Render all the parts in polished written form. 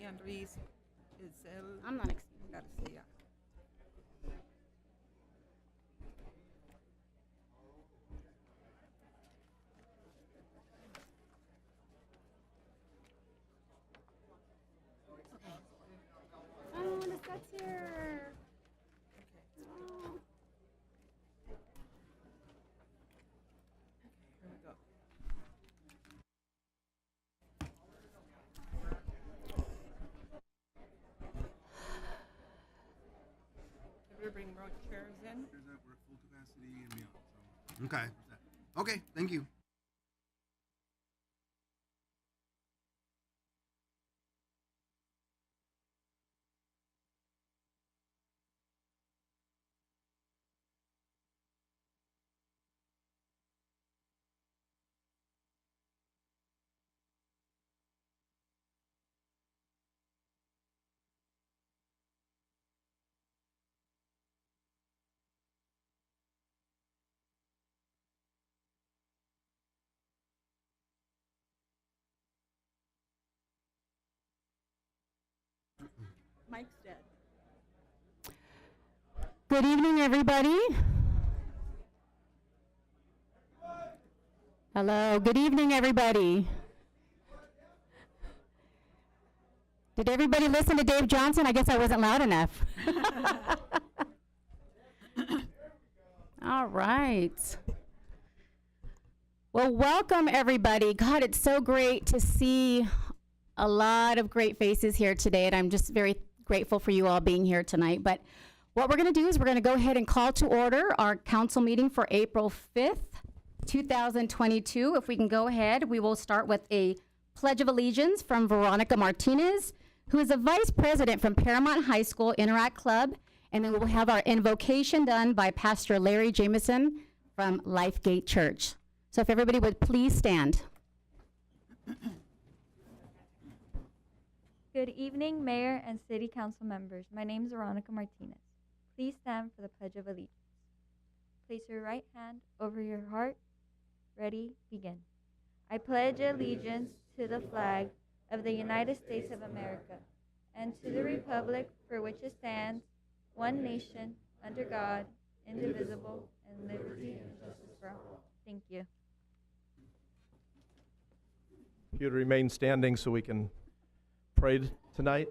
Xenia Ruiz Isel I'm not Garcia. Oh, the set's here. Oh. Here we go. Did we bring more chairs in? There's that we're full capacity and beyond. So. Okay. Okay. Thank you. Mike's dead. Good evening, everybody. Hello. Good evening, everybody. Did everybody listen to Dave Johnson? I guess I wasn't loud enough. All right. Well, welcome, everybody. God, it's so great to see a lot of great faces here today, and I'm just very grateful for you all being here tonight. But what we're going to do is we're going to go ahead and call to order our council meeting for April 5th, 2022. If we can go ahead, we will start with a Pledge of Allegiance from Veronica Martinez, who is a vice president from Paramount High School Interact Club, and then we'll have our invocation done by Pastor Larry Jameson from Lifegate Church. So if everybody would please stand. Good evening, Mayor and City Council members. My name is Veronica Martinez. Please stand for the Pledge of Allegiance. Place your right hand over your heart. Ready, begin. I pledge allegiance to the flag of the United States of America and to the republic for which it stands, one nation, under God, indivisible, and liberty and justice for all. Thank you. If you'd remain standing so we can pray tonight.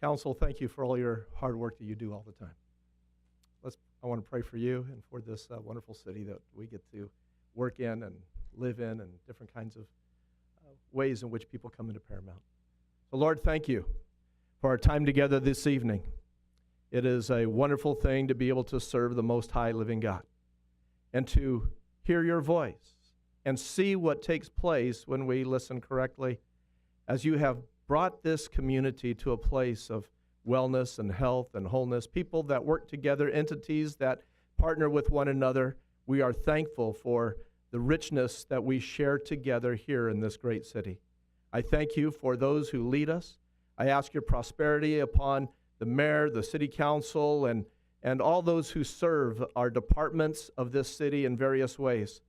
Council, thank you for all your hard work that you do all the time. I want to pray for you and for this wonderful city that we get to work in and live in, and different kinds of ways in which people come into Paramount. So Lord, thank you for our time together this evening. It is a wonderful thing to be able to serve the Most High living God and to hear your voice and see what takes place when we listen correctly, as you have brought this community to a place of wellness and health and wholeness, people that work together, entities that partner with one another. We are thankful for the richness that we share together here in this great city. I thank you for those who lead us. I ask your prosperity upon the mayor, the city council, and all those who serve our departments of this city in various ways.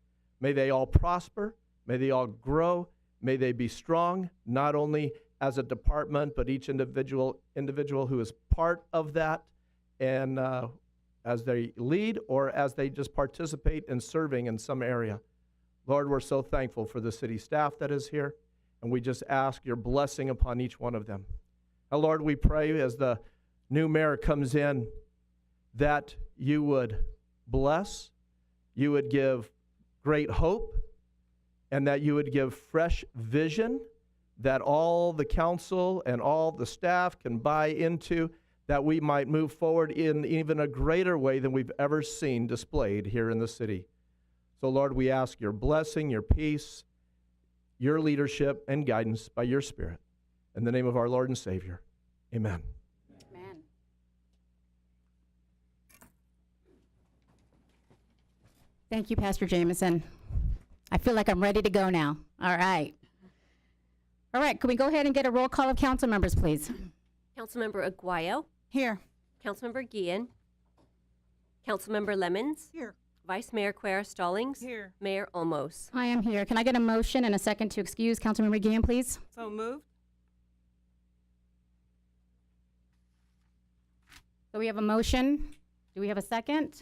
May they all prosper. May they all grow. May they be strong, not only as a department, but each individual who is part of that, and as they lead or as they just participate in serving in some area. Lord, we're so thankful for the city staff that is here, and we just ask your blessing upon each one of them. Now, Lord, we pray as the new mayor comes in that you would bless, you would give great hope, and that you would give fresh vision that all the council and all the staff can buy into, that we might move forward in even a greater way than we've ever seen displayed here in the city. So, Lord, we ask your blessing, your peace, your leadership and guidance by your Spirit. In the name of our Lord and Savior, amen. Amen. Thank you, Pastor Jameson. I feel like I'm ready to go now. All right. All right, can we go ahead and get a roll call of council members, please? Councilmember Aguayo, Here. Councilmember Guillen, Councilmember Lemons, Here. Vice Mayor Quer Stallings. Here. Mayor Olmos. I am here. Can I get a motion and a second to excuse Councilmember Guillen, please? So moved. So we have a motion. Do we have a second?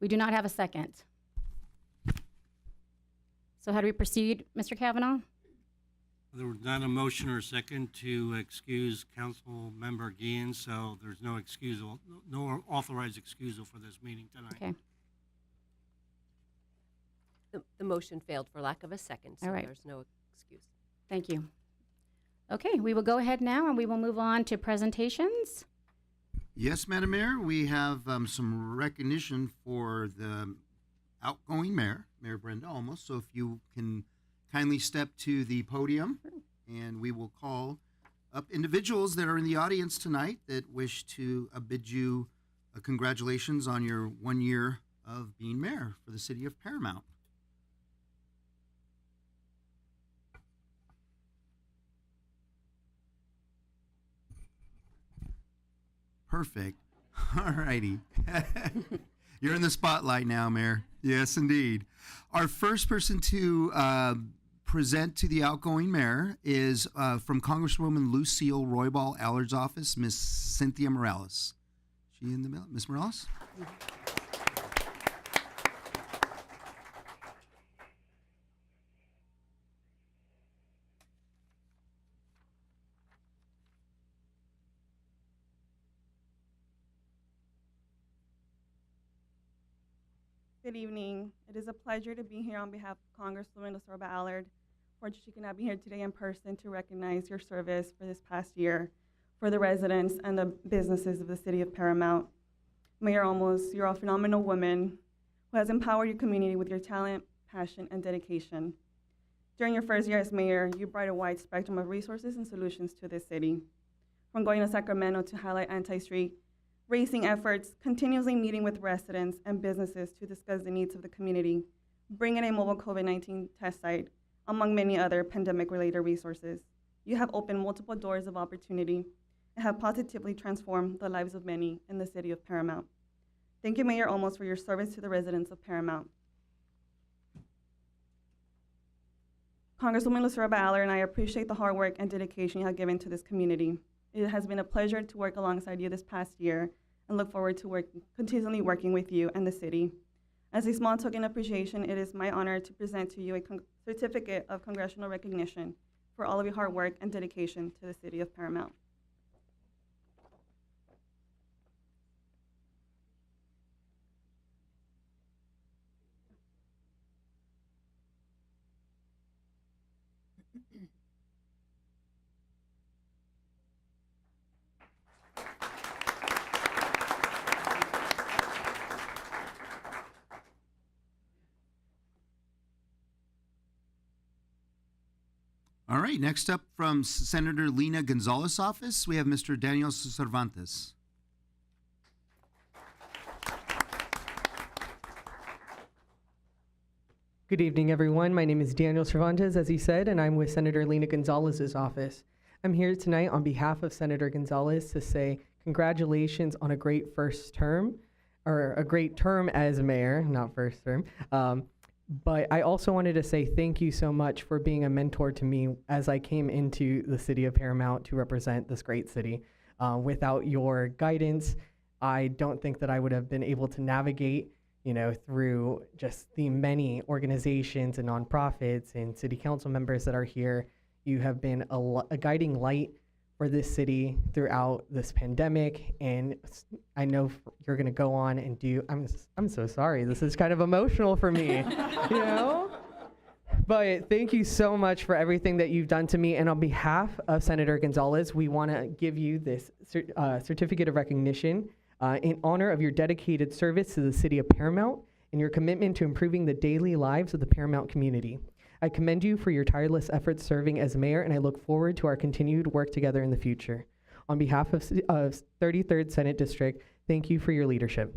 We do not have a second. So how do we proceed, Mr. Kavanaugh? There was not a motion or a second to excuse Council Member Guillen, so there's no excusal, no authorized excusal for this meeting tonight. Okay. The motion failed for lack of a second, so All right. there's no excuse. Thank you. Okay, we will go ahead now and we will move on to presentations. Yes, Madam Mayor, we have some recognition for the outgoing mayor, Mayor Brenda Olmos. So if you can kindly step to the podium, and we will call up individuals that are in the audience tonight that wish to bid you congratulations on your 1 year of being mayor for the city of Paramount. Perfect. All righty. You're in the spotlight now, Mayor. Yes, indeed. Our first person to present to the outgoing mayor is from Congresswoman Lucille Roybal Allard's office, Miss Cynthia Morales. She in the middle? Miss Morales? Good evening. It is a pleasure to be here on behalf of Congresswoman Lucille Allard. Fortunately, she cannot be here today in person to recognize your service for this past year for the residents and the businesses of the city of Paramount. Mayor Olmos, you're a phenomenal woman who has empowered your community with your talent, passion, and dedication. During your first year as mayor, you brought a wide spectrum of resources and solutions to this city. From going to Sacramento to highlight Anti-Street, raising efforts, continuously meeting with residents and businesses to discuss the needs of the community, bringing a mobile COVID-19 test site, among many other pandemic-related resources. You have opened multiple doors of opportunity and have positively transformed the lives of many in the city of Paramount. Thank you, Mayor Olmos, for your service to the residents of Paramount. Congresswoman Lucille Allard and I appreciate the hard work and dedication you have given to this community. It has been a pleasure to work alongside you this past year and look forward to continually working with you and the city. As a small token of appreciation, it is my honor to present to you a certificate of congressional recognition for all of your hard work and dedication to the city of Paramount. All right, next up from Senator Lina Gonzalez's office, we have Mr. Daniel Cervantes. Good evening, everyone. My name is Daniel Cervantes, as he said, and I'm with Senator Lina Gonzalez's office. I'm here tonight on behalf of Senator Gonzalez to say congratulations on a great first term, or a great term as mayor, not first term. But I also wanted to say thank you so much for being a mentor to me as I came into the city of Paramount to represent this great city. Without your guidance, I don't think that I would have been able to navigate, through just the many organizations and nonprofits and city council members that are here. You have been a guiding light for this city throughout this pandemic, and I know you're going to go on and do. I'm so sorry. This is kind of emotional for me, But thank you so much for everything that you've done to me. And on behalf of Senator Gonzalez, we want to give you this certificate of recognition in honor of your dedicated service to the city of Paramount and your commitment to improving the daily lives of the Paramount community. I commend you for your tireless efforts serving as mayor, and I look forward to our continued work together in the future. On behalf of 33rd Senate District, thank you for your leadership.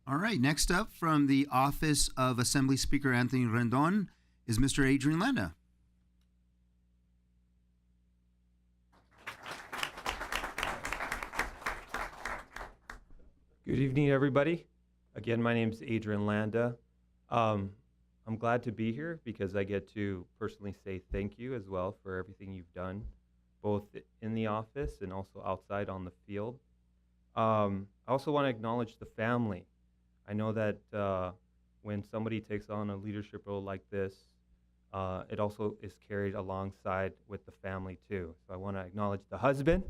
All right, next up from the office of Assembly Speaker Anthony Rendon is Mr. Adrian Landa. Good evening, everybody. Again, my name is Adrian Landa. I'm glad to be here because I get to personally say thank you as well for everything you've done, both in the office and also outside on the field. I also want to acknowledge the family. I know that when somebody takes on a leadership role like this, it also is carried alongside with the family too. So I want to acknowledge the husband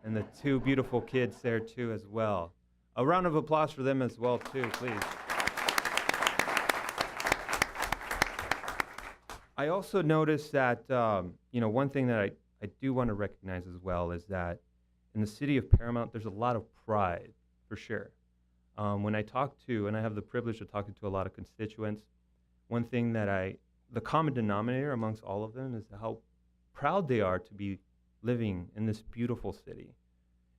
and the two beautiful kids there too as well. A round of applause for them as well too, please. I also noticed that, one thing that I do want to recognize as well is that in the city of Paramount, there's a lot of pride, for sure. When I talk to, and I have the privilege of talking to a lot of constituents, one thing that the common denominator amongst all of them is how proud they are to be living in this beautiful city.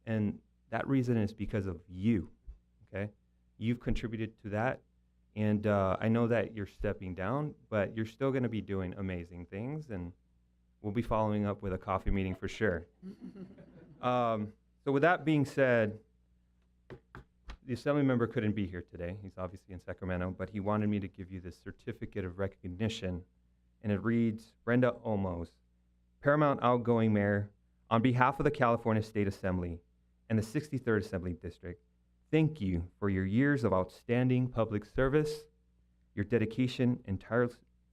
And that reason is because of you, okay? You've contributed to that. And I know that you're stepping down, but you're still going to be doing amazing things, and we'll be following up with a coffee meeting for sure. So with that being said, the assembly member couldn't be here today. He's obviously in Sacramento, but he wanted me to give you this certificate of recognition, and it reads, Brenda Olmos, Paramount Outgoing Mayor, on behalf of the California State Assembly and the 63rd Assembly District, thank you for your years of outstanding public service. Your dedication and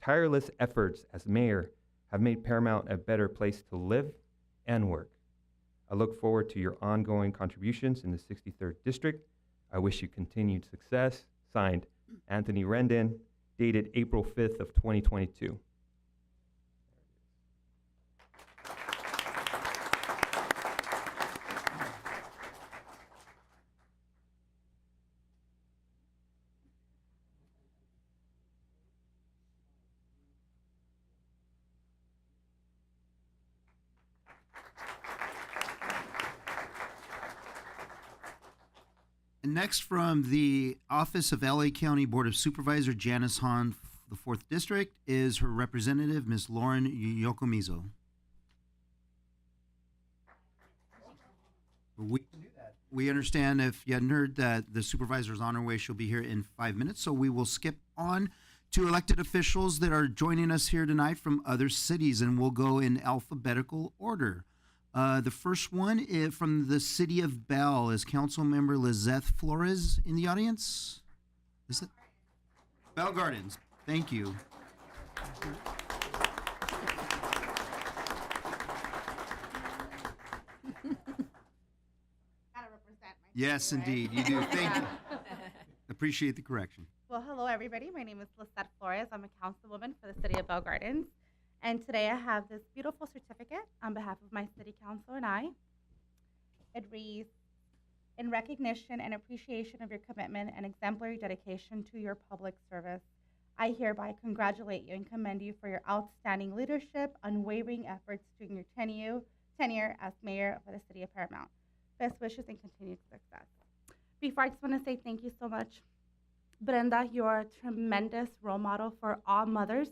tireless efforts as mayor have made Paramount a better place to live and work. I look forward to your ongoing contributions in the 63rd District. I wish you continued success. Signed, Anthony Rendon, dated April 5th of 2022. Next, from the office of LA County Board of Supervisor Janice Hahn, the 4th District, is her representative, Ms. Lauren Yokomizo. We understand, if you hadn't heard, that the supervisor's on her way. She'll be here in 5 minutes, so we will skip on to elected officials that are joining us here tonight from other cities, and we'll go in alphabetical order. The first one is from the city of Bell. Is Councilmember Lizeth Flores in the audience? Is it? Bell Gardens. Thank you. Yes, indeed, you do. Thank you. Appreciate the correction. Well, hello, everybody. My name is Lisette Flores. I'm a councilwoman for the city of Bell Gardens. And today I have this beautiful certificate on behalf of my city council and I. It reads, in recognition and appreciation of your commitment and exemplary dedication to your public service, I hereby congratulate you and commend you for your outstanding leadership, unwavering efforts during your tenure as mayor for the city of Paramount. Best wishes and continued success. Before, I just want to say thank you so much. Brenda, you are a tremendous role model for all mothers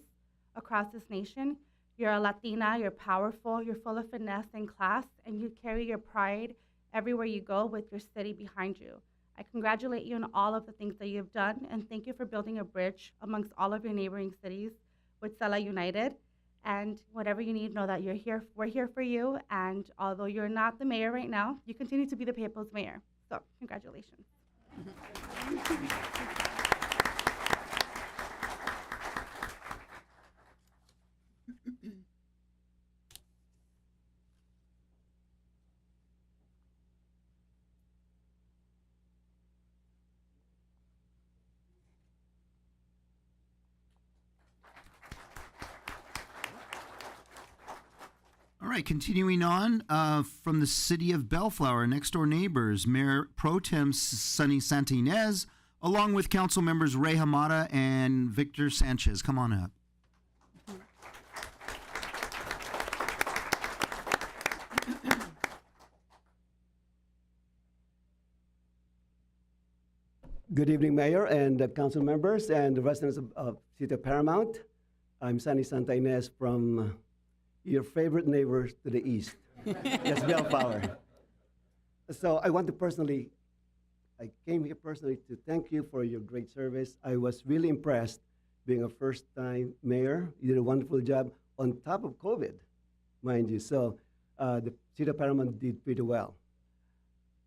across this nation. You're a Latina, you're powerful, you're full of finesse and class, and you carry your pride everywhere you go with your city behind you. I congratulate you on all of the things that you've done, and thank you for building a bridge amongst all of your neighboring cities with Sela United. And whatever you need, know that we're here for you, and although you're not the mayor right now, you continue to be the people's mayor. So, congratulations. All right, continuing on from the city of Bellflower, next door neighbors, Mayor Pro Tem Sonny Santinez, along with council members Ray Hamada and Victor Sanchez. Come on up. Good evening, Mayor and council members and the residents of City of Paramount. I'm Sunny Santa Ines from your favorite neighbors to the east. Yes, Bellflower. So I came here personally to thank you for your great service. I was really impressed being a first-time mayor. You did a wonderful job on top of COVID, mind you. So the City of Paramount did pretty well.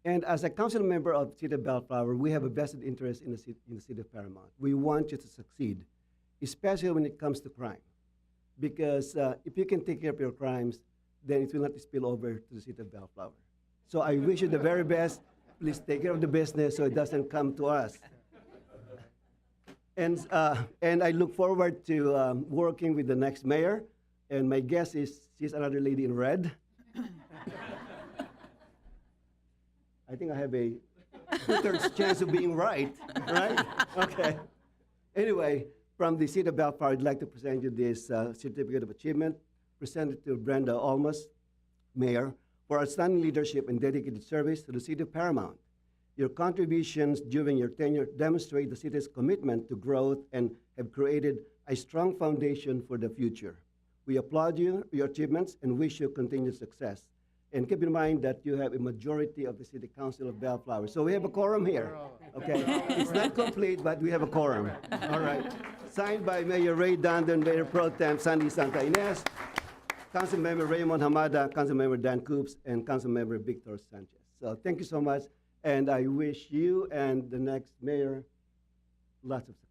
And as a council member of City of Bellflower, we have a vested interest in the City of Paramount. We want you to succeed, especially when it comes to crime. Because if you can take care of your crimes, then it will not spill over to the City of Bellflower. So I wish you the very best. Please take care of the business so it doesn't come to us. And I look forward to working with the next mayor. And my guess is she's another lady in red. I think I have a 2/3 chance of being right, right? Okay. Anyway, from the City of Bellflower, I'd like to present you this Certificate of Achievement presented to Brenda Olmos, Mayor, for outstanding leadership and dedicated service to the City of Paramount. Your contributions during your tenure demonstrate the city's commitment to growth and have created a strong foundation for the future. We applaud you, your achievements, and wish you continued success. And keep in mind that you have a majority of the City Council of Bellflower. So we have a quorum here, okay? It's not complete, but we have a quorum. All right. Signed by Mayor Ray Dundon, Mayor Pro Tem Sandy Santa Ines, Councilmember Raymond Hamada, Councilmember Dan Coops, and Councilmember Victor Sanchez. So thank you so much, and I wish you and the next mayor lots of success.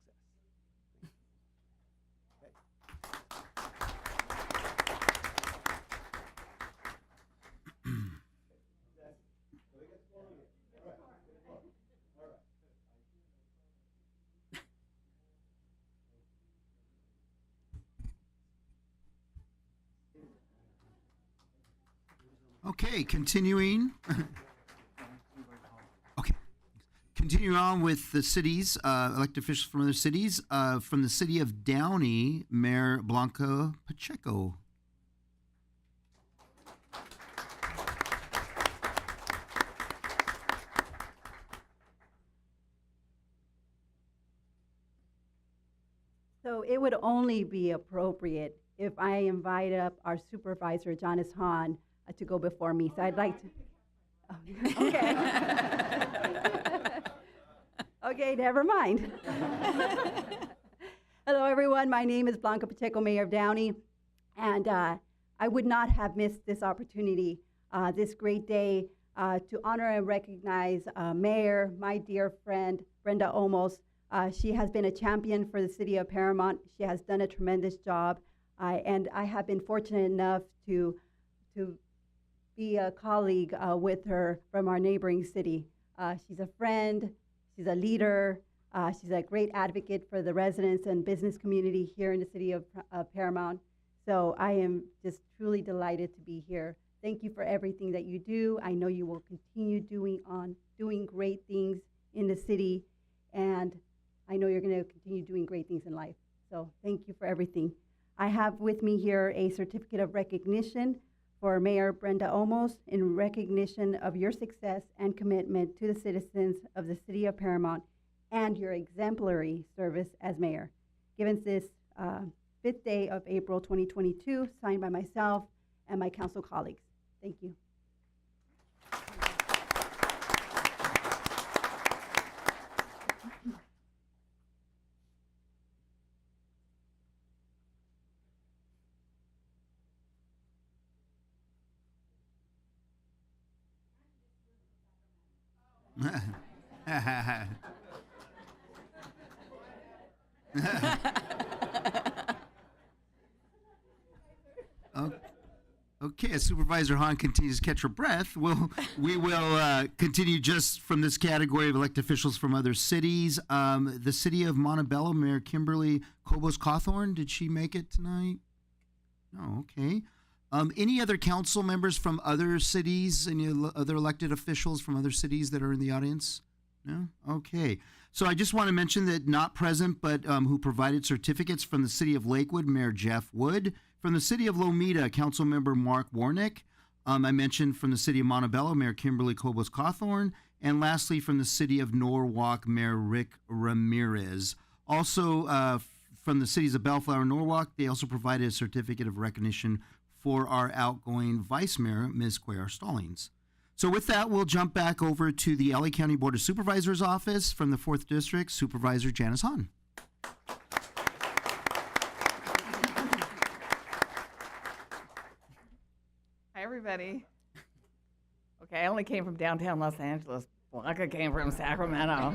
Okay, continuing. Okay. Continuing on with the cities, elected officials from other cities. From the city of Downey, Mayor Blanca Pacheco. So it would only be appropriate if I invite up our supervisor, Janice Hahn, to go before me. So I'd like to. Oh, okay. Okay, never mind. Hello, everyone. My name is Blanca Pacheco, Mayor of Downey, and I would not have missed this opportunity, this great day, to honor and recognize Mayor, my dear friend, Brenda Olmos. She has been a champion for the City of Paramount. She has done a tremendous job, and I have been fortunate enough to be a colleague with her from our neighboring city. She's a friend, she's a leader, she's a great advocate for the residents and business community here in the City of Paramount. So I am just truly delighted to be here. Thank you for everything that you do. I know you will continue doing great things in the city, and I know you're going to continue doing great things in life. So thank you for everything. I have with me here a certificate of recognition for Mayor Brenda Olmos in recognition of your success and commitment to the citizens of the City of Paramount and your exemplary service as mayor. Given this 5th day of April 2022, signed by myself and my council colleagues. Thank you. Okay, as Supervisor Hahn continues to catch her breath, we will continue just from this category of elected officials from other cities. The city of Montebello, Mayor Kimberly Cobos Cawthorn, did she make it tonight? No, okay. Any other council members from other cities? Any other elected officials from other cities that are in the audience? No? Okay. So I just want to mention that not present, but who provided certificates from the city of Lakewood, Mayor Jeff Wood. From the city of Lomita, Councilmember Mark Warnick. I mentioned from the city of Montebello, Mayor Kimberly Cobos Cawthorn. And lastly, from the city of Norwalk, Mayor Rick Ramirez. Also, from the cities of Bellflower and Norwalk, they also provided a certificate of recognition for our outgoing Vice Mayor, Ms. Cuellar Stallings. So with that, we'll jump back over to the LA County Board of Supervisors office from the 4th District, Supervisor Janice Hahn. Hi, everybody. Okay, I only came from downtown Los Angeles. Blanca came from Sacramento.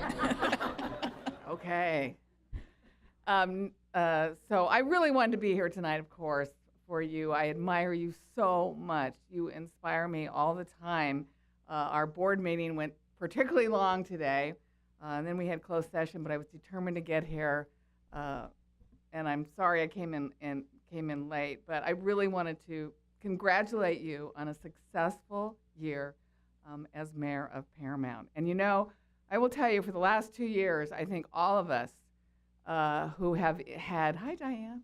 Okay. So I really wanted to be here tonight, of course, for you. I admire you so much. You inspire me all the time. Our board meeting went particularly long today, and then we had closed session, but I was determined to get here. And I'm sorry I came in late, but I really wanted to congratulate you on a successful year as mayor of Paramount. And you know, I will tell you, for the last 2 years, I think all of us who have had, hi Diane,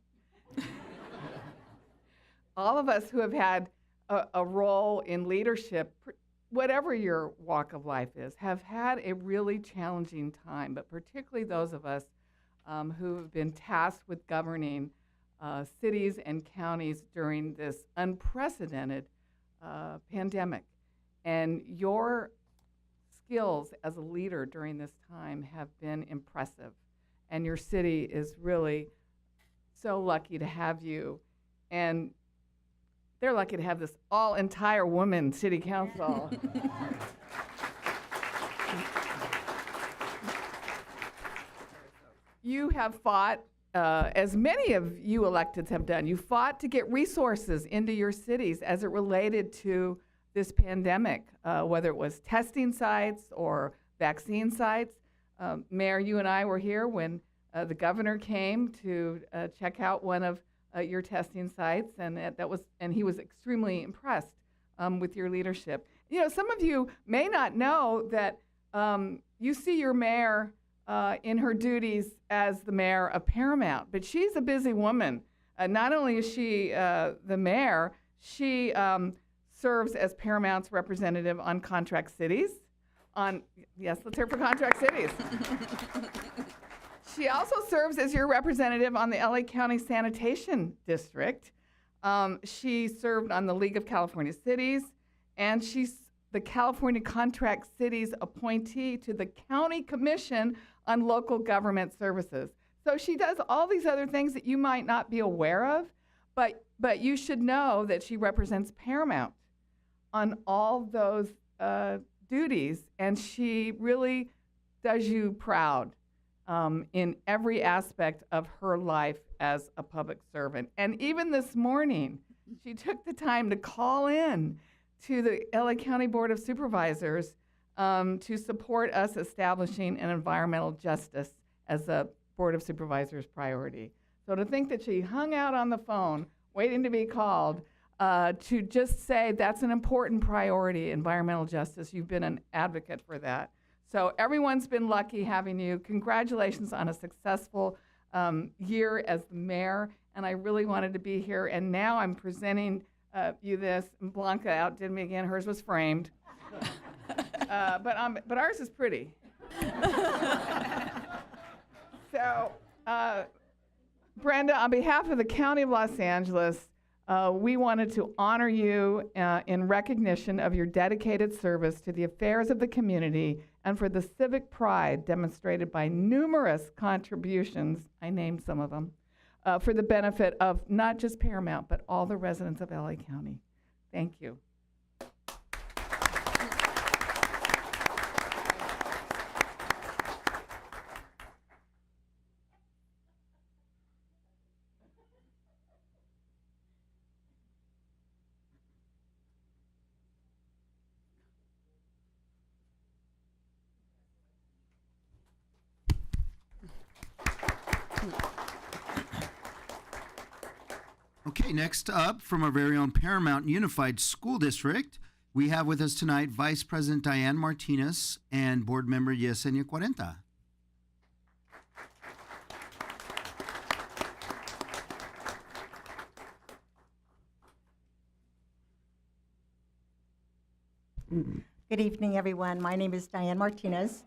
all of us who have had a role in leadership, whatever your walk of life is, have had a really challenging time, but particularly those of us who have been tasked with governing cities and counties during this unprecedented pandemic. And your skills as a leader during this time have been impressive. And your city is really so lucky to have you. And they're lucky to have this entire woman city council. You have fought, as many of you electeds have done, you fought to get resources into your cities as it related to this pandemic, whether it was testing sites or vaccine sites. Mayor, you and I were here when the governor came to check out one of your testing sites, and he was extremely impressed with your leadership. You know, some of you may not know that you see your mayor in her duties as the mayor of Paramount, but she's a busy woman. Not only is she the mayor, she serves as Paramount's representative on Contract Cities. Yes, let's hear for Contract Cities. She also serves as your representative on the LA County Sanitation District. She served on the League of California Cities, and she's the California Contract Cities appointee to the County Commission on Local Government Services. So she does all these other things that you might not be aware of, but you should know that she represents Paramount on all those duties, and she really does you proud in every aspect of her life as a public servant. And even this morning, she took the time to call in to the LA County Board of Supervisors to support us establishing an environmental justice as a Board of Supervisors priority. So to think that she hung out on the phone waiting to be called to just say that's an important priority, environmental justice. You've been an advocate for that. So everyone's been lucky having you. Congratulations on a successful year as the mayor, and I really wanted to be here. And now I'm presenting you this. Blanca outdid me again. Hers was framed. But ours is pretty. So, Brenda, on behalf of the County of Los Angeles, we wanted to honor you in recognition of your dedicated service to the affairs of the community and for the civic pride demonstrated by numerous contributions, I named some of them, for the benefit of not just Paramount, but all the residents of LA County. Thank you. Okay, next up from our very own Paramount Unified School District, we have with us tonight Vice President Diane Martinez and Board Member Yesenia Cuarenta. Good evening, everyone. My name is Diane Martinez.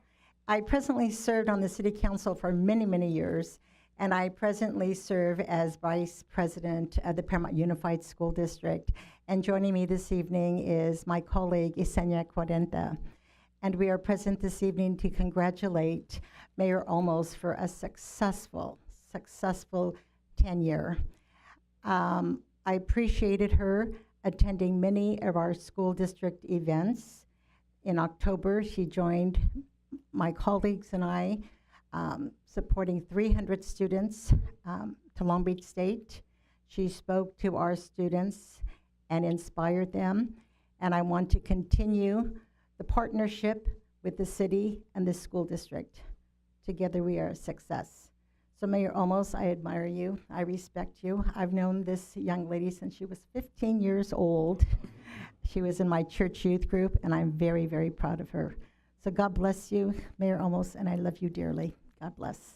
I presently served on the City Council for many, many years, and I presently serve as Vice President of the Paramount Unified School District. And joining me this evening is my colleague, Yesenia Cuarenta. And we are present this evening to congratulate Mayor Olmos for a successful tenure. I appreciated her attending many of our school district events. In October, she joined my colleagues and I supporting 300 students to Long Beach State. She spoke to our students and inspired them, and I want to continue the partnership with the city and the school district. Together we are a success. So Mayor Olmos, I admire you, I respect you. I've known this young lady since she was 15 years old. She was in my church youth group, and I'm very, very proud of her. So God bless you, Mayor Olmos, and I love you dearly. God bless.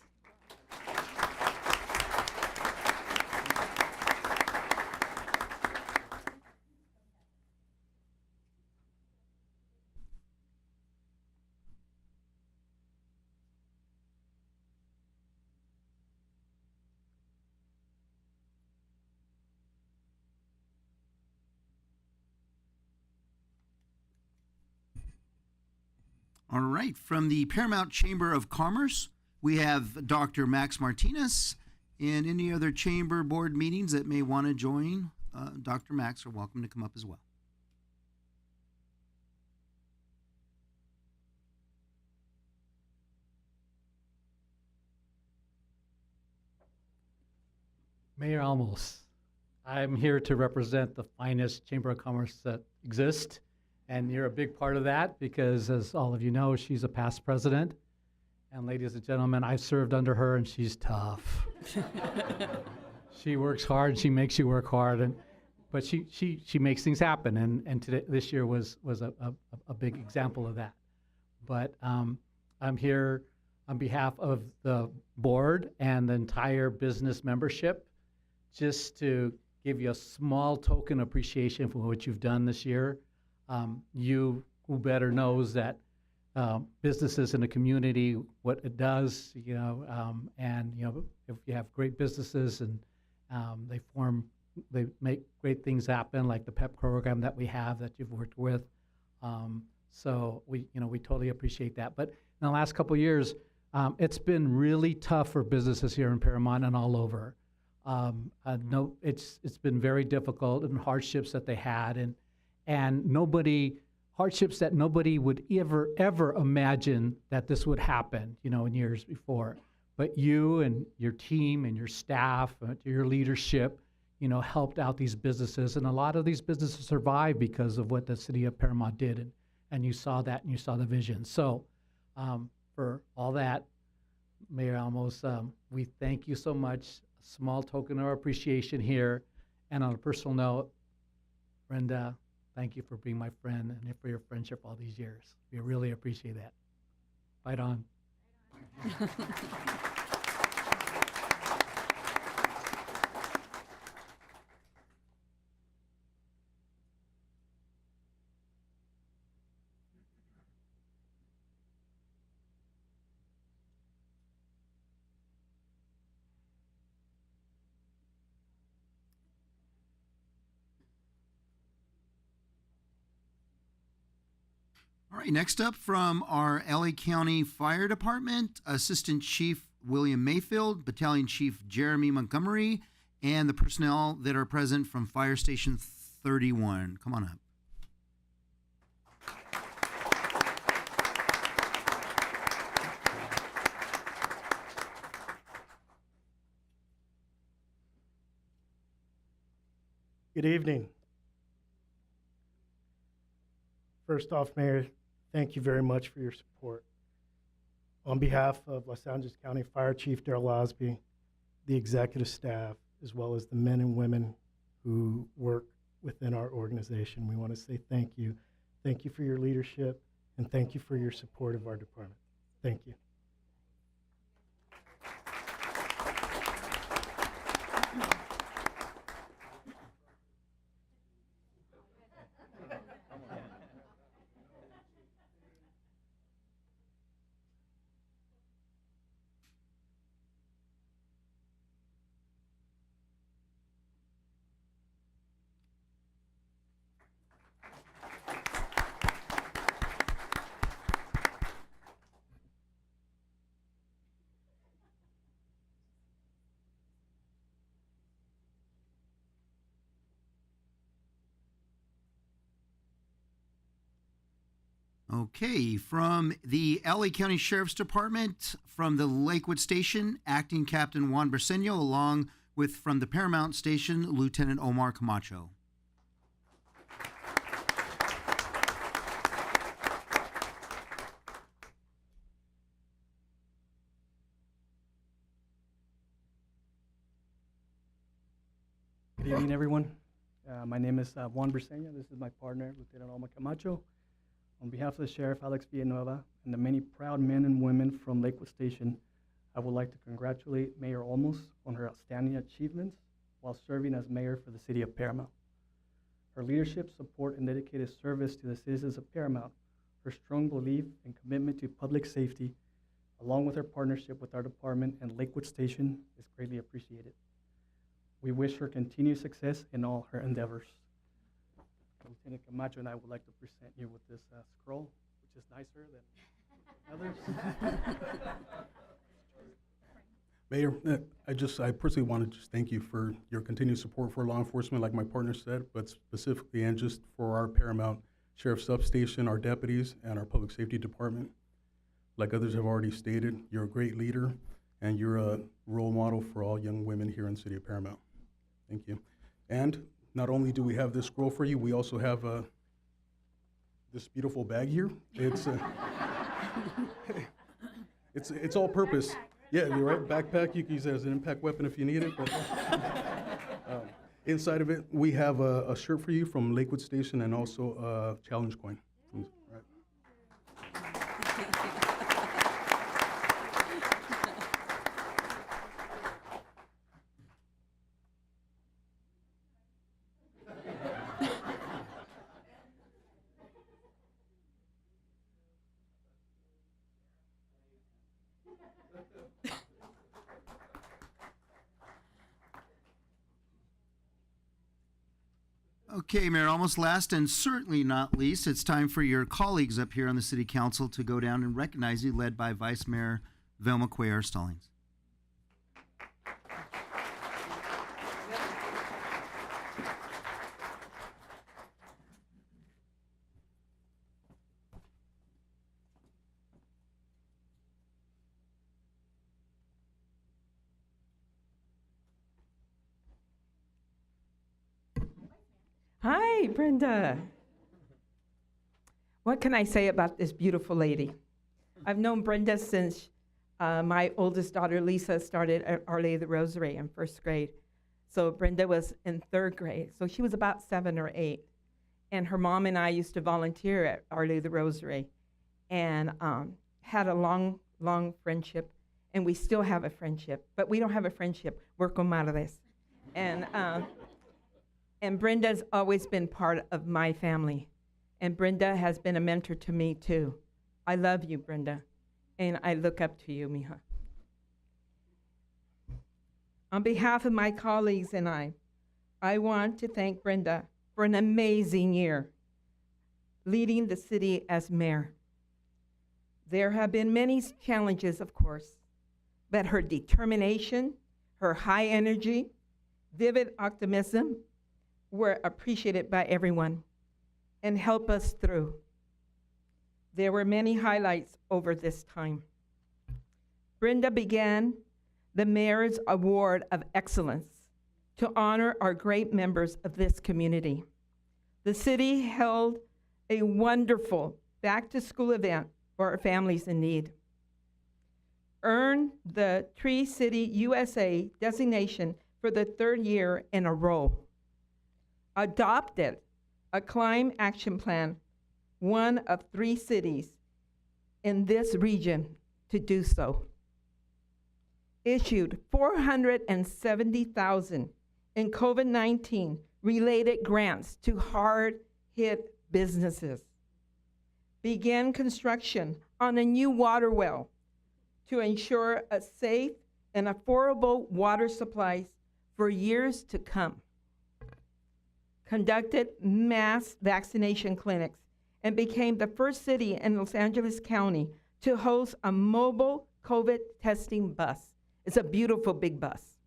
All right, from the Paramount Chamber of Commerce, we have Dr. Max Martinez, and any other chamber board meetings that may want to join Dr. Max are welcome to come up as well. Mayor Olmos, I'm here to represent the finest Chamber of Commerce that exists. And you're a big part of that because, as all of you know, she's a past president. And ladies and gentlemen, I've served under her, and she's tough. She works hard. She makes you work hard, but she makes things happen. And this year was a big example of that. But I'm here on behalf of the board and the entire business membership, just to give you a small token appreciation for what you've done this year. You who better knows that businesses in the community, what it does, and if you have great businesses and they make great things happen, like the PEP program that we have that you've worked with. So we totally appreciate that. But in the last couple of years, it's been really tough for businesses here in Paramount and all over. It's been very difficult, and hardships that they had, and hardships that nobody would ever imagine that this would happen, in years before. But you and your team and your staff, your leadership, helped out these businesses, and a lot of these businesses survived because of what the city of Paramount did, and you saw that, and you saw the vision. So, for all that, Mayor Olmos, we thank you so much. A small token of appreciation here, and on a personal note, Brenda, thank you for being my friend and for your friendship all these years. We really appreciate that. Fight on. All right, next up from our LA County Fire Department, Assistant Chief William Mayfield, Battalion Chief Jeremy Montgomery, and the personnel that are present from Fire Station 31. Come on up. Good evening. First off, Mayor, thank you very much for your support. On behalf of Los Angeles County Fire Chief Darrell Osby, the executive staff, as well as the men and women who work within our organization, we want to say thank you. Thank you for your leadership, and thank you for your support of our department. Thank you. Okay, from the LA County Sheriff's Department, from the Lakewood Station, Acting Captain Juan Briseño, along with from the Paramount Station, Lieutenant Omar Camacho. Good evening, everyone. My name is Juan Briseño. This is my partner, Lieutenant Omar Camacho. On behalf of the Sheriff Alex Villanueva and the many proud men and women from Lakewood Station, I would like to congratulate Mayor Olmos on her outstanding achievements while serving as mayor for the city of Paramount. Her leadership, support, and dedicated service to the citizens of Paramount, her strong belief and commitment to public safety, along with her partnership with our department and Lakewood Station, is greatly appreciated. We wish her continued success in all her endeavors. Lieutenant Camacho and I would like to present you with this scroll, which is nicer than others. Mayor, I personally want to just thank you for your continued support for law enforcement, like my partner said, but specifically and just for our Paramount Sheriff Substation, our deputies, and our Public Safety Department. Like others have already stated, you're a great leader, and you're a role model for all young women here in the city of Paramount. Thank you. And not only do we have this scroll for you, we also have this beautiful bag here. It's it's all purpose. Yeah, you're right. Backpack, you can use it as an impact weapon if you need it. But, inside of it, we have a shirt for you from Lakewood Station and also a challenge coin. Right. Okay, Mayor, almost last and certainly not least, it's time for your colleagues up here on the City Council to go down and recognize you, led by Vice Mayor Velma Cuellar Stallings. Hi, Brenda. What can I say about this beautiful lady? I've known Brenda since my oldest daughter, Lisa, started at Our Lady of the Rosary in first grade. So Brenda was in third grade. So she was about 7 or 8. And her mom and I used to volunteer at Our Lady of the Rosary and had a long, long friendship. And we still have a friendship. But we don't have a friendship. We're comadres. And Brenda's always been part of my family. And Brenda has been a mentor to me, too. I love you, Brenda. And I look up to you, mija. On behalf of my colleagues and I want to thank Brenda for an amazing year leading the city as mayor. There have been many challenges, of course, but her determination, her high energy, vivid optimism were appreciated by everyone and help us through. There were many highlights over this time. Brenda began the Mayor's Award of Excellence to honor our great members of this community. The city held a wonderful back-to-school event for our families in need. Earned the Tree City USA designation for the 3rd year in a row. Adopted a climate action plan, one of 3 cities in this region to do so. Issued $470,000 in COVID-19 related grants to hard-hit businesses. Began construction on a new water well to ensure a safe and affordable water supplies for years to come. Conducted mass vaccination clinics and became the first city in Los Angeles County to host a mobile COVID testing bus. It's a beautiful big bus.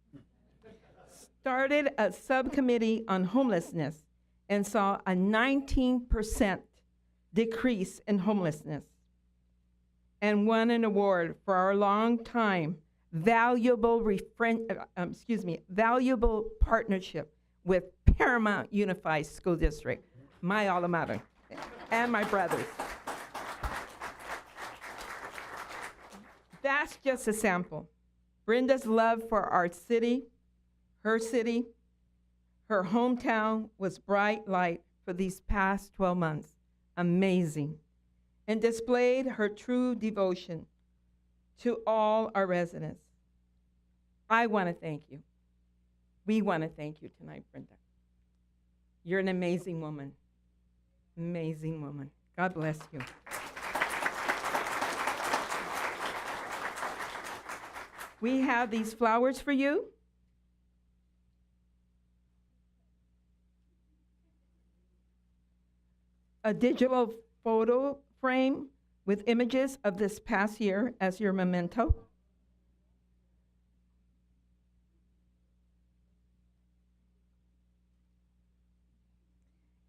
Started a subcommittee on homelessness and saw a 19% decrease in homelessness, and won an award for our long-time valuable partnership with Paramount Unified School District, my alma mater, and my brothers. That's just a sample. Brenda's love for our city, her hometown was bright light for these past 12 months. Amazing. And displayed her true devotion to all our residents. I want to thank you. We want to thank you tonight, Brenda. You're an amazing woman. Amazing woman. God bless you. We have these flowers for you. A digital photo frame with images of this past year as your memento.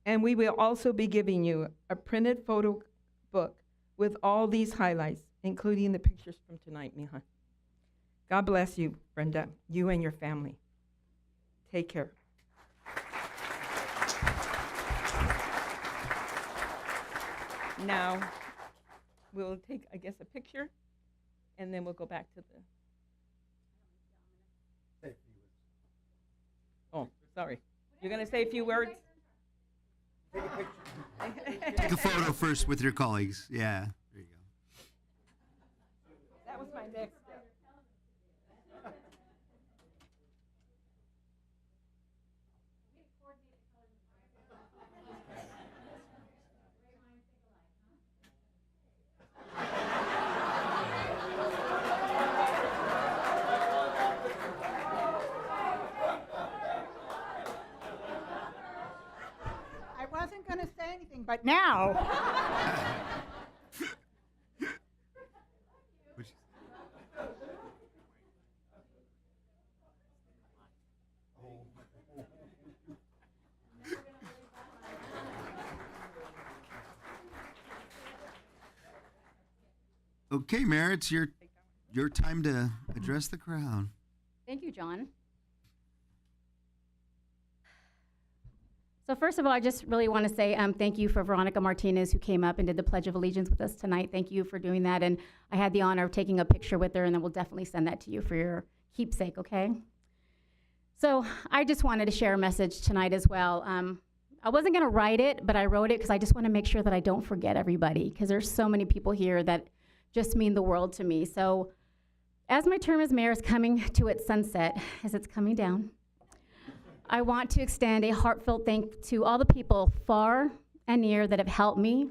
And we will also be giving you a printed photo book with all these highlights, including the pictures from tonight, Mija. God bless you, Brenda, you and your family. Take care. Now, we'll take, I guess, a picture, and then we'll go back to the... Oh, sorry. You're going to say a few words? Take a photo first with your colleagues. Yeah, there you go. That was my next step. I wasn't going to say anything, but now. Okay, Mayor, it's your time to address the crowd. Thank you, John. So first of all, I just really want to say thank you for Veronica Martinez, who came up and did the Pledge of Allegiance with us tonight. Thank you for doing that. And I had the honor of taking a picture with her, and then we'll definitely send that to you for your keepsake, okay? So I just wanted to share a message tonight as well. I wasn't going to write it, but I wrote it because I just want to make sure that I don't forget everybody, because there's so many people here that just mean the world to me. So as my term as mayor is coming to its sunset, as it's coming down, I want to extend a heartfelt thank to all the people far and near that have helped me,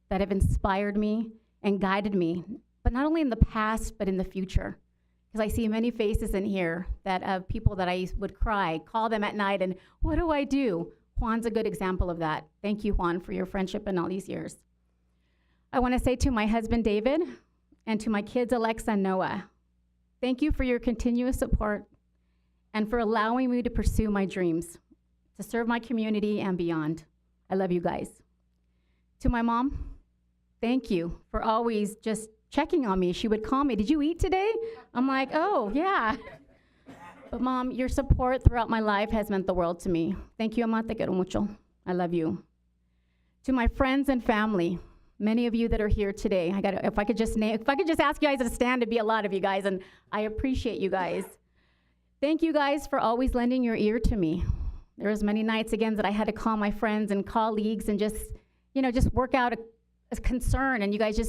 that have inspired me and guided me, but not only in the past, but in the future. Because I see many faces in here that of people that I would call them at night, and what do I do? Juan's a good example of that. Thank you, Juan, for your friendship in all these years. I want to say to my husband, David, and to my kids, Alexa and Noah, thank you for your continuous support and for allowing me to pursue my dreams, to serve my community and beyond. I love you guys. To my mom, thank you for always just checking on me. She would call me, did you eat today? I'm like, oh, yeah. But Mom, your support throughout my life has meant the world to me. Thank you, Ama, te quiero mucho. I love you. To my friends and family, many of you that are here today, if I could just ask you guys to stand, it'd be a lot of you guys, and I appreciate you guys. Thank you guys for always lending your ear to me. There was many nights again that I had to call my friends and colleagues and just work out a concern, and you guys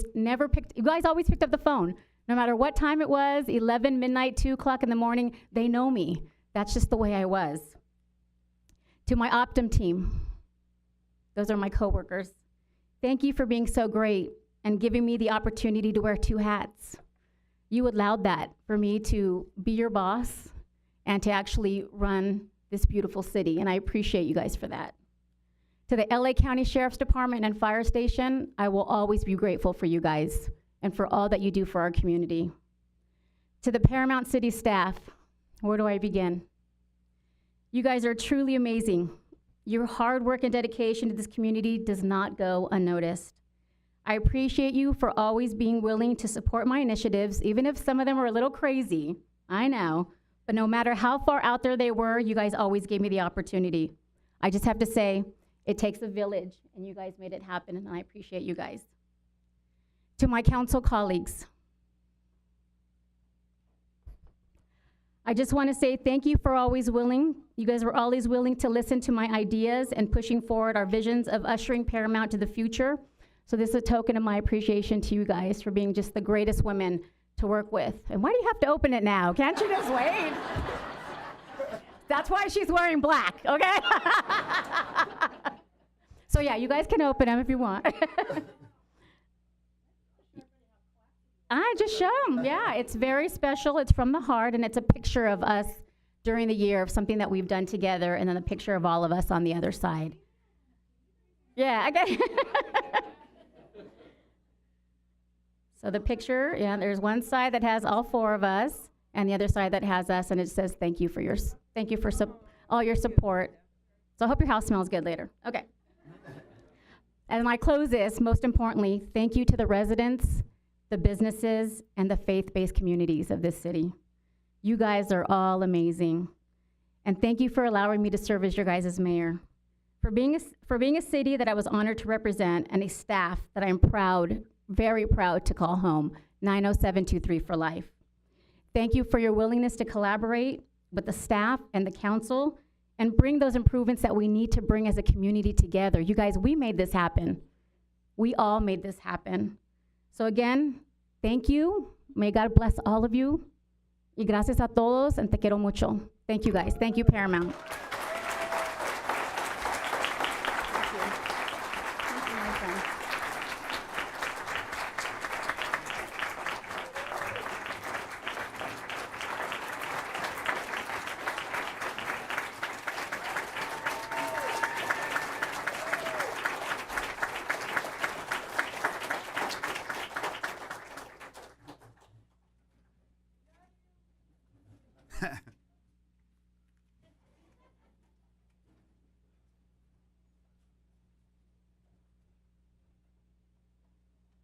always picked up the phone. No matter what time it was, 11, midnight, 2 o'clock in the morning, they know me. That's just the way I was. To my Optum team, those are my coworkers. Thank you for being so great and giving me the opportunity to wear 2 hats. You allowed that for me to be your boss and to actually run this beautiful city, and I appreciate you guys for that. To the LA County Sheriff's Department and Fire Station, I will always be grateful for you guys and for all that you do for our community. To the Paramount City staff, where do I begin? You guys are truly amazing. Your hard work and dedication to this community does not go unnoticed. I appreciate you for always being willing to support my initiatives, even if some of them were a little crazy. I know. But no matter how far out there they were, you guys always gave me the opportunity. I just have to say, it takes a village, and you guys made it happen, and I appreciate you guys. To my council colleagues, I just want to say thank you for always willing. You guys were always willing to listen to my ideas and pushing forward our visions of ushering Paramount to the future. So this is a token of my appreciation to you guys for being just the greatest women to work with. And why do you have to open it now? Can't you just wait? That's why she's wearing black, okay? So yeah, you guys can open them if you want. I just show them. Yeah, it's very special. It's from the heart, and it's a picture of us during the year of something that we've done together, and then a picture of all of us on the other side. Yeah, okay. So the picture, yeah, there's one side that has all four of us, and the other side that has us, and it says thank you for all your support. So I hope your house smells good later. Okay. And I close this, most importantly, thank you to the residents, the businesses, and the faith-based communities of this city. You guys are all amazing. And thank you for allowing me to serve as your guys' mayor. For being a city that I was honored to represent, and a staff that I'm proud, very proud to call home, 90723 for life. Thank you for your willingness to collaborate with the staff and the council and bring those improvements that we need to bring as a community together. You guys, we made this happen. We all made this happen. So again, thank you. May God bless all of you. Y gracias a todos, and te quiero mucho. Thank you guys. Thank you, Paramount.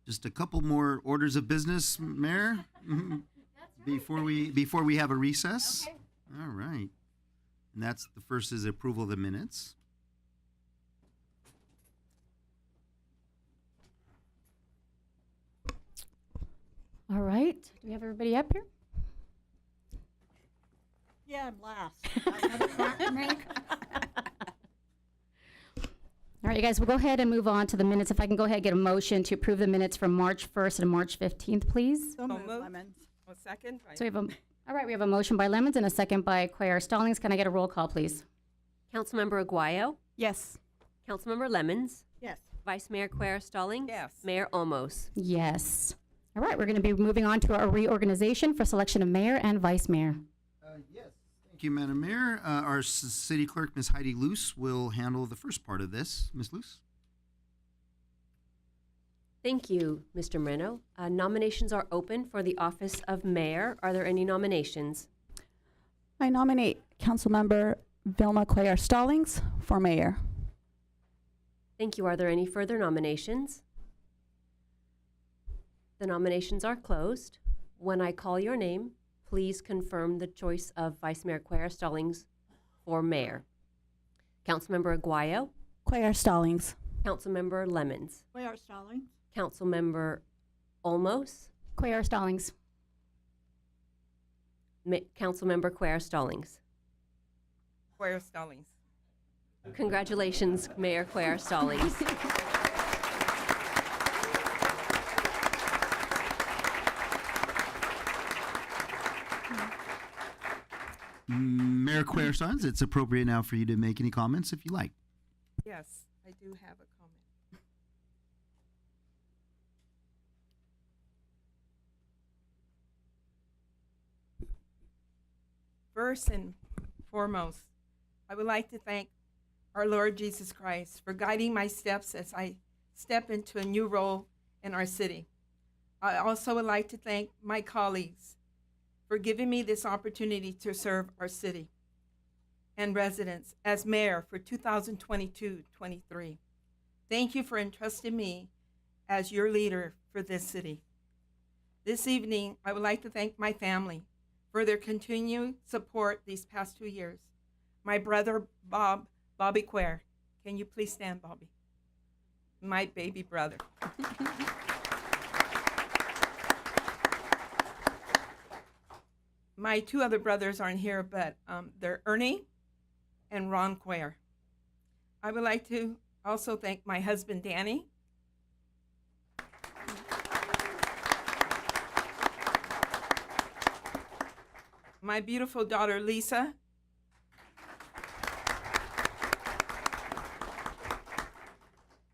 Just a couple more orders of business, Mayor, before we have a recess. Okay. All right. And that's the first is approval of the minutes. All right. Do we have everybody up here? Yeah, I'm last. I have a point to make. All right, you guys, we'll go ahead and move on to the minutes. If I can go ahead and get a motion to approve the minutes from March 1st and March 15th, please. So moved, Lemons. A second. So all right, we have a motion by Lemons and a second by Cuellar Stallings. Can I get a roll call, please? Councilmember Aguayo, Yes. Councilmember Lemons, Yes. Vice Mayor Cuellar Stallings, Yes. Mayor Olmos. Yes. All right, we're going to be moving on to our reorganization for selection of mayor and vice mayor. Yes. Thank you, Madam Mayor. Our city clerk, Ms. Heidi Luce, will handle the first part of this. Ms. Luce? Thank you, Mr. Moreno. Nominations are open for the office of mayor. Are there any nominations? I nominate Councilmember Vilma Cuellar Stallings for mayor. Thank you. Are there any further nominations? The nominations are closed. When I call your name, please confirm the choice of Vice Mayor Cuellar Stallings for mayor. Councilmember Aguayo, Cuellar Stallings. Councilmember Lemons, Cuellar Stallings. Councilmember Olmos, Cuellar Stallings. Councilmember Cuellar Stallings. Cuellar Stallings. Congratulations, Mayor Cuellar Stallings. Mayor Cuellar Stallings, it's appropriate now for you to make any comments if you like. Yes, I do have a comment. First and foremost, I would like to thank our Lord Jesus Christ for guiding my steps as I step into a new role in our city. I also would like to thank my colleagues for giving me this opportunity to serve our city and residents as mayor for 2022-23. Thank you for entrusting me as your leader for this city. This evening, I would like to thank my family for their continued support these past 2 years. My brother, Bobby Quare. Can you please stand, Bobby? My baby brother. My two other brothers aren't here, but they're Ernie and Ron Quare. I would like to also thank my husband, Danny. My beautiful daughter, Lisa.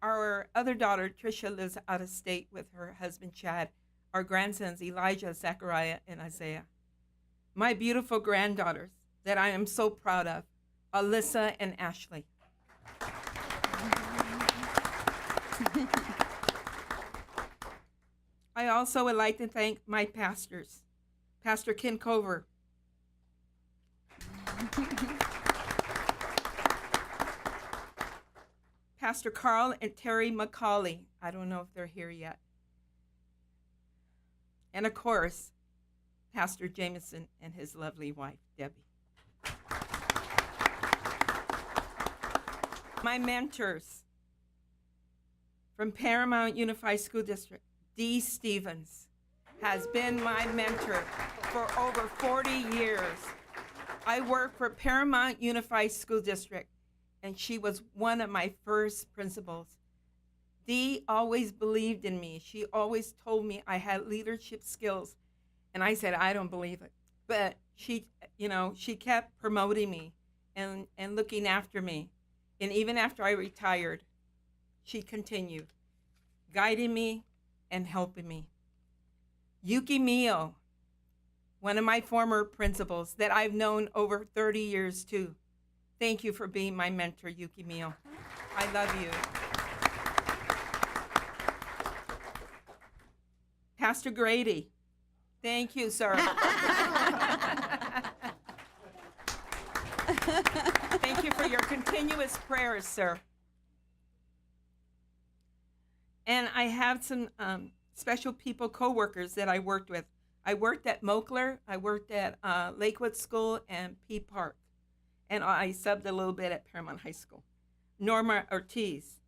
Our other daughter, Tricia, lives out of state with her husband, Chad. Our grandsons, Elijah, Zechariah, and Isaiah. My beautiful granddaughters that I am so proud of, Alyssa and Ashley. I also would like to thank my pastors, Pastor Ken Cover, Pastor Carl and Terry McCauley. I don't know if they're here yet. And of course, Pastor Jameson and his lovely wife, Debbie. My mentors from Paramount Unified School District, Dee Stevens, has been my mentor for over 40 years. I worked for Paramount Unified School District, and she was one of my first principals. Dee always believed in me. She always told me I had leadership skills. And I said, I don't believe it. But she kept promoting me and looking after me. And even after I retired, she continued, guiding me and helping me. Yuki Mio, one of my former principals that I've known over 30 years too. Thank you for being my mentor, Yuki Mio. I love you. Pastor Grady. Thank you, sir. Thank you for your continuous prayers, sir. And I have some special people, co-workers that I worked with. I worked at Moakler, I worked at Lakewood School and P Park. And I subbed a little bit at Paramount High School. Norma Ortiz,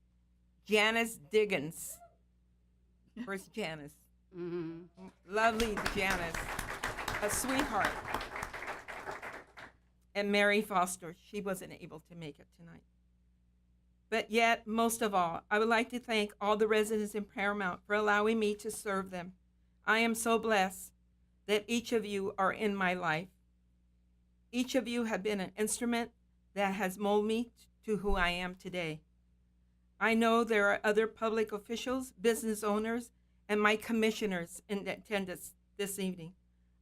Janice Diggins. Where's Janice? Mm-hmm. Lovely Janice, a sweetheart. And Mary Foster, she wasn't able to make it tonight. But yet, most of all, I would like to thank all the residents in Paramount for allowing me to serve them. I am so blessed that each of you are in my life. Each of you have been an instrument that has molded me to who I am today. I know there are other public officials, business owners, and my commissioners in attendance this evening.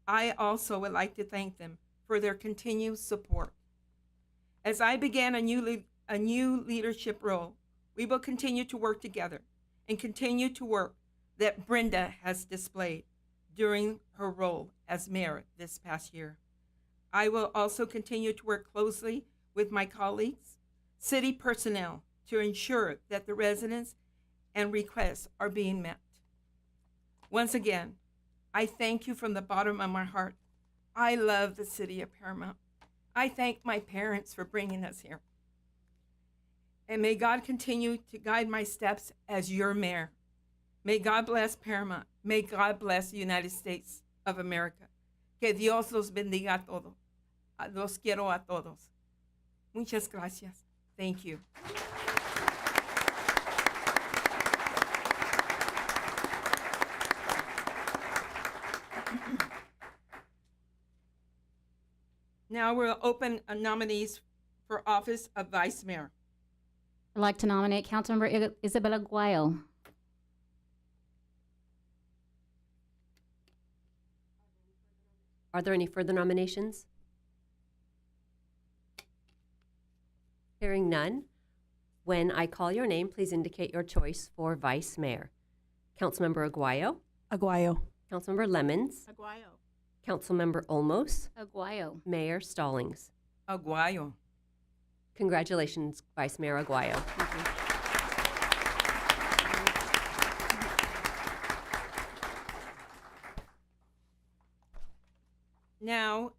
I also would like to thank them for their continued support. As I began a new leadership role, we will continue to work together and continue to work that Brenda has displayed during her role as mayor this past year. I will also continue to work closely with my colleagues, city personnel, to ensure that the residents and requests are being met. Once again, I thank you from the bottom of my heart. I love the city of Paramount. I thank my parents for bringing us here. And may God continue to guide my steps as your mayor. May God bless Paramount. May God bless the United States of America. Que Dios los bendiga a todos. Los quiero a todos. Muchas gracias. Thank you. Now we'll open nominees for office of vice mayor. I'd like to nominate Councilmember Isabel Aguayo. Are there any further nominations? Hearing none, when I call your name, please indicate your choice for vice mayor. Councilmember Aguayo. Aguayo. Councilmember Lemons. Aguayo. Councilmember Olmos. Aguayo. Mayor Stallings. Aguayo. Congratulations, Vice Mayor Aguayo. Now,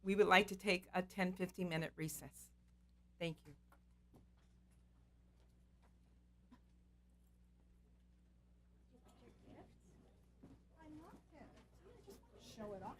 we would like to take a 10-15-minute recess. Thank you. Show it off.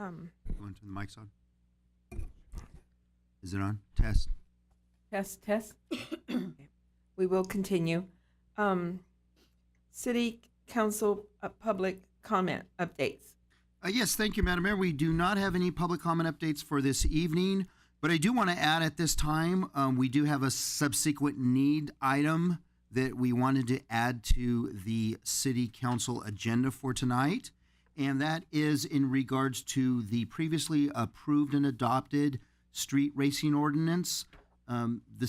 Going to the mic's on. Is it on? Test. Test, test. Okay. We will continue. City Council public comment updates. Yes, thank you, Madam Mayor. We do not have any public comment updates for this evening, but I do want to add at this time, we do have a subsequent need item that we wanted to add to the City Council agenda for tonight, and that is in regards to the previously approved and adopted street racing ordinance. The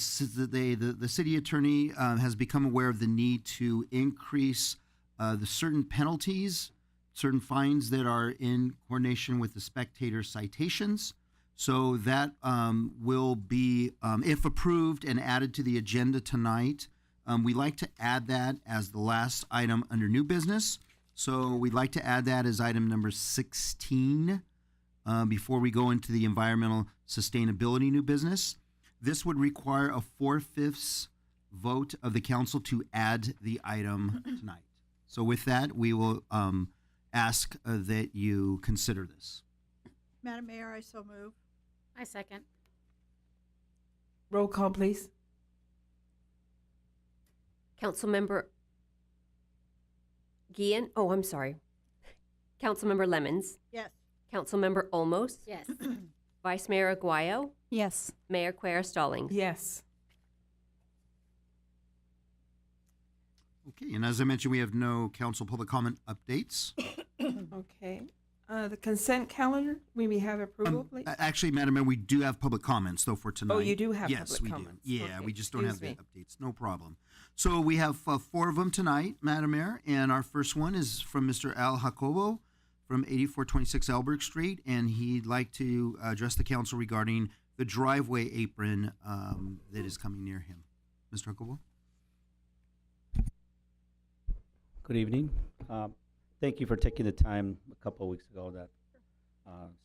city attorney has become aware of the need to increase the certain penalties, certain fines that are in coordination with the spectator citations. So that will be, if approved and added to the agenda tonight, we'd like to add that as the last item under new business. So we'd like to add that as item number 16 before we go into the environmental sustainability new business. This would require a 4/5 vote of the council to add the item tonight. So with that, we will ask that you consider this. Madam Mayor, I so move. I second. Roll call, please. Councilmember Guillen, oh, I'm sorry. Councilmember Lemons, Yes. Councilmember Olmos, Yes. Vice Mayor Aguayo, Yes. Mayor Quer Stallings. Yes. Okay, and as I mentioned, we have no council public comment updates. Okay. The consent calendar, we may have approval, please? Actually, Madam Mayor, we do have public comments, though, for tonight. Oh, you do have yes, public we comments. do. Yeah, Okay, we just don't have excuse the updates. No problem. So we have 4 of them tonight, Madam Mayor, and our first one is from Mr. Al Jacobo from 8426 Elberg Street, and he'd like to address the council regarding the driveway apron that is coming near him. Mr. Jacobo? Good evening. Thank you for taking the time a couple of weeks ago that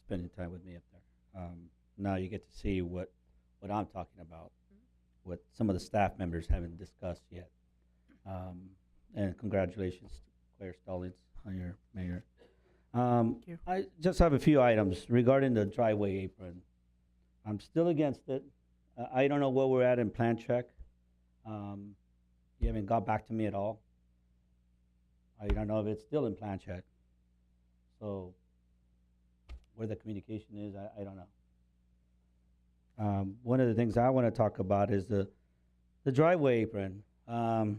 spending time with me up there. Now you get to see what I'm talking about, what some of the staff members haven't discussed yet. And congratulations to Claire Stallings on your mayor. Thank you. I just have a few items regarding the driveway apron. I'm still against it. I don't know where we're at in plan check. You haven't got back to me at all. I don't know if it's still in plan check. So where the communication is, I don't know. One of the things I want to talk about is the driveway apron. I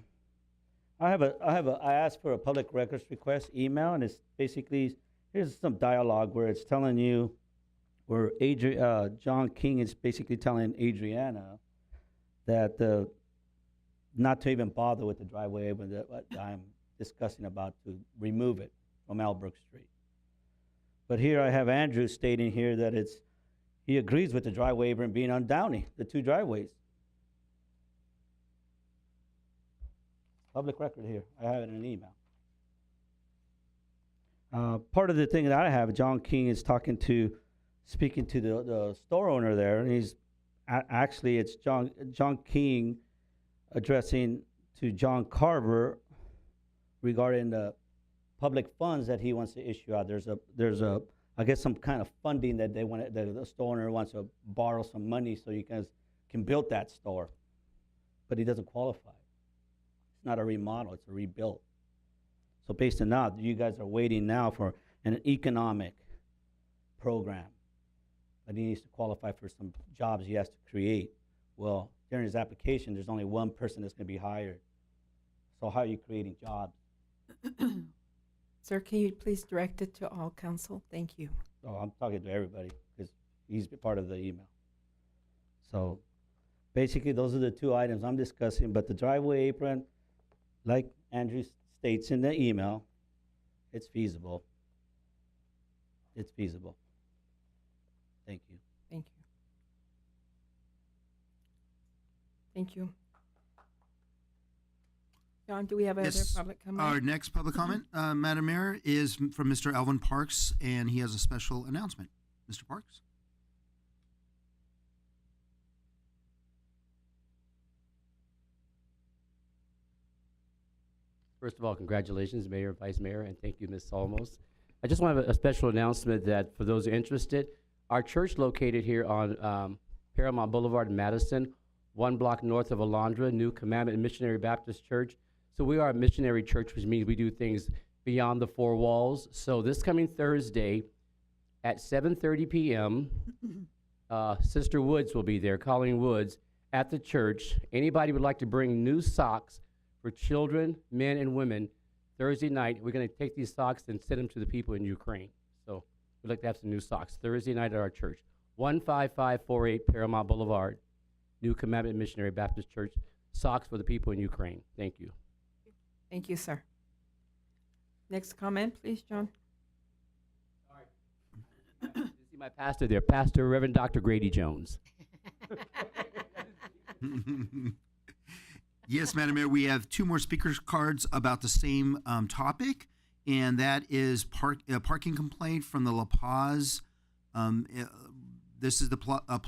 asked for a public records request email, and it's basically, here's some dialogue where it's telling you where John King is basically telling Adriana that not to even bother with the driveway apron that I'm discussing about to remove it from Albrook Street. But here I have Andrew stating here that he agrees with the driveway apron being on Downey, the 2 driveways. Public record here. I have it in an email. Part of the thing that I have, John King is speaking to the store owner there, and he's actually it's John King addressing to John Carver regarding the public funds that he wants to issue out. There's a I guess some kind of funding that the store owner wants to borrow some money so you guys can build that store, but he doesn't qualify. It's not a remodel; it's a rebuild. So based on that, you guys are waiting now for an economic program, but he needs to qualify for some jobs he has to create. Well, during his application, there's only one person that's going to be hired. So how are you creating jobs? Sir, can you please direct it to all council? Thank you. Oh, I'm talking to everybody because he's part of the email. So basically, those are the 2 items I'm discussing. But the driveway apron, like Andrew states in the email, it's feasible. It's feasible. Thank you. Thank you. Thank you. John, do we have other public comment? Our next public comment, Madam Mayor, is from Mr. Alvin Parks, and he has a special announcement. Mr. Parks? First of all, congratulations, Mayor, Vice Mayor, and thank you, Ms. Solomos. I just want to have a special announcement that for those interested, our church located here on Paramount Boulevard in Madison, 1 block north of Alondra, New Commandment Missionary Baptist Church. So we are a missionary church, which means we do things beyond the four walls. So this coming Thursday at 7:30 p.m., Sister Woods will be there, Colleen Woods, at the church. Anybody would like to bring new socks for children, men, and women Thursday night, we're going to take these socks and send them to the people in Ukraine. So we'd like to have some new socks Thursday night at our church. 15548 Paramount Boulevard, New Commandment Missionary Baptist Church. Socks for the people in Ukraine. Thank you. Thank you, sir. Next comment, please, John. You see my pastor there, Pastor Reverend Dr. Grady Jones. Yes, Madam Mayor, we have 2 more speakers cards about the same topic, and that is parking complaint from the La Paz. This is the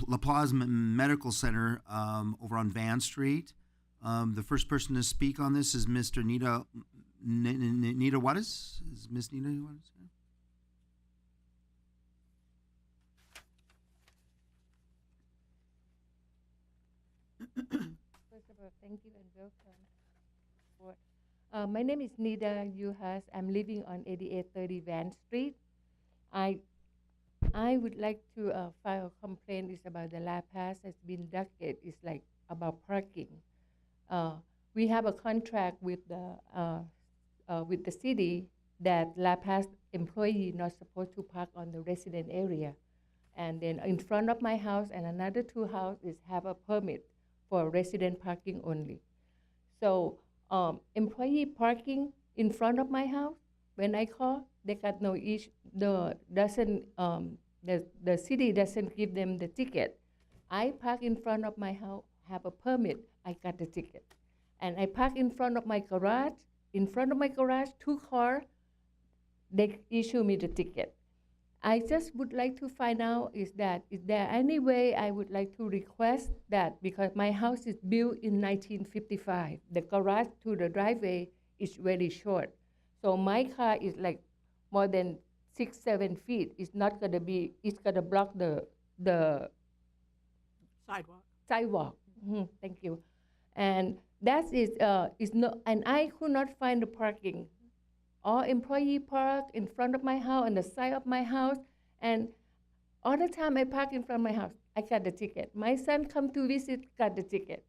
La Paz Medical Center over on Van Street. The first person to speak on this is Mr. Nita Juarez. Is Miss Nita Juarez here? First of all, thank you and welcome. My name is Nida Yuhas. I'm living on 8830 Van Street. I would like to file a complaint. It's about the La Paz has been decades. It's like about parking. We have a contract with the city that La Paz employee not supposed to park on the resident area. And then in front of my house and another 2 houses have a permit for resident parking only. So employee parking in front of my house, when I call, they got no issue. The city doesn't give them the ticket. I park in front of my house, have a permit, I got the ticket. And I park in front of my garage. In front of my garage, 2 cars, they issue me the ticket. I just would like to find out is there any way I would like to request that, because my house is built in 1955. The garage to the driveway is very short. So my car is like more than 6-7 feet. It's not gonna be, it's gonna block the sidewalk. Thank you. And that is no, and I could not find the parking. All employee park in front of my house, on the side of my house, and all the time I park in front of my house, I got the ticket. My son come to visit, got the ticket.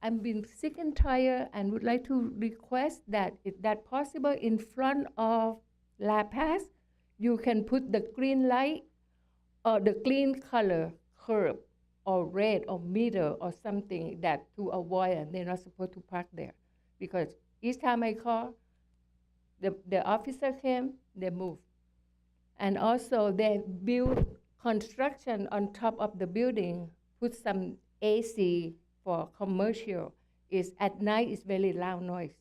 I'm been sick and tired and would like to request that, if that possible, in front of La Paz, you can put the green light or the clean color curb or red or meter or something that to avoid, and they're not supposed to park there. Because each time I call, the officer came, they moved. And also they build construction on top of the building, put some AC for commercial. At night, it's very loud noise.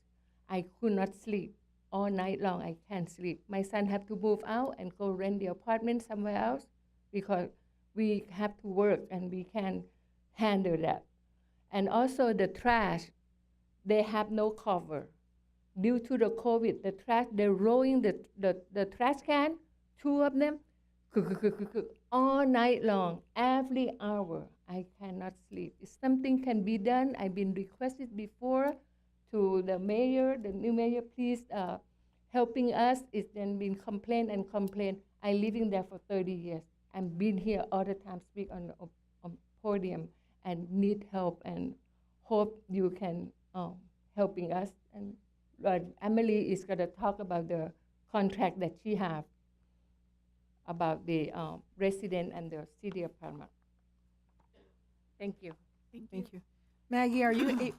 I could not sleep. All night long, I can't sleep. My son had to move out and go rent the apartment somewhere else because we have to work and we can't handle that. And also the trash, they have no cover. Due to the COVID, the trash, they're rolling the trash can, 2 of them, all night long, every hour. I cannot sleep. If something can be done, I've been requested before to the mayor, the new mayor, please helping us. It's then been complained and complained. I'm living there for 30 years. I've been here all the time, speak on the podium and need help and hope you can helping us. And Emily is going to talk about the contract that she has about the resident and the city of Paramount. Thank you. Thank you. Maggie, are you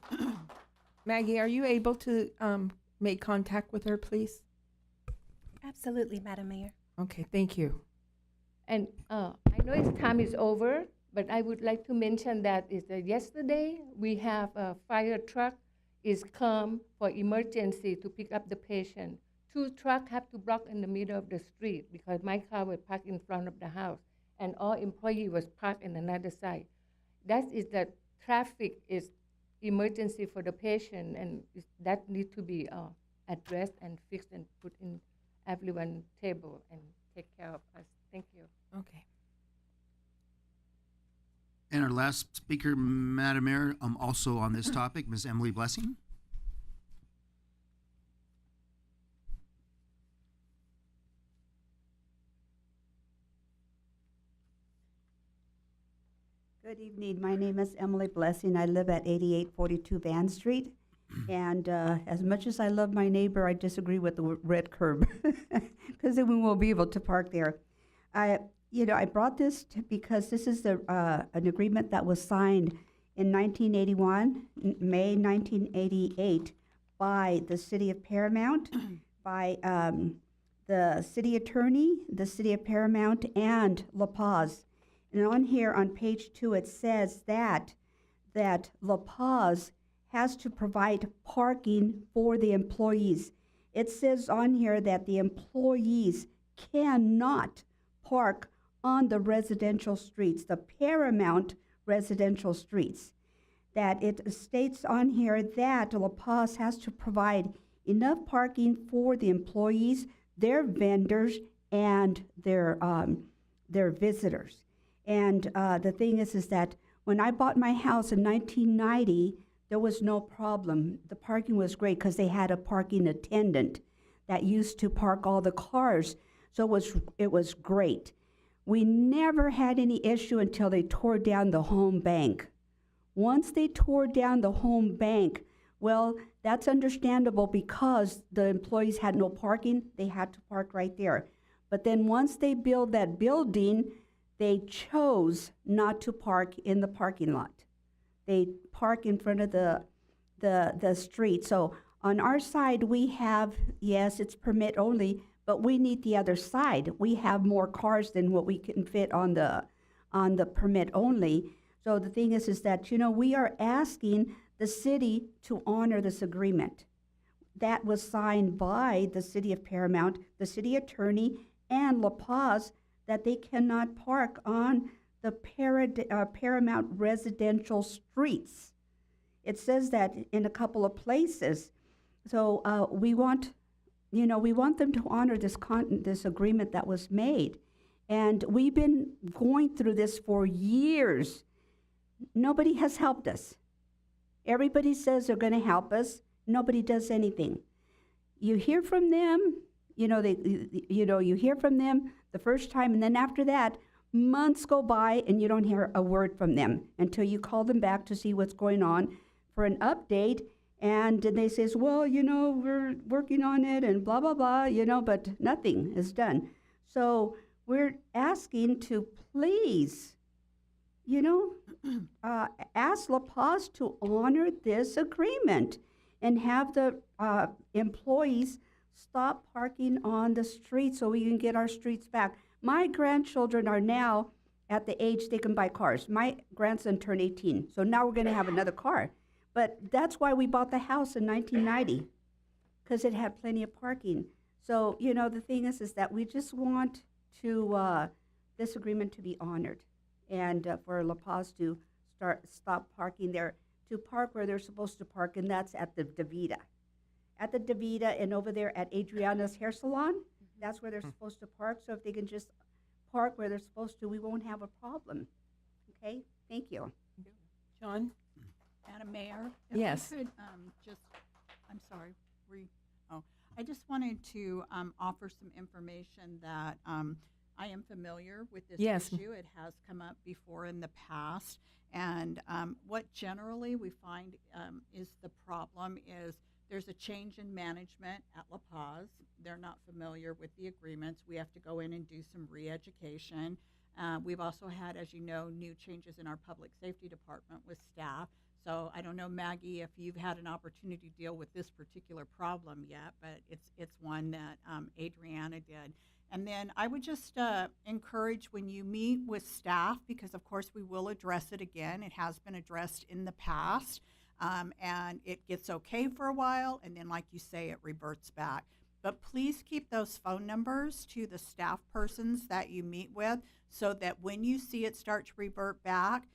Maggie, are you able to make contact with her, please? Absolutely, Madam Mayor. Okay, thank you. And I know its time is over, but I would like to mention that yesterday we have a fire truck is come for emergency to pick up the patient. 2 trucks have to block in the middle of the street because my car was parked in front of the house and all employee was parked in another side. That is the traffic is emergency for the patient, and that need to be addressed and fixed and put in everyone table and take care of us. Thank you. Okay. And our last speaker, Madam Mayor, also on this topic, Ms. Emily Blessing. Good evening. My name is Emily Blessing. I live at 8842 Van Street. And as much as I love my neighbor, I disagree with the red curb because then we won't be able to park there. I brought this because this is an agreement that was signed in 1981, May 1988, by the City of Paramount, by the City Attorney, the City of Paramount, and La Paz. And on here, on page 2, it says that La Paz has to provide parking for the employees. It says on here that the employees cannot park on the residential streets, the Paramount residential streets. That it states on here that La Paz has to provide enough parking for the employees, their vendors, and their visitors. And the thing is that when I bought my house in 1990, there was no problem. The parking was great because they had a parking attendant that used to park all the cars. So it was great. We never had any issue until they tore down the home bank. Once they tore down the home bank, well, that's understandable because the employees had no parking. They had to park right there. But then once they built that building, they chose not to park in the parking lot. They park in front of the street. So on our side, we have, yes, it's permit only, but we need the other side. We have more cars than what we can fit on the permit only. So the thing is that, we are asking the city to honor this agreement. That was signed by the City of Paramount, the City Attorney, and La Paz, that they cannot park on the Paramount residential streets. It says that in a couple of places. So we want them to honor this agreement that was made. And we've been going through this for years. Nobody has helped us. Everybody says they're going to help us. Nobody does anything. You hear from them, you hear from them the first time, and then after that, months go by and you don't hear a word from them until you call them back to see what's going on for an update. And they says, well, we're working on it and blah, blah, blah, but nothing is done. So we're asking to please, ask La Paz to honor this agreement and have the employees stop parking on the street so we can get our streets back. My grandchildren are now at the age they can buy cars. My grandson turned 18, so now we're going to have another car. But that's why we bought the house in 1990, because it had plenty of parking. So, the thing is that we just want to this agreement to be honored, and for La Paz to stop parking there, to park where they're supposed to park, and that's at the DaVita. At the DaVita and over there at Adriana's Hair Salon, that's where they're supposed to park. So if they can just park where they're supposed to, we won't have a problem. Okay? Thank you. John? Madam Mayor? If Yes. I could I'm sorry. I just wanted to offer some information that I am familiar with this Yes. issue. It has come up before in the past. And what generally we find is the problem is there's a change in management at La Paz. They're not familiar with the agreements. We have to go in and do some re-education. We've also had, as you know, new changes in our public safety department with staff. So I don't know, Maggie, if you've had an opportunity to deal with this particular problem yet, but it's one that Adriana did. And then I would just encourage when you meet with staff, because of course we will address it again. It has been addressed in the past. And it gets okay for a while, and then, like you say, it reverts back. But please keep those phone numbers to the staff persons that you meet with so that when you see it start to revert back,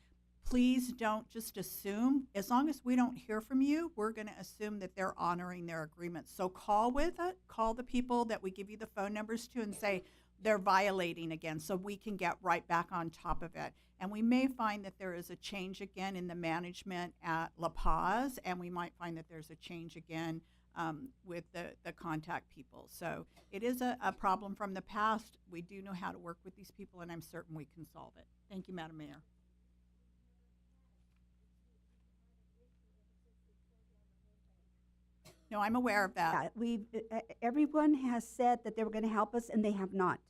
please don't just assume. As long as we don't hear from you, we're going to assume that they're honoring their agreements. So call the people that we give you the phone numbers to and say they're violating again, so we can get right back on top of it. And we may find that there is a change again in the management at La Paz, and we might find that there's a change again with the contact people. So it is a problem from the past. We do know how to work with these people, and I'm certain we can solve it. Thank you, Madam Mayor. No, I'm aware of that. Everyone has said that they were going to help us, and they have not.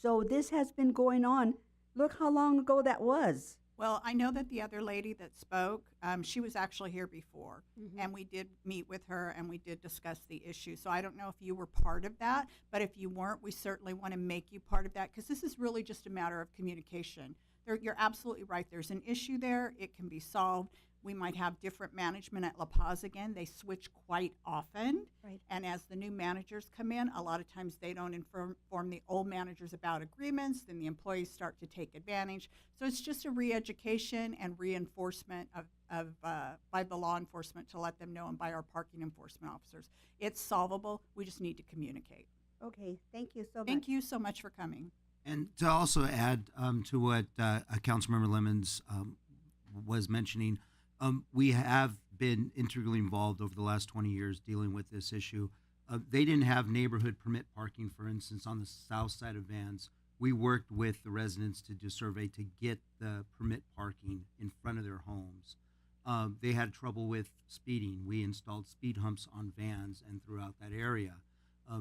So this has been going on. Look how long ago that was. Well, I know that the other lady that spoke, she was actually here before, and we did meet with her and we did discuss the issue. So I don't know if you were part of that, but if you weren't, we certainly want to make you part of that, because this is really just a matter of communication. You're absolutely right. There's an issue there. It can be solved. We might have different management at La Paz again. They switch quite often. Right. And as the new managers come in, a lot of times they don't inform the old managers about agreements. Then the employees start to take advantage. So it's just a re-education and reinforcement by the law enforcement to let them know, and by our parking enforcement officers. It's solvable. We just need to communicate. Okay, thank you so much. Thank you so much for coming. And to also add to what Councilmember Lemons was mentioning, we have been integrally involved over the last 20 years dealing with this issue. They didn't have neighborhood permit parking, for instance, on the south side of Vans. We worked with the residents to do a survey to get the permit parking in front of their homes. They had trouble with speeding. We installed speed humps on Vans and throughout that area.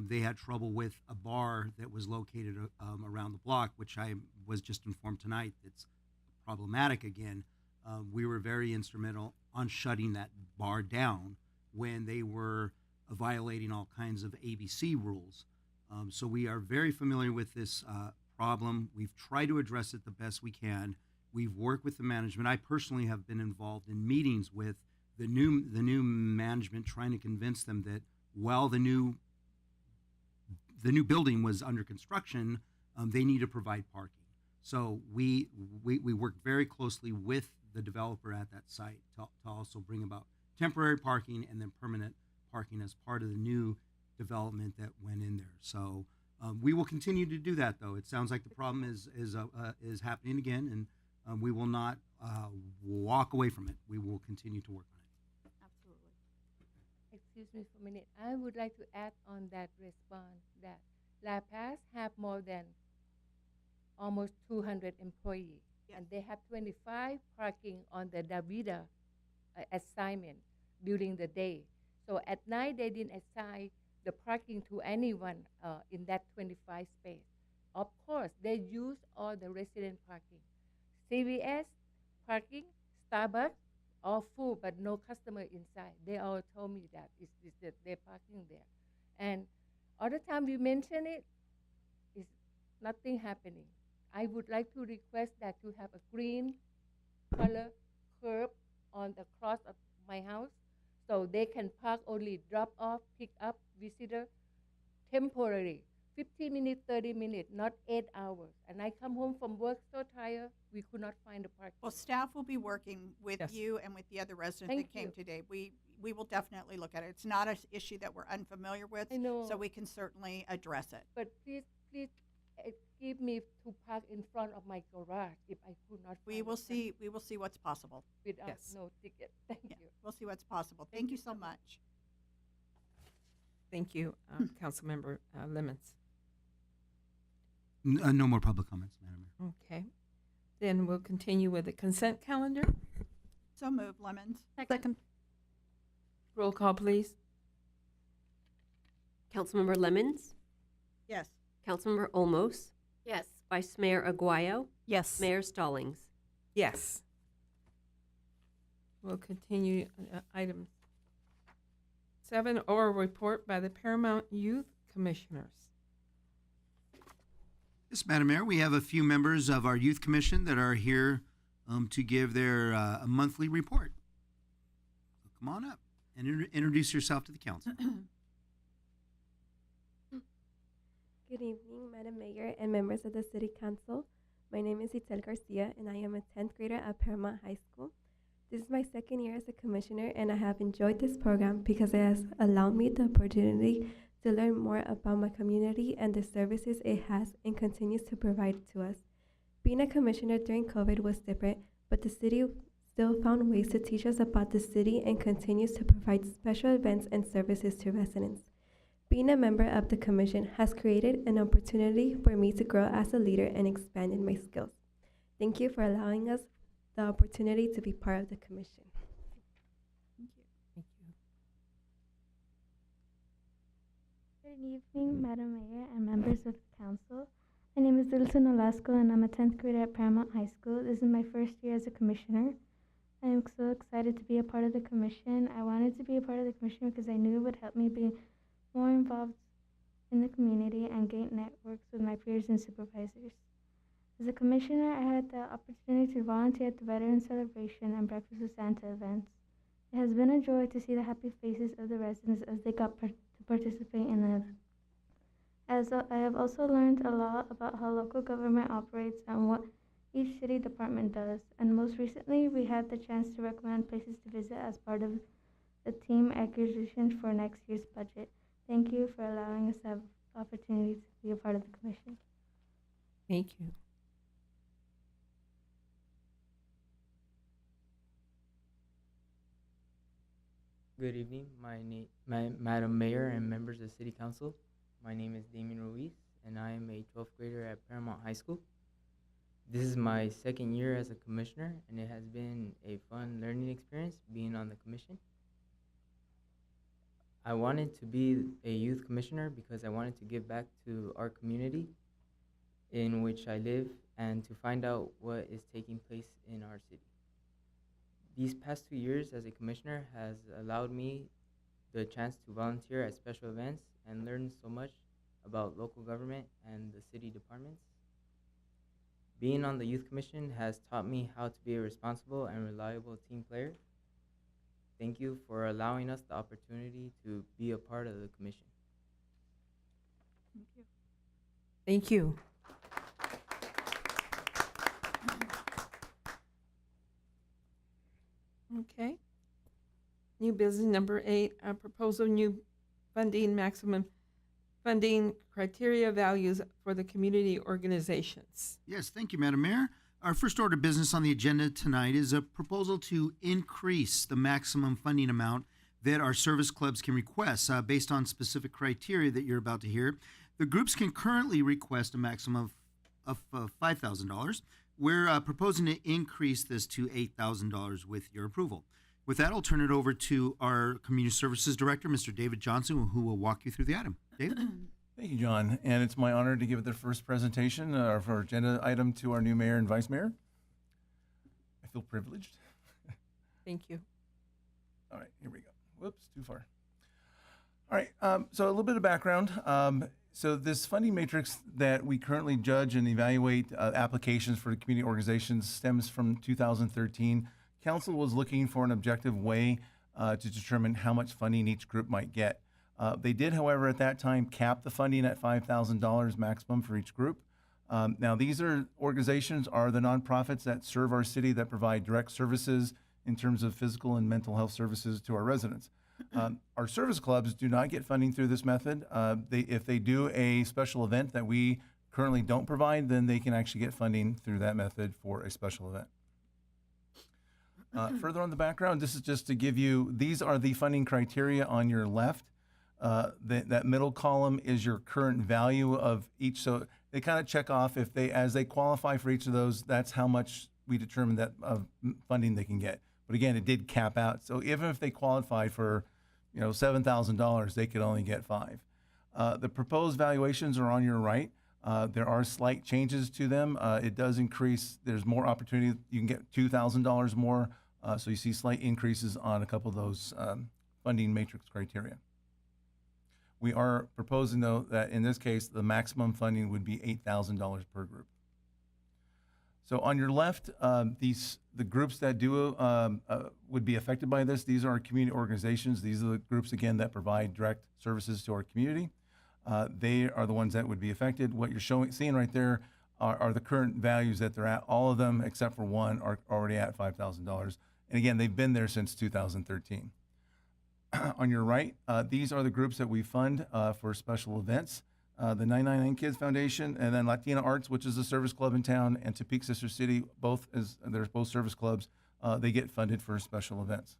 They had trouble with a bar that was located around the block, which I was just informed tonight that's problematic again. We were very instrumental on shutting that bar down when they were violating all kinds of ABC rules. So we are very familiar with this problem. We've tried to address it the best we can. We've worked with the management. I personally have been involved in meetings with the new management, trying to convince them that while the new building was under construction, they need to provide parking. So we worked very closely with the developer at that site to also bring about temporary parking and then permanent parking as part of the new development that went in there. So we will continue to do that, though. It sounds like the problem is happening again, and we will not walk away from it. We will continue to work on it. Absolutely. Excuse me for a minute. I would like to add on that response that La Paz have more than almost 200 employees, and they have 25 parking on the Davida assignment during the day. So at night, they didn't assign the parking to anyone in that 25 space. Of course, they use all the resident parking. CVS parking, Starbucks, all full, but no customer inside. They all told me that they're parking there. And other time we mention it, is nothing happening. I would like to request that you have a green color curb on the cross of my house, so they can park only drop off, pick up visitor temporary, 15 minutes, 30 minutes, not 8 hours. And I come home from work so tired, we could not find a parking. Well, staff will be working with you and with the other residents that came today. We will definitely look at it. It's not an issue that we're unfamiliar with, I know. so we can certainly address it. But please give me to park in front of my garage if I could not. We will see what's possible. Without no ticket. Thank you. We'll see what's possible. Thank you so much. Thank you, Councilmember Lemons. No more public comments, Madam Mayor. Okay. Then we'll continue with the consent calendar. So moved, Lemons. Second. Roll call, please. Councilmember Lemons, Yes. Councilmember Olmos, Yes. Vice Mayor Aguayo, Yes. Mayor Stallings. Yes. We'll continue item 7, oral report by the Paramount Youth Commissioners. Yes, Madam Mayor, we have a few members of our Youth Commission that are here to give their monthly report. So come on up and introduce yourself to the council. Good evening, Madam Mayor and members of the City Council. My name is Itzel Garcia, and I am a 10th grader at Paramount High School. This is my second year as a commissioner, and I have enjoyed this program because it has allowed me the opportunity to learn more about my community and the services it has and continues to provide to us. Being a commissioner during COVID was different, but the city still found ways to teach us about the city and continues to provide special events and services to residents. Being a member of the commission has created an opportunity for me to grow as a leader and expand in my skills. Thank you for allowing us the opportunity to be part of the commission. Good evening, Madam Mayor and members of the council. My name is Dilson Olasco, and I'm a 10th grader at Paramount High School. This is my first year as a commissioner. I am so excited to be a part of the commission. I wanted to be a part of the commission because I knew it would help me be more involved in the community and gain networks with my peers and supervisors. As a commissioner, I had the opportunity to volunteer at the Veterans Celebration and Breakfast with Santa events. It has been a joy to see the happy faces of the residents as they got to participate in the event. I have also learned a lot about how local government operates and what each city department does, and most recently we had the chance to recommend places to visit as part of the team acquisition for next year's budget. Thank you for allowing us to have the opportunity to be a part of the commission. Thank you. Good evening, Madam Mayor and members of City Council. My name is Damien Ruiz, and I am a 12th grader at Paramount High School. This is my second year as a commissioner, and it has been a fun learning experience being on the commission. I wanted to be a youth commissioner because I wanted to give back to our community in which I live and to find out what is taking place in our city. These past 2 years as a commissioner has allowed me the chance to volunteer at special events and learn so much about local government and the city departments. Being on the Youth Commission has taught me how to be a responsible and reliable team player. Thank you for allowing us the opportunity to be a part of the commission. Thank you. Okay. New business number 8, proposal new funding, maximum funding criteria values for the community organizations. Yes, thank you, Madam Mayor. Our first order of business on the agenda tonight is a proposal to increase the maximum funding amount that our service clubs can request based on specific criteria that you're about to hear. The groups can currently request a maximum of $5,000. We're proposing to increase this to $8,000 with your approval. With that, I'll turn it over to our Community Services Director, Mr. David Johnson, who will walk you through the item. David? Thank you, John. And it's my honor to give the first presentation of our agenda item to our new mayor and vice mayor. I feel privileged. Thank you. All right, here we go. Whoops, too far. All right, so a little bit of background. So this funding matrix that we currently judge and evaluate applications for the community organizations stems from 2013. Council was looking for an objective way to determine how much funding each group might get. They did, however, at that time cap the funding at $5,000 maximum for each group. Now, these organizations are the nonprofits that serve our city, that provide direct services in terms of physical and mental health services to our residents. Our service clubs do not get funding through this method. If they do a special event that we currently don't provide, then they can actually get funding through that method for a special event. Further on the background, this is just to give you, these are the funding criteria on your left. That middle column is your current value of each. So they kind of check off if they, as they qualify for each of those, that's how much we determine that of funding they can get. But again, it did cap out. So even if they qualified for, $7,000, they could only get $5,000. The proposed valuations are on your right. There are slight changes to them. It does increase. There's more opportunity. You can get $2,000 more. So you see slight increases on a couple of those funding matrix criteria. We are proposing, though, that in this case, the maximum funding would be $8,000 per group. So on your left, the groups that do would be affected by this. These are community organizations. These are the groups, again, that provide direct services to our community. They are the ones that would be affected. What you're seeing right there are the current values that they're at. All of them, except for one, are already at $5,000. And again, they've been there since 2013. On your right, these are the groups that we fund for special events. The 999 Kids Foundation, and then Latina Arts, which is a service club in town, and Topeka Sister City, they're both service clubs. They get funded for special events.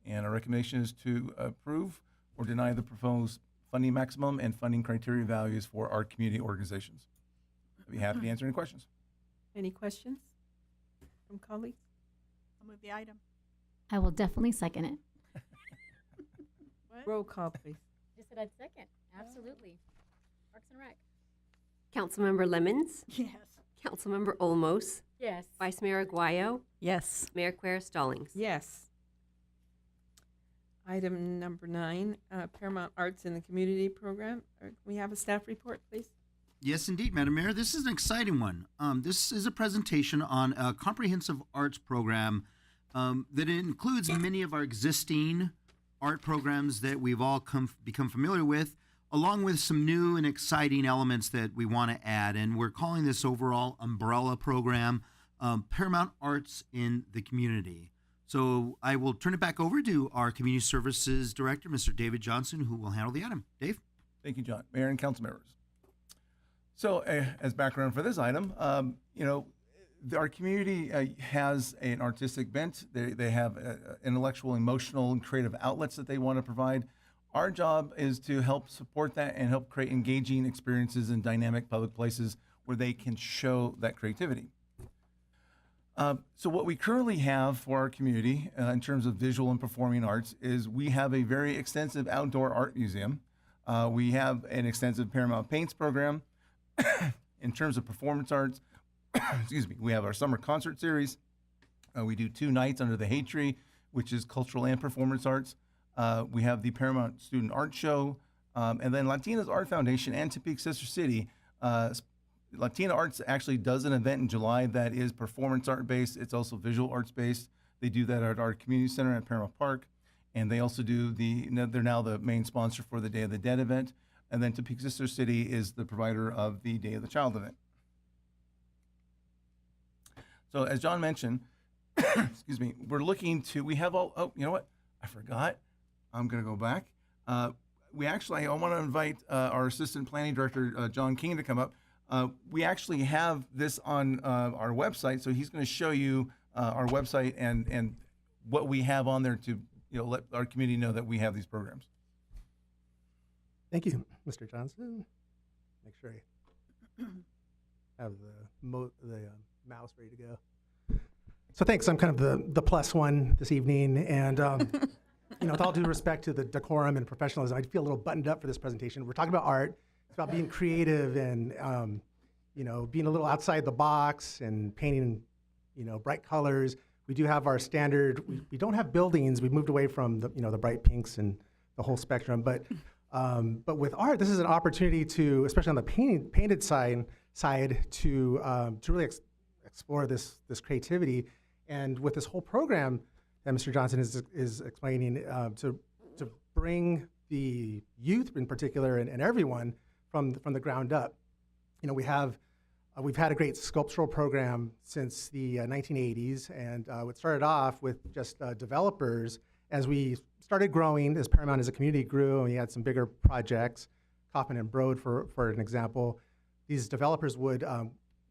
And our recommendation is to approve or deny the proposed funding maximum and funding criteria values for our community organizations. I'd be happy to answer any questions. Any questions from colleagues? I'll move the item. I will definitely second it. Roll call, please. Just said I'd second. Absolutely. Parks and Rec. Councilmember Lemons, Yes. Councilmember Olmos, Yes. Vice Mayor Aguayo, Yes. Mayor Quer Stallings. Yes. Item number 9, Paramount Arts in the Community Program. Can we have a staff report, please? Yes, indeed, Madam Mayor. This is an exciting one. This is a presentation on a comprehensive arts program that includes many of our existing art programs that we've all become familiar with, along with some new and exciting elements that we want to add. And we're calling this overall umbrella program Paramount Arts in the Community. So I will turn it back over to our Community Services Director, Mr. David Johnson, who will handle the item. Dave? Thank you, John. Mayor and council members. So as background for this item, our community has an artistic bent. They have intellectual, emotional, and creative outlets that they want to provide. Our job is to help support that and help create engaging experiences in dynamic public places where they can show that creativity. So what we currently have for our community in terms of visual and performing arts is we have a very extensive outdoor art museum. We have an extensive Paramount Paints program. In terms of performance arts, excuse me, we have our summer concert series. We do 2 nights under the Hay Tree, which is cultural and performance arts. We have the Paramount Student Art Show, and then Latinas Art Foundation and Topeka Sister City. Latina Arts actually does an event in July that is performance art based. It's also visual arts based. They do that at our community center at Paramount Park, and they also do they're now the main sponsor for the Day of the Dead event. And then Topeka Sister City is the provider of the Day of the Child event. So as John mentioned, excuse me, we have all, oh, you know what? I forgot. I'm going to go back. I want to invite our Assistant Planning Director, John King, to come up. We actually have this on our website, so he's going to show you our website and what we have on there to let our community know that we have these programs. Thank you, Mr. Johnson. Make sure I have the mouse ready to go. So thanks. I'm kind of the plus one this evening, and with all due respect to the decorum and professionalism, I feel a little buttoned up for this presentation. We're talking about art. It's about being creative and being a little outside the box and painting bright colors. We do have our standard. We don't have buildings. We've moved away from the bright pinks and the whole spectrum, but with art, this is an opportunity to, especially on the painted side, to really explore this creativity. And with this whole program that Mr. Johnson is explaining, to bring the youth in particular and everyone from the ground up. We've had a great sculptural program since the 1980s, and it started off with just developers. As we started growing, as Paramount as a community grew, and we had some bigger projects, Kaufman and Broad for an example, these developers would,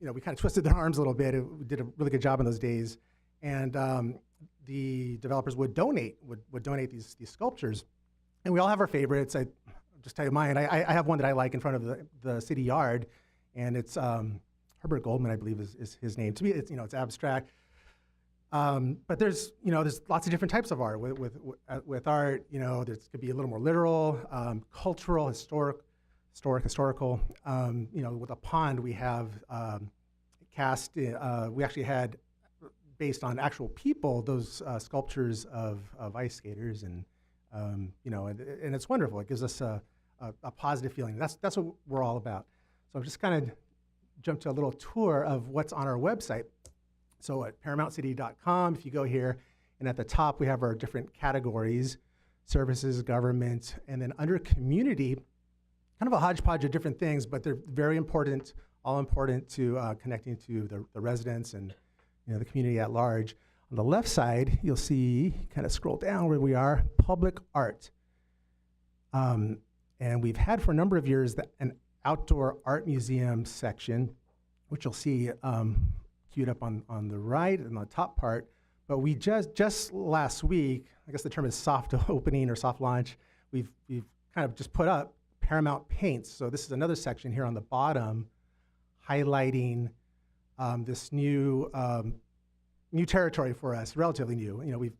we kind of twisted their arms a little bit. We did a really good job in those days. And the developers would donate these sculptures. And we all have our favorites. I'll just tell you mine. I have one that I like in front of the city yard, and it's Herbert Goldman, I believe is his name. To me, it's abstract. But there's lots of different types of art. With art, there could be a little more literal, cultural, historical. With a pond, we have cast. We actually had, based on actual people, those sculptures of ice skaters, and and it's wonderful. It gives us a positive feeling. That's what we're all about. So I'm just kind of jump to a little tour of what's on our website. So at ParamountCity.com, if you go here, and at the top we have our different categories: services, government, and then under community, kind of a hodgepodge of different things, but they're very important, all important to connecting to the residents and the community at large. On the left side, you'll see, kind of scroll down where we are, public art. And we've had for a number of years an outdoor art museum section, which you'll see queued up on the right and the top part. But we just last week, I guess the term is soft opening or soft launch, we've kind of just put up Paramount Paints. So this is another section here on the bottom highlighting this new territory for us, relatively new. We've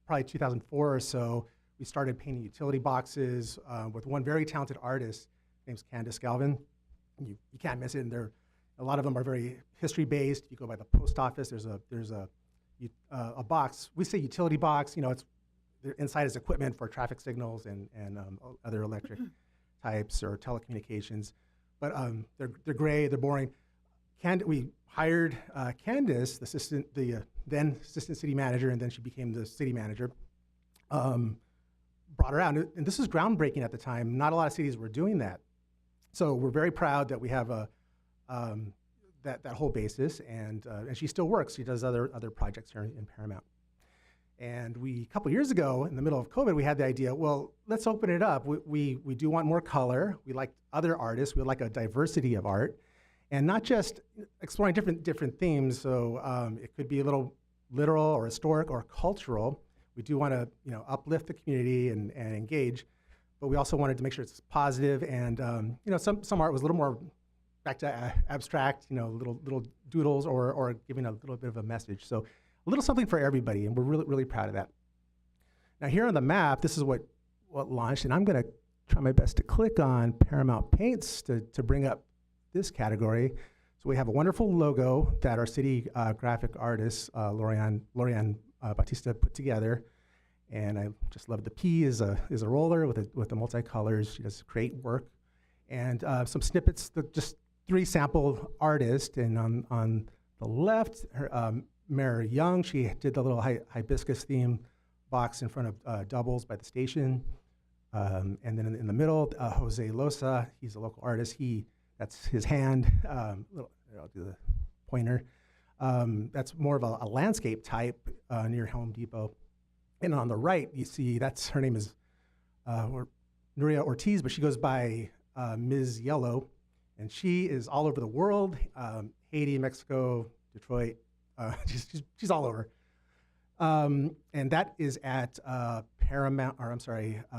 probably 2004 or so, we started painting utility boxes with one very talented artist. Her name's Candace Galvin. You can't miss it. And a lot of them are very history-based. You go by the post office. There's a box. We say utility box. It's inside is equipment for traffic signals and other electric types or telecommunications. But they're gray. They're boring. We hired Candace, the then assistant city manager, and then she became the city manager. Brought her out, and this was groundbreaking at the time. Not a lot of cities were doing that, so we're very proud that we have that whole basis, and she still works. She does other projects here in Paramount. And a couple years ago, in the middle of COVID, we had the idea, well, let's open it up. We do want more color. We like other artists. We like a diversity of art, and not just exploring different themes. So it could be a little literal or historic or cultural. We do want to, uplift the community and engage, but we also wanted to make sure it's positive. And some art was a little more back to abstract, little doodles or giving a little bit of a message. So a little something for everybody, and we're really, really proud of that. Now here on the map, this is what launched, and I'm going to try my best to click on Paramount Paints to bring up this category. So we have a wonderful logo that our city graphic artist, Lorianne Batista, put together. And I just love the P is a roller with the multicolors. She does great work. And some snippets, just 3 sample artists. And on the left, Mayor Young, she did the little hibiscus theme box in front of Doubles by the station. And then in the middle, Jose Losa, he's a local artist. That's his hand. I'll do the pointer. That's more of a landscape type near Home Depot. And on the right, you see her name is Nuria Ortiz, but she goes by Ms. Yellow, and she is all over the world, Haiti, Mexico, Detroit. She's all over. And that is at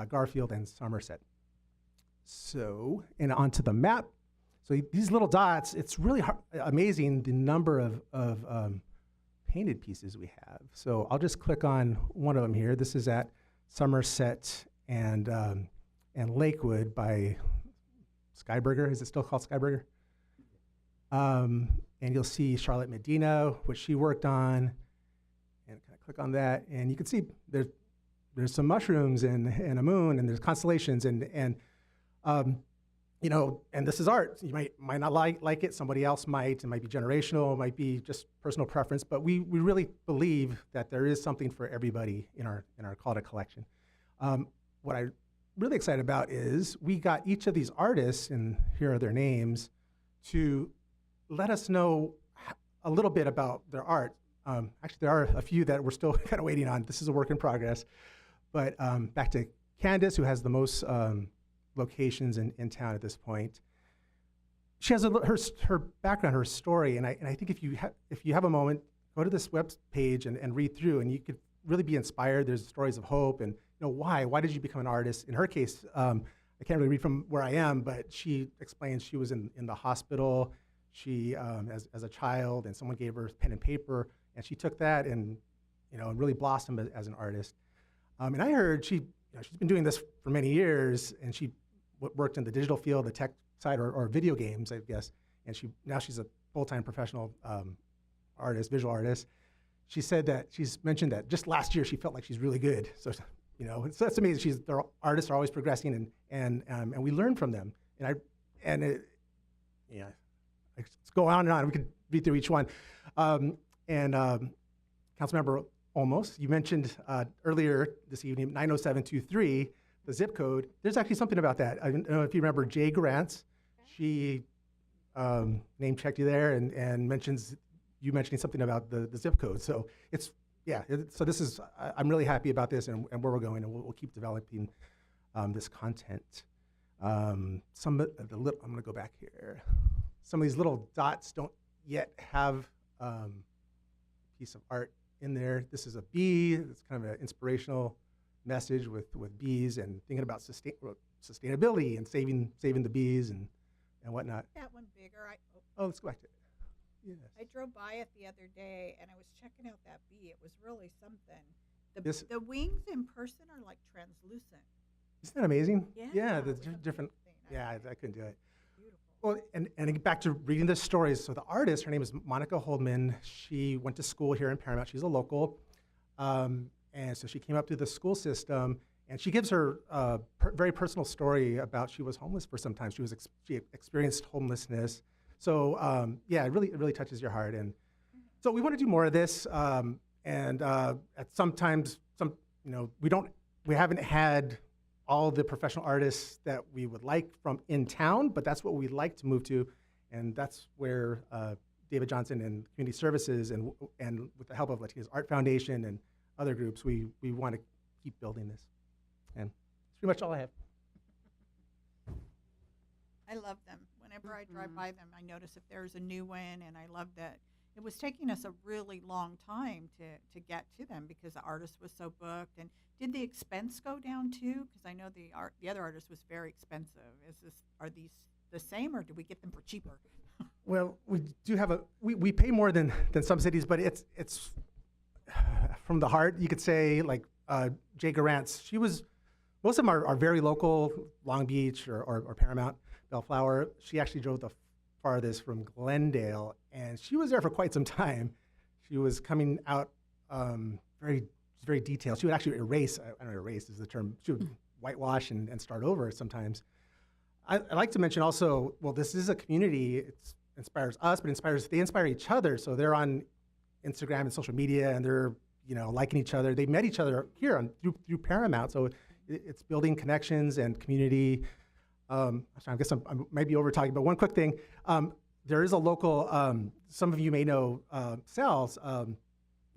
Garfield and Somerset. So, and onto the map. So these little dots, it's really amazing the number of painted pieces we have. So I'll just click on one of them here. This is at Somerset and Lakewood by Skyburger. Is it still called Skyburger? And you'll see Charlotte Medina, what she worked on. And kind of click on that, and you can see there's some mushrooms and a moon, and there's constellations, and and this is art. You might not like it. Somebody else might. It might be generational. It might be just personal preference. But we really believe that there is something for everybody in our Call to Collection. What I'm really excited about is we got each of these artists, and here are their names, to let us know a little bit about their art. Actually, there are a few that we're still kind of waiting on. This is a work in progress. But back to Candace, who has the most locations in town at this point. She has her background, her story, and I think if you have a moment, go to this web page and read through, and you could really be inspired. There's stories of hope, and why did you become an artist? In her case, I can't really read from where I am, but she explains she was in the hospital. She as a child, and someone gave her pen and paper, and she took that and really blossomed as an artist. And I heard she's been doing this for many years, and she worked in the digital field, the tech side, or video games, I guess. And now she's a full-time professional artist, visual artist. She's mentioned that just last year she felt like she's really good. So so that's amazing. Their artists are always progressing, and we learn from them. Let's go on and on. We could read through each one. Councilmember Olmos, you mentioned earlier this evening 90723. the zip code, there's actually something about that. I don't know if you remember Jay Grants. She name checked you there and mentions you mentioning something about the zip code. So it's, yeah, so this is, I'm really happy about this and where we're going, and we'll keep developing this content. Some of the little, I'm gonna go back here. Some of these little dots don't yet have a piece of art in there. This is a bee. It's kind of an inspirational message with bees and thinking about sustainability and saving the bees and whatnot. That one bigger. Oh, let's go back to it. Yes. I drove by it the other day and I was checking out that bee. It was really something. This- The wings in person are like translucent. Isn't that amazing? Yeah, the different. Yeah, I couldn't do it. Well, and back to reading the stories. So the artist, her name is Monica Holdman. She went to school here in Paramount. She's a local, and so she came up through the school system. And she gives her very personal story about she was homeless for some time. She experienced homelessness. So yeah, it really touches your heart. And so we want to do more of this. And at sometimes we haven't had all the professional artists that we would like from in town, but that's what we'd like to move to. And that's where David Johnson and Community Services and with the help of Latinos Art Foundation and other groups, we want to keep building this. And that's pretty much all I have. I love them. Whenever I drive by them, I notice if there's a new one, and I love that it was taking us a really long time to get to them because the artist was so booked. And did the expense go down too? Because I know the other artist was very expensive. Are these the same, or do we get them for cheaper? Well, we do have we pay more than some cities, but it's from the heart. You could say like Jay Garantz. Most of them are very local, Long Beach or Paramount, Bellflower. She actually drove the farthest from Glendale, and she was there for quite some time. She was coming out very detailed. She would actually erase, I don't know, erase is the term. She would whitewash and start over sometimes. I'd like to mention also, well, this is a community. It inspires us, but they inspire each other. So they're on Instagram and social media, and they're liking each other. They met each other here through Paramount. So it's building connections and community. I guess I might be over talking, but one quick thing. There is a local, some of you may know Sal's,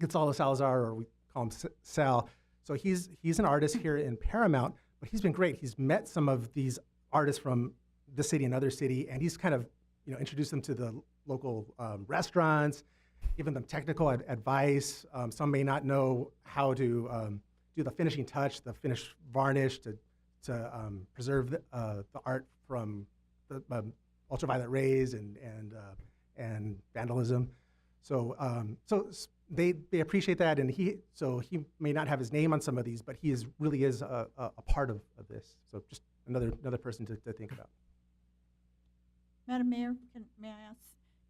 Gonzalo Salazar, or we call him Sal. So he's an artist here in Paramount, but he's been great. He's met some of these artists from the city and other city, and he's kind of introduced them to the local restaurants, given them technical advice. Some may not know how to do the finishing touch, the finish varnish to preserve the art from the ultraviolet rays and vandalism. So they appreciate that, and he may not have his name on some of these, but he really is a part of this. So just another person to think about. Madam Mayor, may I ask?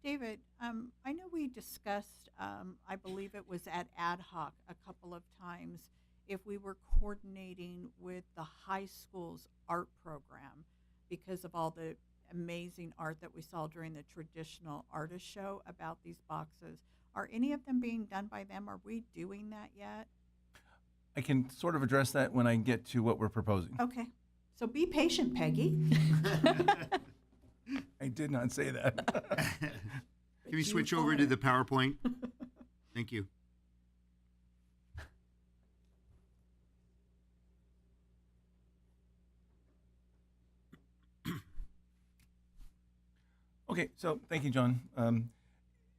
David, I know we discussed, I believe it was at ad hoc a couple of times, if we were coordinating with the high school's art program because of all the amazing art that we saw during the traditional artist show about these boxes. Are any of them being done by them? Are we doing that yet? I can sort of address that when I get to what we're proposing. Okay. So be patient, Peggy. I did not say that. Can we switch over to the PowerPoint? Thank you. Okay, so thank you, John.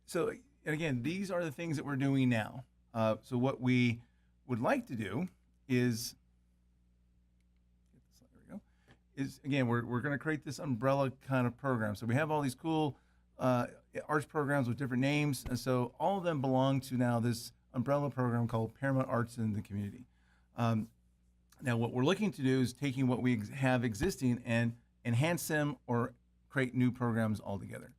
So and again, these are the things that we're doing now. So what we would like to do is, there we go, is again, we're going to create this umbrella kind of program. So we have all these cool arts programs with different names, and so all of them belong to now this umbrella program called Paramount Arts in the Community. Now what we're looking to do is taking what we have existing and enhance them or create new programs altogether.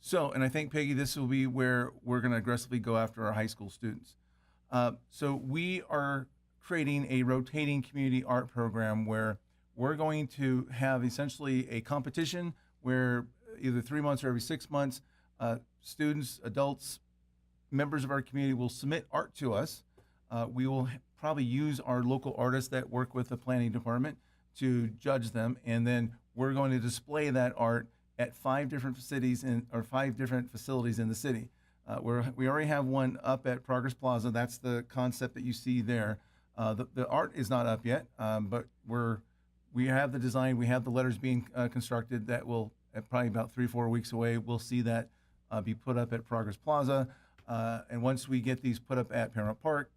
So, and I think, Peggy, this will be where we're going to aggressively go after our high school students. So we are creating a rotating community art program where we're going to have essentially a competition where either 3 months or every 6 months, students, adults, members of our community will submit art to us. We will probably use our local artists that work with the planning department to judge them, and then we're going to display that art at 5 different facilities in the city. We already have one up at Progress Plaza. That's the concept that you see there. The art is not up yet, but we have the design, we have the letters being constructed. That will, probably about 3-4 weeks away, we'll see that be put up at Progress Plaza. And once we get these put up at Paramount Park,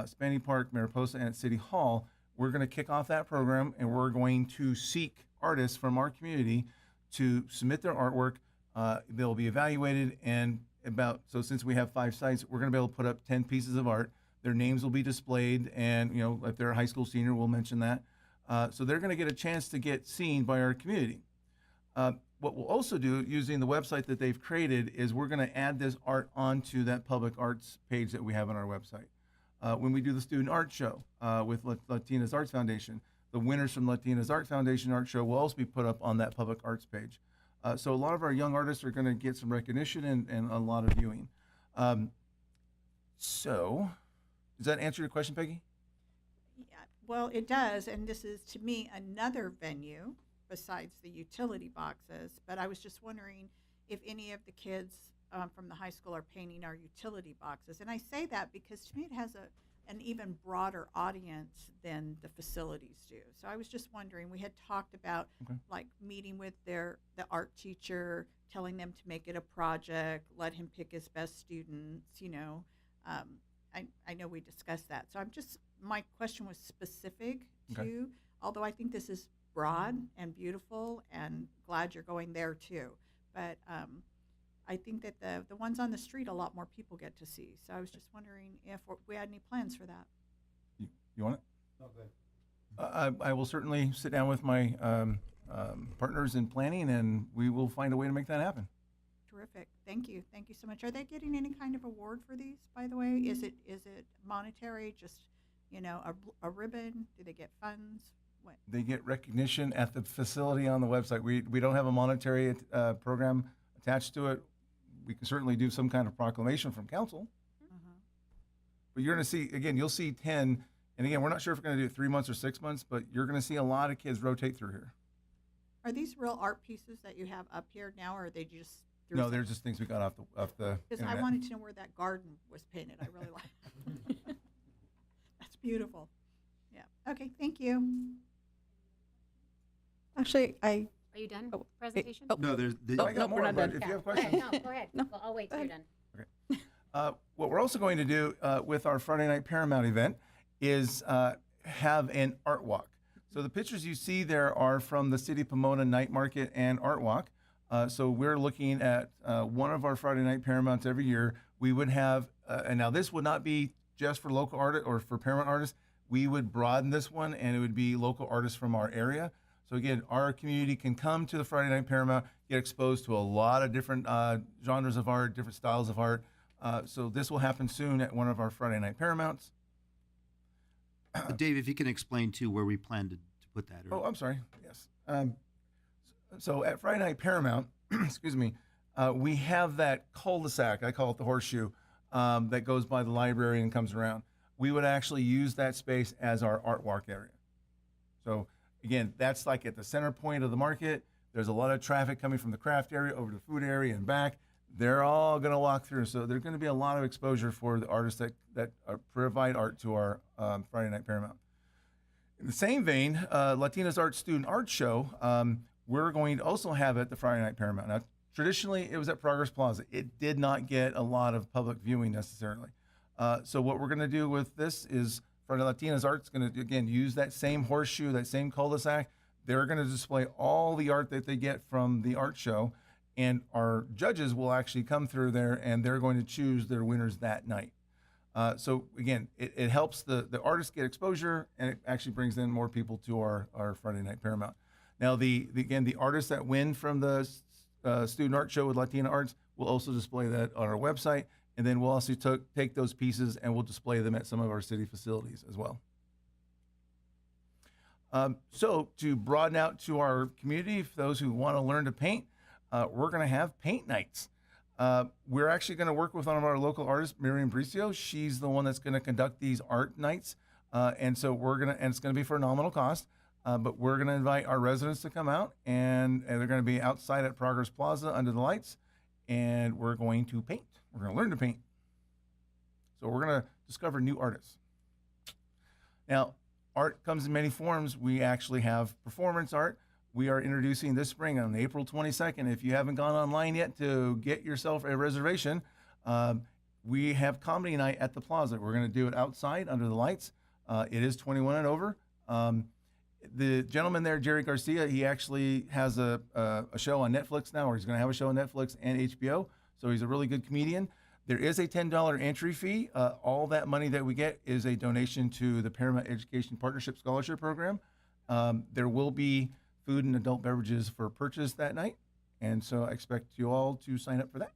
Spanny Park, Mariposa, and at City Hall, we're going to kick off that program, and we're going to seek artists from our community to submit their artwork. They'll be evaluated, and so since we have 5 sites, we're going to be able to put up 10 pieces of art. Their names will be displayed, and if they're a high school senior, we'll mention that. So they're going to get a chance to get seen by our community. What we'll also do, using the website that they've created, is we're going to add this art onto that public arts page that we have on our website. When we do the student art show with Latinas Arts Foundation, the winners from Latinas Arts Foundation art show will also be put up on that public arts page. So a lot of our young artists are going to get some recognition and a lot of viewing. So, does that answer your question, Peggy? Yeah, well, it does, and this is, to me, another venue besides the utility boxes, but I was just wondering if any of the kids from the high school are painting our utility boxes. And I say that because to me it has an even broader audience than the facilities do. So I was just wondering, we had talked about like meeting with the art teacher, telling them to make it a project, let him pick his best students, I know we discussed that. So my question was specific to, although I think this is broad and beautiful, and glad you're going there too. But I think that the ones on the street, a lot more people get to see. So I was just wondering if we had any plans for that. You want it? I will certainly sit down with my partners in planning, and we will find a way to make that happen. Terrific. Thank you. Thank you so much. Are they getting any kind of award for these, by the way? Is it monetary, just, a ribbon? Do they get funds? What? They get recognition at the facility on the website. We don't have a monetary program attached to it. We can certainly do some kind of proclamation from council. But you're going to see, again, you'll see 10, and again, we're not sure if we're going to do it 3 months or 6 months, but you're going to see a lot of kids rotate through here. Are these real art pieces that you have up here now, or are they just? No, they're just things we got off the Because I wanted to know where that garden was painted. I really like it. That's beautiful. Yeah. Okay, thank you. Actually, Are you done? Presentation? No, there's. I got more, but if you have questions. No, go ahead. Well, I'll wait till you're done. What we're also going to do with our Friday Night Paramount event is have an art walk. So the pictures you see there are from the City of Pomona Night Market and Art Walk. So we're looking at one of our Friday Night Paramounts every year. We would have, and now this would not be just for local artists or for Paramount artists. We would broaden this one, and it would be local artists from our area. So again, our community can come to the Friday Night Paramount, get exposed to a lot of different genres of art, different styles of art. So this will happen soon at one of our Friday Night Paramounts. Dave, if you can explain too where we plan to put that. Oh, I'm sorry. Yes. So at Friday Night Paramount, excuse me, we have that cul-de-sac, I call it the horseshoe, that goes by the library and comes around. We would actually use that space as our art walk area. So again, that's like at the center point of the market. There's a lot of traffic coming from the craft area over to the food area and back. They're all going to walk through. So there's going to be a lot of exposure for the artists that provide art to our Friday Night Paramount. In the same vein, Latinas Art Student Art Show, we're going to also have at the Friday Night Paramount. Now, traditionally, it was at Progress Plaza. It did not get a lot of public viewing necessarily. So what we're going to do with this is Friday Latinas Art's going to, again, use that same horseshoe, that same cul-de-sac. They're going to display all the art that they get from the art show, and our judges will actually come through there, and they're going to choose their winners that night. So again, it helps the artists get exposure, and it actually brings in more people to our Friday Night Paramount. Now, the artists that win from the student art show with Latina Arts will also display that on our website, and then we'll also take those pieces and we'll display them at some of our city facilities as well. So to broaden out to our community, for those who want to learn to paint, we're going to have paint nights. We're actually going to work with one of our local artists, Miriam Bricio. She's the one that's going to conduct these art nights. And so it's gonna be for a nominal cost. But we're gonna invite our residents to come out, and they're gonna be outside at Progress Plaza under the lights, and we're going to paint. We're gonna learn to paint. So we're gonna discover new artists. Now, art comes in many forms. We actually have performance art. We are introducing this spring on April 22nd. If you haven't gone online yet to get yourself a reservation, we have comedy night at the Plaza. We're gonna do it outside under the lights. It is 21 and over. The gentleman there, Jerry Garcia, he actually has a show on Netflix now, or he's going to have a show on Netflix and HBO. So he's a really good comedian. There is a $10 entry fee. All that money that we get is a donation to the Paramount Education Partnership Scholarship Program. There will be food and adult beverages for purchase that night. And so I expect you all to sign up for that.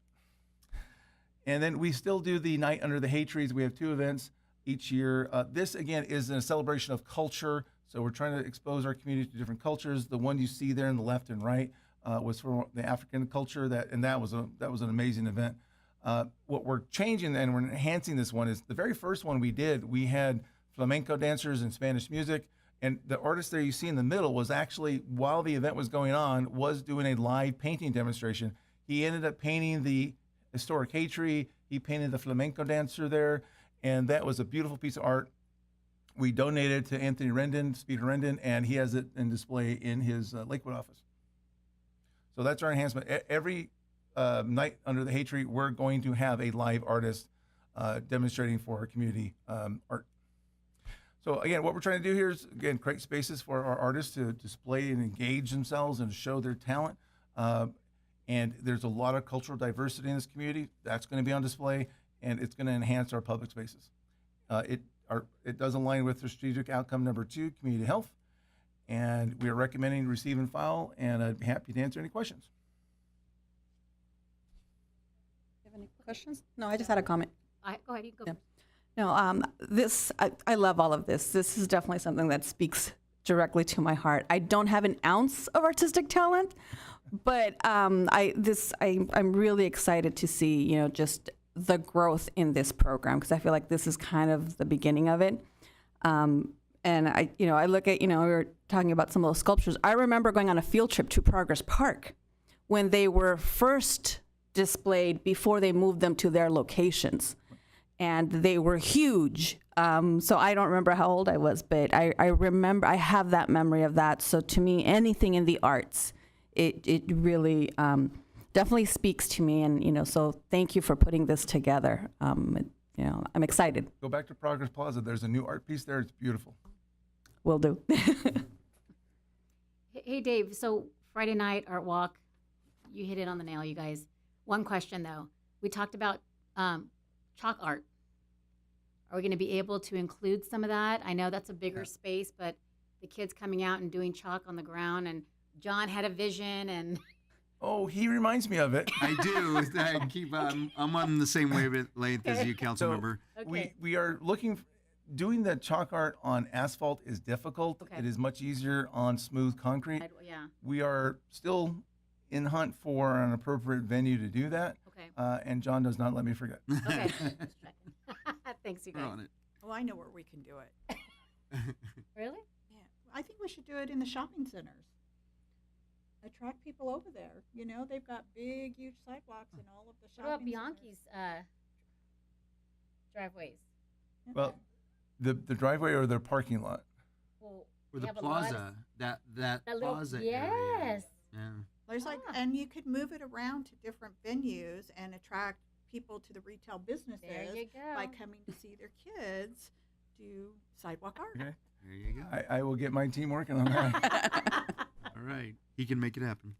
And then we still do the Night Under the Hay Trees. We have 2 events each year. This, again, is a celebration of culture. So we're trying to expose our community to different cultures. The one you see there in the left and right was from the African culture, that was an amazing event. What we're changing and we're enhancing this one is the very first one we did. We had flamenco dancers and Spanish music, and the artist there you see in the middle was actually, while the event was going on, was doing a live painting demonstration. He ended up painting the historic hay tree. He painted the flamenco dancer there, and that was a beautiful piece of art. We donated to Anthony Rendon, Speeder Rendon, and he has it in display in his Lakewood office. So that's our enhancement. Every night under the hay tree, we're going to have a live artist demonstrating for our community art. So again, what we're trying to do here is, again, create spaces for our artists to display and engage themselves and show their talent. And there's a lot of cultural diversity in this community. That's going to be on display, and it's going to enhance our public spaces. It does align with the strategic outcome number 2, community health, and we are recommending receive and file, and I'd be happy to answer any questions. You have any questions? No, I just had a comment. Go ahead, you go. Yeah. No, I love all of this. This is definitely something that speaks directly to my heart. I don't have an ounce of artistic talent, but I'm really excited to see, just the growth in this program, because I feel like this is kind of the beginning of it. And I look at, we were talking about some of those sculptures. I remember going on a field trip to Progress Park when they were first displayed before they moved them to their locations. And they were huge. So I don't remember how old I was, but I remember, I have that memory of that. So to me, anything in the arts, it really definitely speaks to me. And, so thank you for putting this together. I'm excited. Go back to Progress Plaza. There's a new art piece there. It's beautiful. Will do. Hey, Dave, so Friday night art walk, you hit it on the nail, you guys. One question, though. We talked about chalk art. Are we going to be able to include some of that? I know that's a bigger space, but the kids coming out and doing chalk on the ground, and John had a vision, and... Oh, he reminds me of it. I do. I'm on the same wavelength as you, council member. Okay. We are doing the chalk art on asphalt is difficult. Okay. It is much easier on smooth concrete. Yeah. We are still in hunt for an appropriate venue to do that. Okay. And John does not let me forget. Okay. Thanks, you guys. We're on it. Oh, I know where we can do it. Really? Yeah. I think we should do it in the shopping centers. Attract people over there. They've got big, huge sidewalks in all of the What about shopping Bianchi's driveways? Well, the driveway or their parking lot? Well, Or we the have a lot of- plaza, that little- plaza yes. area. Yeah. There's and you could move it around to different venues and attract people to the retail businesses There you go. by coming to see their kids do sidewalk art. Okay. There you go. I will get my team working on that. All right. He can make it happen.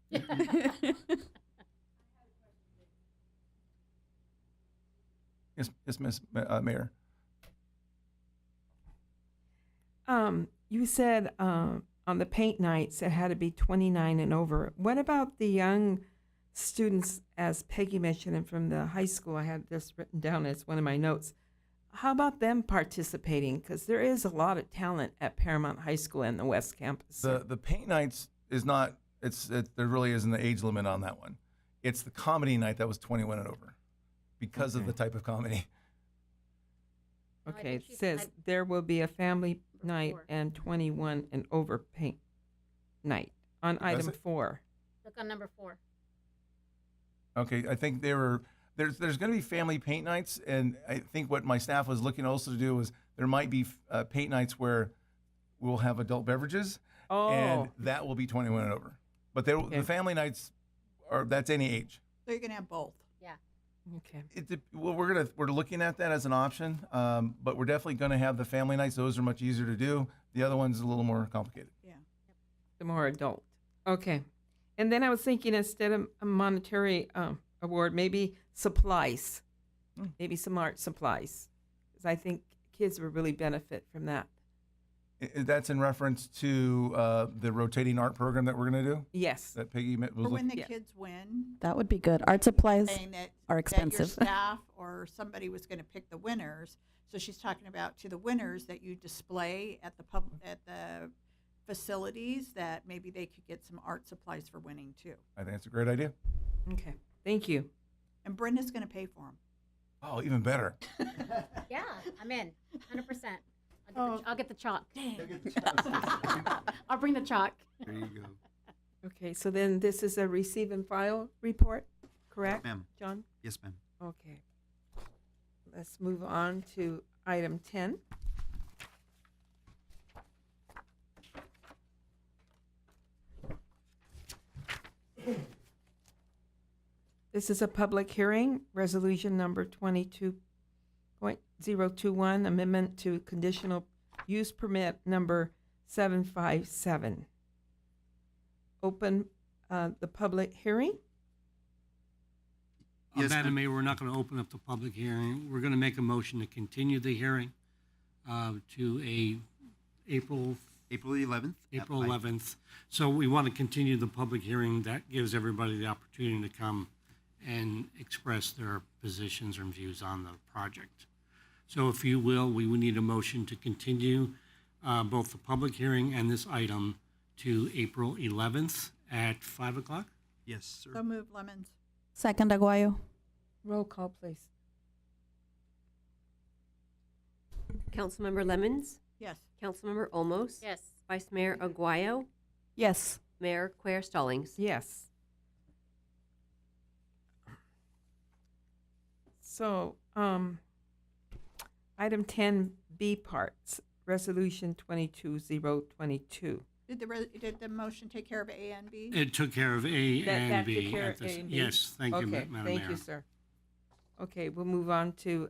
Yes, Miss Mayor. You said on the paint nights it had to be 29 and over. What about the young students, as Peggy mentioned, and from the high school? I had this written down as one of my notes. How about them participating? Because there is a lot of talent at Paramount High School and the West Campus. The paint nights is not. There really isn't an age limit on that one. It's the comedy night that was 21 and over, because of the type of comedy. Okay, it says there will be a family night and 21 and over paint night on item it? 4. Look on number 4. Okay, I think there's going to be family paint nights, and I think what my staff was looking also to do was there might be paint nights where we'll have adult beverages, and that will be 21 and over. But the family nights that's any age. So you're gonna have both. Yeah. Okay. Well, we're looking at that as an option, but we're definitely going to have the family nights. Those are much easier to do. The other one's a little more complicated. Yeah. The more adult. Okay. And then I was thinking instead of a monetary award, maybe supplies, maybe some art supplies, because I think kids would really benefit from that. That's in reference to the rotating art program that we're going to do? Yes. That Peggy was For when looking. the kids win. That would be good. Art supplies Saying that, are that your expensive. staff or somebody was going to pick the winners. So she's talking about to the winners that you display at the facilities, that maybe they could get some art supplies for winning too. I think that's a great idea. Okay. Thank you. And Brenda's going to pay for them. Oh, even better. Yeah, I'm in. 100%. I'll get the chalk. I'll bring the chalk. There you go. Okay, so then this is a receive and file report, correct? Ma'am. John? Yes, ma'am. Okay. Let's move on to item 10. This is a public hearing, resolution number 22.021, amendment to conditional use permit number 757. Open the public hearing. Yes, Madam Mayor, we're not going to open up the public hearing. We're going to make a motion to continue the hearing to April 11th. April 11th. So we want to continue the public hearing. That gives everybody the opportunity to come and express their positions and views on the project. So if you will, we would need a motion to continue both the public hearing and this item to April 11th at 5 o'clock. Yes, sir. So move, Lemons. Second, Aguayo. Roll call, please. Councilmember Lemons? Yes. Councilmember Olmos? Yes. Vice Mayor Aguayo? Yes. Mayor Quer Stallings? Yes. So, item 10B parts, resolution 22022. Did the motion take care of A and B? It took care of A and That B. took care at of this- A and B? Yes, thank you, Okay, Madam thank Mayor. you, sir. Okay, we'll move on to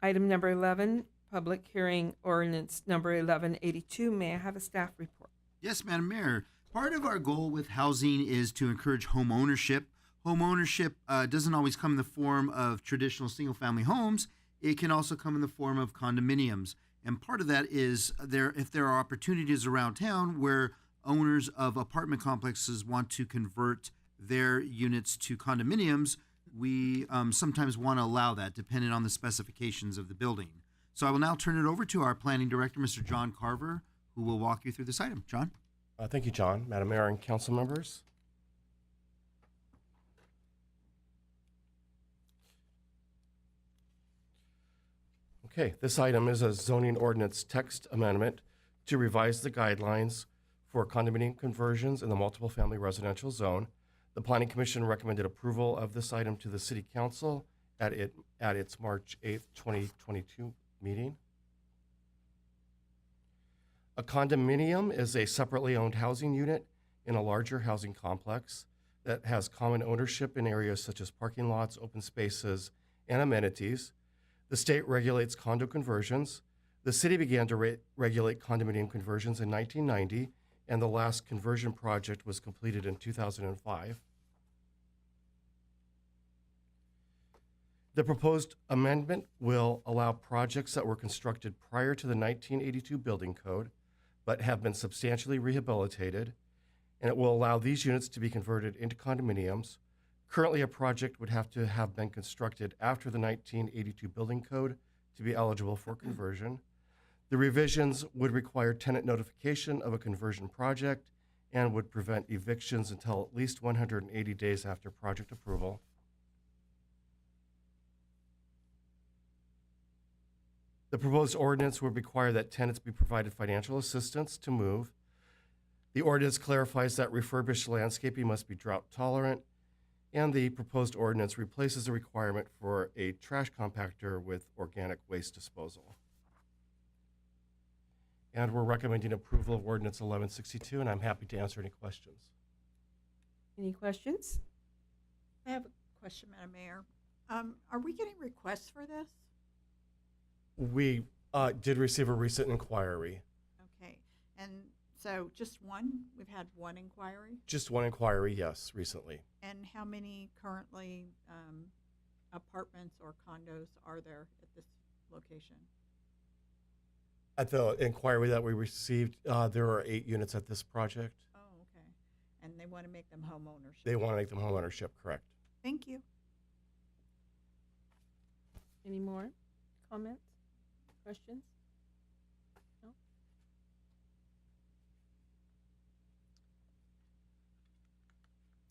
item number 11, public hearing ordinance number 1182. May I have a staff report? Yes, Madam Mayor. Part of our goal with housing is to encourage home ownership. Home ownership doesn't always come in the form of traditional single-family homes. It can also come in the form of condominiums. And part of that is if there are opportunities around town where owners of apartment complexes want to convert their units to condominiums, we sometimes want to allow that depending on the specifications of the building. So I will now turn it over to our planning director, Mr. John Carver, who will walk you through this item. John? Thank you, John. Madam Mayor and council members. Okay, this item is a zoning ordinance text amendment to revise the guidelines for condominium conversions in the multiple family residential zone. The Planning Commission recommended approval of this item to the City Council at its March 8th, 2022 meeting. A condominium is a separately owned housing unit in a larger housing complex that has common ownership in areas such as parking lots, open spaces, and amenities. The state regulates condo conversions. The city began to regulate condominium conversions in 1990, and the last conversion project was completed in 2005. The proposed amendment will allow projects that were constructed prior to the 1982 building code but have been substantially rehabilitated, and it will allow these units to be converted into condominiums. Currently, a project would have to have been constructed after the 1982 building code to be eligible for conversion. The revisions would require tenant notification of a conversion project and would prevent evictions until at least 180 days after project approval. The proposed ordinance would require that tenants be provided financial assistance to move. The ordinance clarifies that refurbished landscaping must be drought tolerant, and the proposed ordinance replaces a requirement for a trash compactor with organic waste disposal. And we're recommending approval of ordinance 1162, and I'm happy to answer any questions. Any questions? I have a question, Madam Mayor. Are we getting requests for this? We did receive a recent inquiry. Okay, and so just one? We've had one inquiry? Just one inquiry, yes, recently. And how many currently apartments or condos are there at this location? At the inquiry that we received, there are 8 units at this project. Oh, okay. And they want to make them home ownership? They want to make them home ownership, correct. Thank you. Any more comments, questions? No?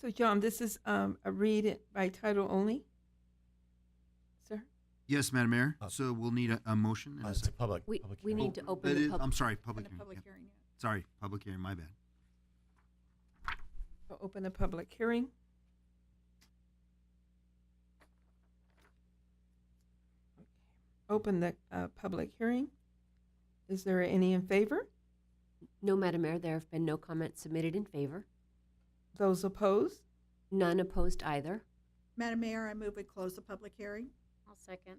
So, John, this is a read it by title only? Sir? Yes, Madam Mayor. So we'll need a motion. And a It's a second. public. We public we hearing. need to open That the is- pub. I'm sorry, public Open the hearing. public yeah. hearing yet? Sorry, public hearing, my bad. We'll open the public hearing. Open the public hearing. Is there any in favor? No, Madam Mayor, there have been no comments submitted in favor. Those opposed? None opposed either. Madam Mayor, I move we close the public hearing. I'll second.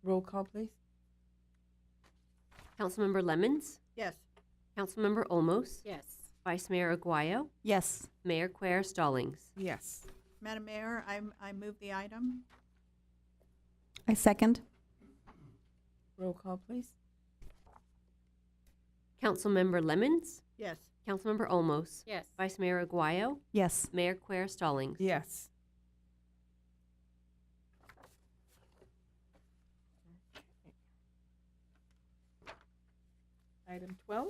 Roll call, please. Councilmember Lemons, Yes. Councilmember Olmos, Yes. Vice Mayor Aguayo, Yes. Mayor Quer Stallings. Yes. Madam Mayor, I move the item. I second. Roll call, please. Councilmember Lemons, Yes. Councilmember Olmos, Yes. Vice Mayor Aguayo, Yes. Mayor Quer Stallings. Yes. Item 12.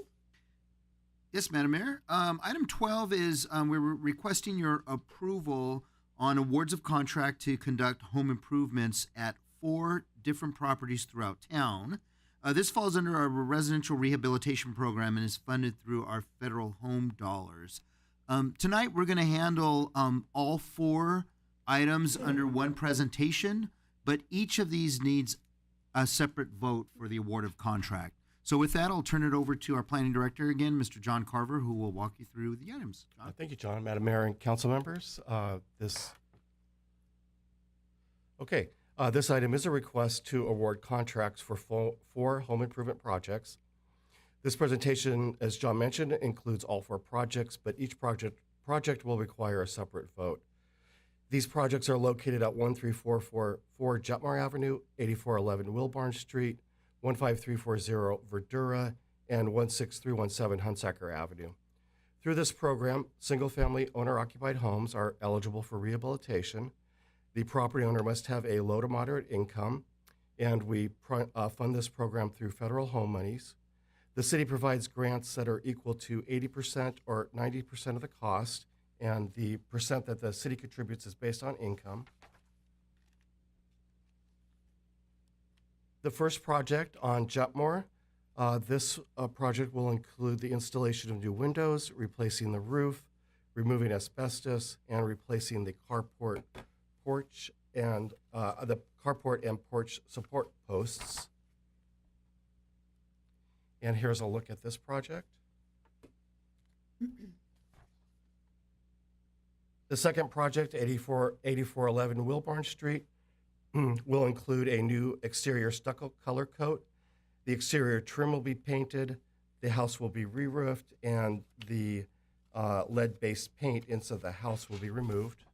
Yes, Madam Mayor. Item 12 is we're requesting your approval on awards of contract to conduct home improvements at 4 different properties throughout town. This falls under our residential rehabilitation program and is funded through our federal home dollars. Tonight, we're going to handle all 4 items under one presentation, but each of these needs a separate vote for the award of contract. So with that, I'll turn it over to our planning director again, Mr. John Carver, who will walk you through the items. John? Thank you, John, Madam Mayor, and council members. This item is a request to award contracts for 4 home improvement projects. This presentation, as John mentioned, includes all 4 projects, but each project will require a separate vote. These projects are located at 13444 Jetmar Avenue, 8411 Wilbarn Street, 15340 Verdura, and 16317 Hunsaker Avenue. Through this program, single-family owner-occupied homes are eligible for rehabilitation. The property owner must have a low to moderate income, and we fund this program through federal home monies. The city provides grants that are equal to 80% or 90% of the cost, and the percent that the city contributes is based on income. The first project on Jetmore, this project will include the installation of new windows, replacing the roof, removing asbestos, and replacing the carport and porch support posts. And here's a look at this project. The second project, 8411 Wilbarn Street, will include a new exterior stucco color coat. The exterior trim will be painted, the house will be re-roofed, and the lead-based paint inside the house will be removed.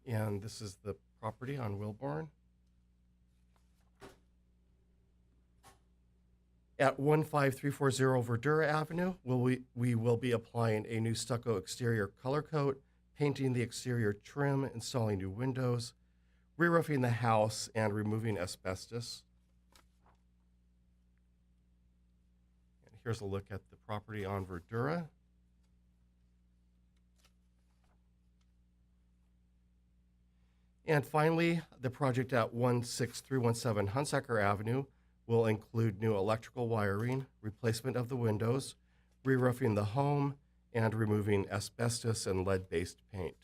And this is the property on Wilbarn. At 15340 Verdura Avenue, we will be applying a new stucco exterior color coat, painting the exterior trim, installing new windows, re-roofing the house, and removing asbestos. And here's a look at the property on Verdura. And finally, the project at 16317 Hunsaker Avenue will include new electrical wiring, replacement of the windows, re-roofing the home, and removing asbestos and lead-based paint.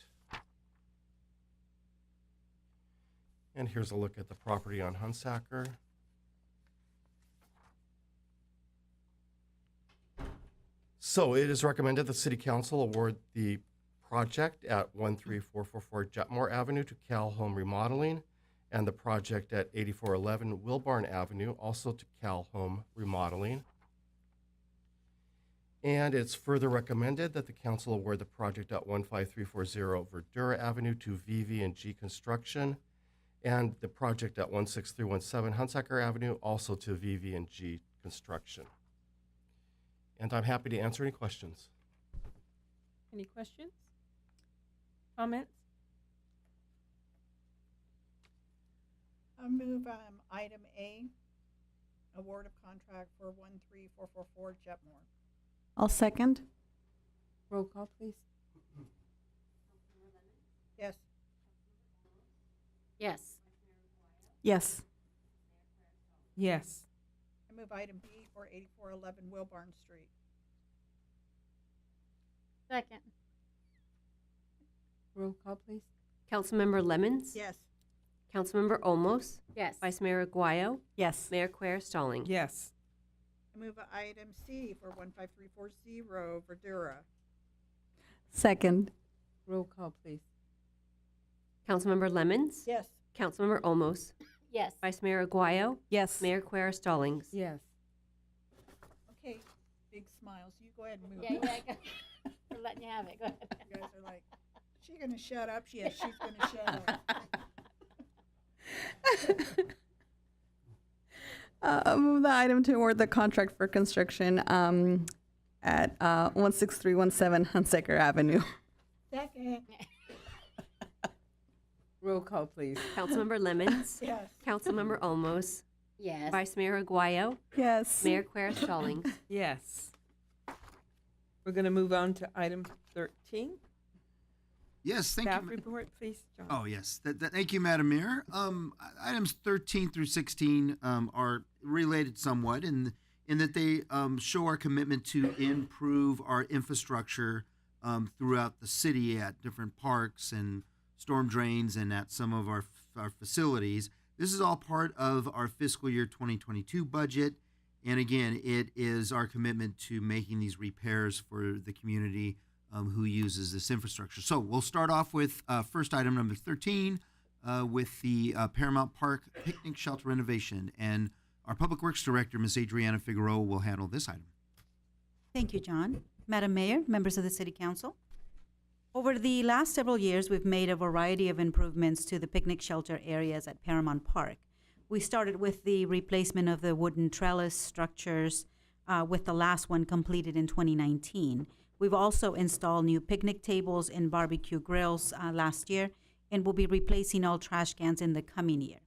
And here's a look at the property on Hunsaker. So it is recommended the City Council award the project at 13444 Jetmore Avenue to Cal Home Remodeling, and the project at 8411 Wilbarn Avenue also to Cal Home Remodeling. And it's further recommended that the council award the project at 15340 Verdura Avenue to VV&G Construction, and the project at 16317 Hunsaker Avenue also to VV&G Construction. And I'm happy to answer any questions. Any questions? Comments? I move item A, award of contract for 13444 Jetmore. I'll second. Roll call, please. Yes. Yes. Yes. Yes. I move item B for 8411 Wilbarn Street. Second. Roll call, please. Councilmember Lemmons? Yes. Councilmember Olmos? Yes. Vice Mayor Aguayo? Yes. Mayor Quer Stallings? Yes. I move item C for 15340 Verdura. Second. Roll call, please. Councilmember Lemmons? Yes. Councilmember Olmos? Yes. Vice Mayor Aguayo? Yes. Mayor Quer Stallings? Yes. Okay, big smiles. You go ahead and move. Yeah. We're letting you have it. Go ahead. You guys are like, she gonna shut up? Yes, she's gonna shut up. Move the item to award the contract for construction at 16317 Hunsaker Avenue. Second. Roll call, please. Councilmember Lemmons? Yes. Councilmember Olmos? Yes. Vice Mayor Aguayo? Yes. Mayor Quer Stallings? Yes. We're going to move on to item 13. Yes, thank Staff you. report, please, John. Oh, yes. Thank you, Madam Mayor. Items 13 through 16 are related somewhat in that they show our commitment to improve our infrastructure throughout the city at different parks and storm drains and at some of our facilities. This is all part of our fiscal year 2022 budget. And again, it is our commitment to making these repairs for the community who uses this infrastructure. So we'll start off with first item number 13 with the Paramount Park picnic shelter renovation. And our Public Works Director, Ms. Adriana Figueroa, will handle this item. Thank you, John. Madam Mayor, members of the City Council. Over the last several years, we've made a variety of improvements to the picnic shelter areas at Paramount Park. We started with the replacement of the wooden trellis structures, with the last one completed in 2019. We've also installed new picnic tables and barbecue grills last year, and we'll be replacing all trash cans in the coming year.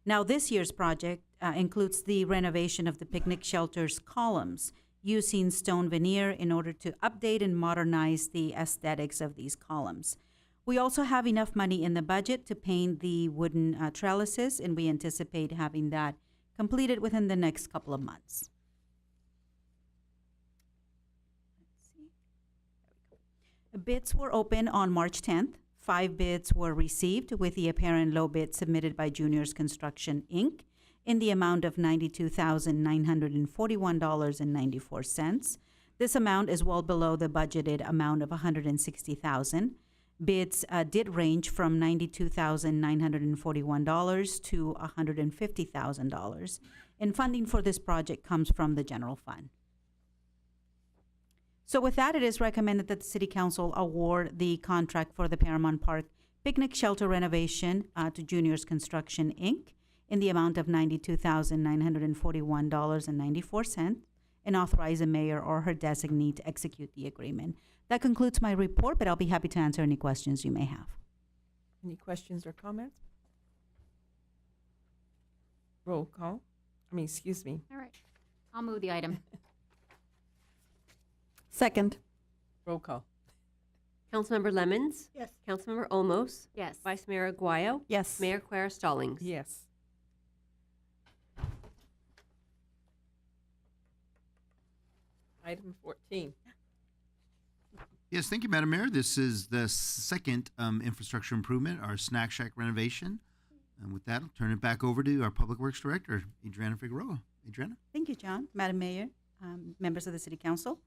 Now, this year's project includes the renovation of the picnic shelter's columns, using stone veneer in order to update and modernize the aesthetics of these columns. We also have enough money in the budget to paint the wooden trellises, and we anticipate having that completed within the next couple of months. Bids were open on March 10th. 5 bids were received, with the apparent low bid submitted by Juniors Construction, Inc., in the amount of $92,941.94. This amount is well below the budgeted amount of $160,000. Bids did range from $92,941 to $150,000, and funding for this project comes from the general fund. So with that, it is recommended that the City Council award the contract for the Paramount Park picnic shelter renovation to Juniors Construction, Inc., in the amount of $92,941.94, and authorize the mayor or her designee to execute the agreement. That concludes my report, but I'll be happy to answer any questions you may have. Any questions or comments? Roll call. Excuse me. All right. I'll move the item. Second. Roll call. Councilmember Lemmons? Yes. Councilmember Olmos? Yes. Vice Mayor Aguayo? Yes. Mayor Quer Stallings? Yes. Item 14. Yes, thank you, Madam Mayor. This is the second infrastructure improvement, our snack shack renovation. And with that, I'll turn it back over to our Public Works Director, Adriana Figueroa. Adriana? Thank you, John. Madam Mayor, members of the City Council.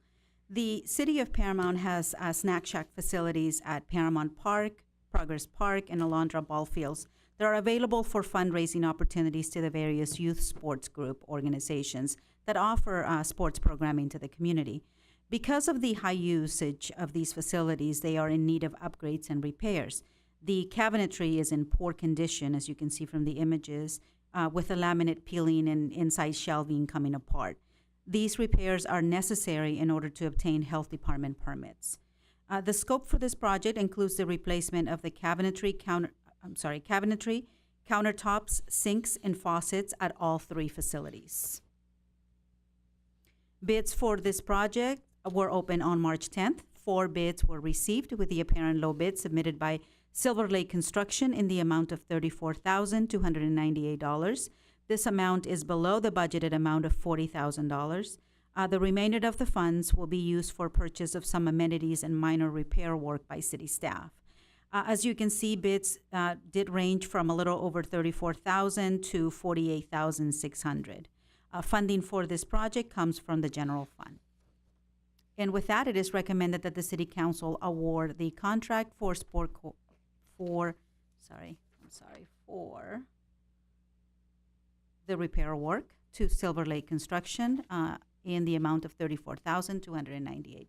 The City of Paramount has snack shack facilities at Paramount Park, Progress Park, and Alondra Ball Fields. They are available for fundraising opportunities to the various youth sports group organizations that offer sports programming to the community. Because of the high usage of these facilities, they are in need of upgrades and repairs. The cabinetry is in poor condition, as you can see from the images, with the laminate peeling and inside shelving coming apart. These repairs are necessary in order to obtain health department permits. The scope for this project includes the replacement of the cabinetry, countertops, sinks, and faucets at all three facilities. Bids for this project were open on March 10th. 4 bids were received, with the apparent low bid submitted by Silver Lake Construction in the amount of $34,298. This amount is below the budgeted amount of $40,000. The remainder of the funds will be used for purchase of some amenities and minor repair work by city staff. As you can see, bids did range from a little over $34,000 to $48,600. Funding for this project comes from the general fund. And with that, it is recommended that the City Council award the contract for the repair work to Silver Lake Construction in the amount of $34,298.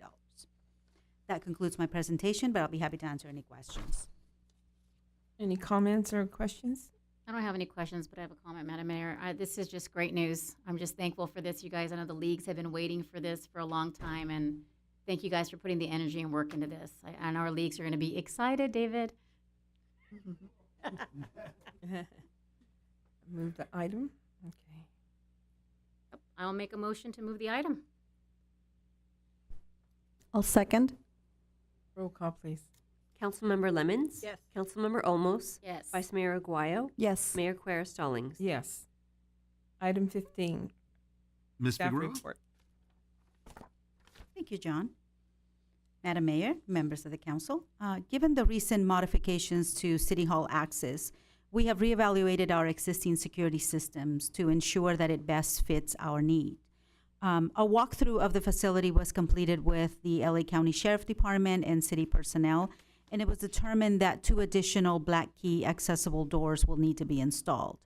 That concludes my presentation, but I'll be happy to answer any questions. Any comments or questions? I don't have any questions, but I have a comment, Madam Mayor. This is just great news. I'm just thankful for this, you guys. I know the leagues have been waiting for this for a long time, and thank you guys for putting the energy and work into this. I know our leagues are going to be excited, David. Move the item. Okay. I'll make a motion to move the item. I'll second. Roll call, please. Councilmember Lemmons? Yes. Councilmember Olmos? Yes. Vice Mayor Aguayo? Yes. Mayor Quer Stallings? Yes. Item 15. Ms. Staff Figueroa? report. Thank you, John. Madam Mayor, members of the council, given the recent modifications to City Hall access, we have reevaluated our existing security systems to ensure that it best fits our need. A walkthrough of the facility was completed with the LA County Sheriff Department and city personnel, and it was determined that 2 additional black key accessible doors will need to be installed.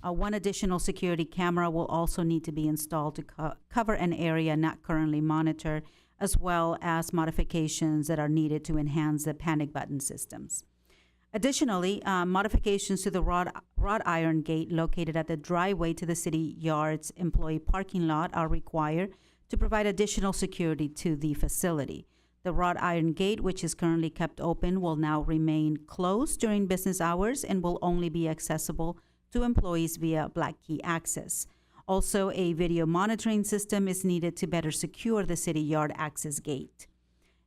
1 additional security camera will also need to be installed to cover an area not currently monitored, as well as modifications that are needed to enhance the panic button systems. Additionally, modifications to the wrought iron gate located at the driveway to the city yard's employee parking lot are required to provide additional security to the facility. The wrought iron gate, which is currently kept open, will now remain closed during business hours and will only be accessible to employees via black key access. Also, a video monitoring system is needed to better secure the city yard access gate.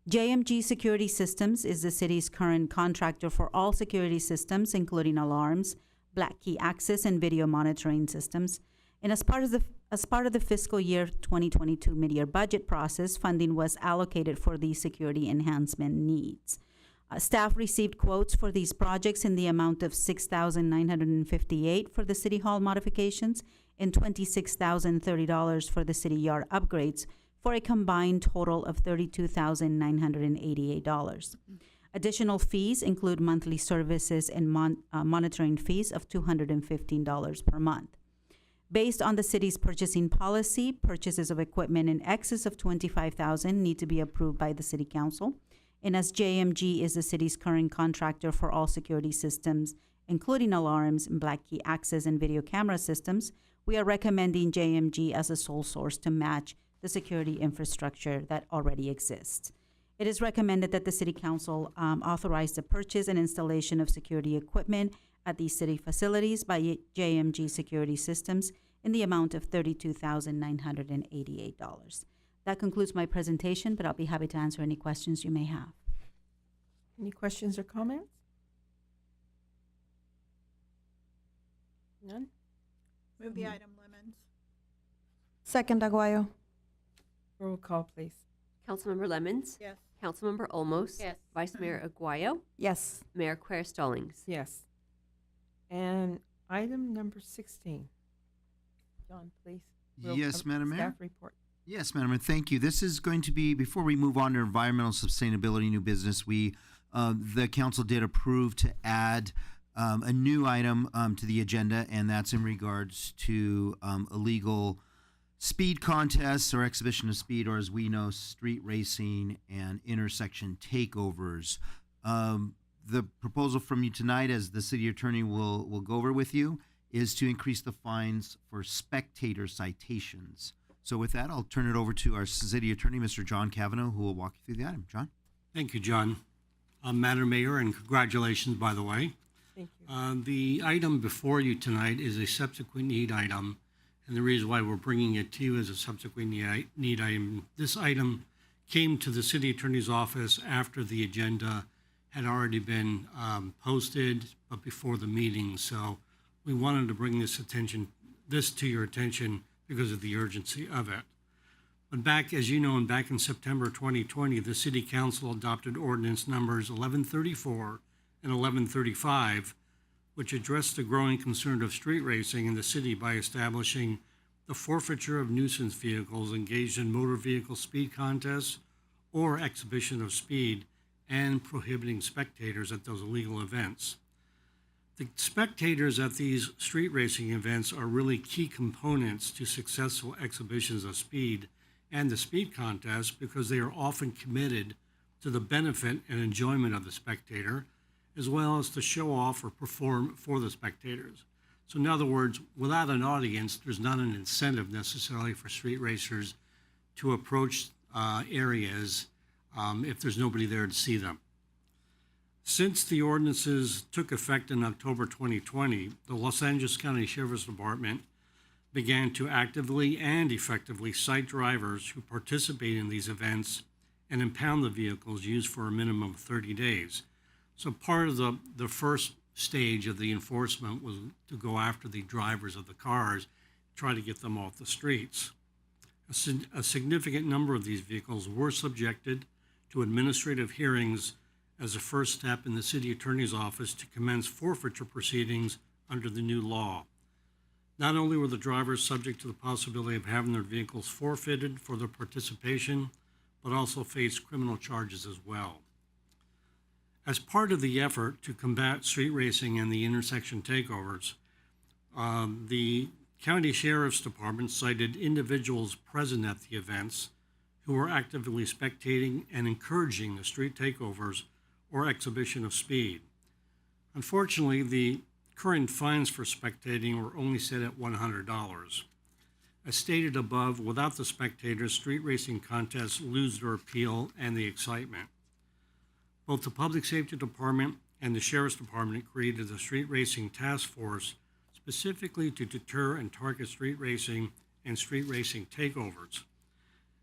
JMG Security Systems is the city's current contractor for all security systems, including alarms, black key access, and video monitoring systems. And as part of the fiscal year 2022 mid-year budget process, funding was allocated for these security enhancement needs. Staff received quotes for these projects in the amount of $6,958 for the City Hall modifications and $26,030 for the city yard upgrades, for a combined total of $32,988. Additional fees include monthly services and monitoring fees of $215 per month. Based on the city's purchasing policy, purchases of equipment in excess of $25,000 need to be approved by the City Council. And as JMG is the city's current contractor for all security systems, including alarms and black key access and video camera systems, we are recommending JMG as a sole source to match the security infrastructure that already exists. It is recommended that the City Council authorize the purchase and installation of security equipment at these city facilities by JMG Security Systems in the amount of $32,988. That concludes my presentation, but I'll be happy to answer any questions you may have. Any questions or comments? None? Move the item, Lemons. Second, Aguayo. Roll call, please. Councilmember Lemons? Yes. Councilmember Olmos? Yes. Vice Mayor Aguayo? Yes. Mayor Quer Stallings? Yes. And item number 16. John, please. Yes, Madam Mayor. Staff report. Yes, Madam Mayor, thank you. This is going to be, before we move on to environmental sustainability new business, the council did approve to add a new item to the agenda, and that's in regards to illegal speed contests or exhibition of speed, or as we know, street racing and intersection takeovers. The proposal from you tonight, as the city attorney will go over with you, is to increase the fines for spectator citations. So with that, I'll turn it over to our city attorney, Mr. John Cavanaugh, who will walk you through the item. John? Thank you, John. Madam Mayor, and congratulations, by the way. Thank you. The item before you tonight is a subsequent need item, and the reason why we're bringing it to you as a subsequent need item, this item came to the city attorney's office after the agenda had already been posted, but before the meeting. So we wanted to bring this to your attention because of the urgency of it. But back, as you know, back in September 2020, the City Council adopted ordinance numbers 1134 and 1135, which addressed the growing concern of street racing in the city by establishing the forfeiture of nuisance vehicles engaged in motor vehicle speed contests or exhibition of speed, and prohibiting spectators at those illegal events. The spectators at these street racing events are really key components to successful exhibitions of speed and the speed contest because they are often committed to the benefit and enjoyment of the spectator, as well as to show off or perform for the spectators. So in other words, without an audience, there's not an incentive necessarily for street racers to approach areas if there's nobody there to see them. Since the ordinances took effect in October 2020, the Los Angeles County Sheriff's Department began to actively and effectively cite drivers who participate in these events and impound the vehicles used for a minimum of 30 days. So part of the first stage of the enforcement was to go after the drivers of the cars, try to get them off the streets. A significant number of these vehicles were subjected to administrative hearings as a first step in the city attorney's office to commence forfeiture proceedings under the new law. Not only were the drivers subject to the possibility of having their vehicles forfeited for their participation, but also faced criminal charges as well. As part of the effort to combat street racing and the intersection takeovers, the County Sheriff's Department cited individuals present at the events who were actively spectating and encouraging the street takeovers or exhibition of speed. Unfortunately, the current fines for spectating were only set at $100. As stated above, without the spectators, street racing contests lose their appeal and the excitement. Both the Public Safety Department and the Sheriff's Department created the Street Racing Task Force specifically to deter and target street racing and street racing takeovers.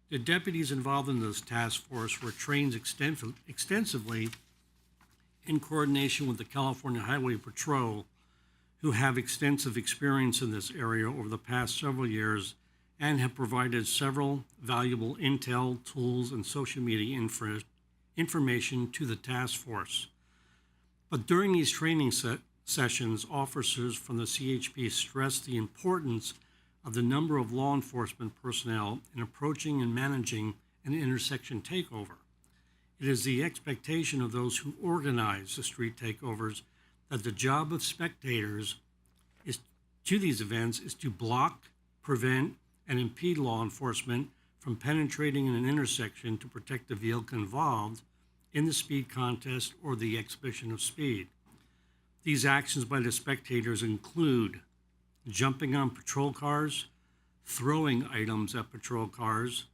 The deputies involved in this task force were trained extensively in coordination with the California Highway Patrol, who have extensive experience in this area over the past several years and have provided several valuable intel, tools, and social media information to the task force. But during these training sessions, officers from the CHP stressed the importance of the number of law enforcement personnel in approaching and managing an intersection takeover. It is the expectation of those who organize the street takeovers that the job of spectators to these events is to block, prevent, and impede law enforcement from penetrating in an intersection to protect the vehicle involved in the speed contest or the exhibition of speed. These actions by the spectators include jumping on patrol cars, throwing items at patrol cars,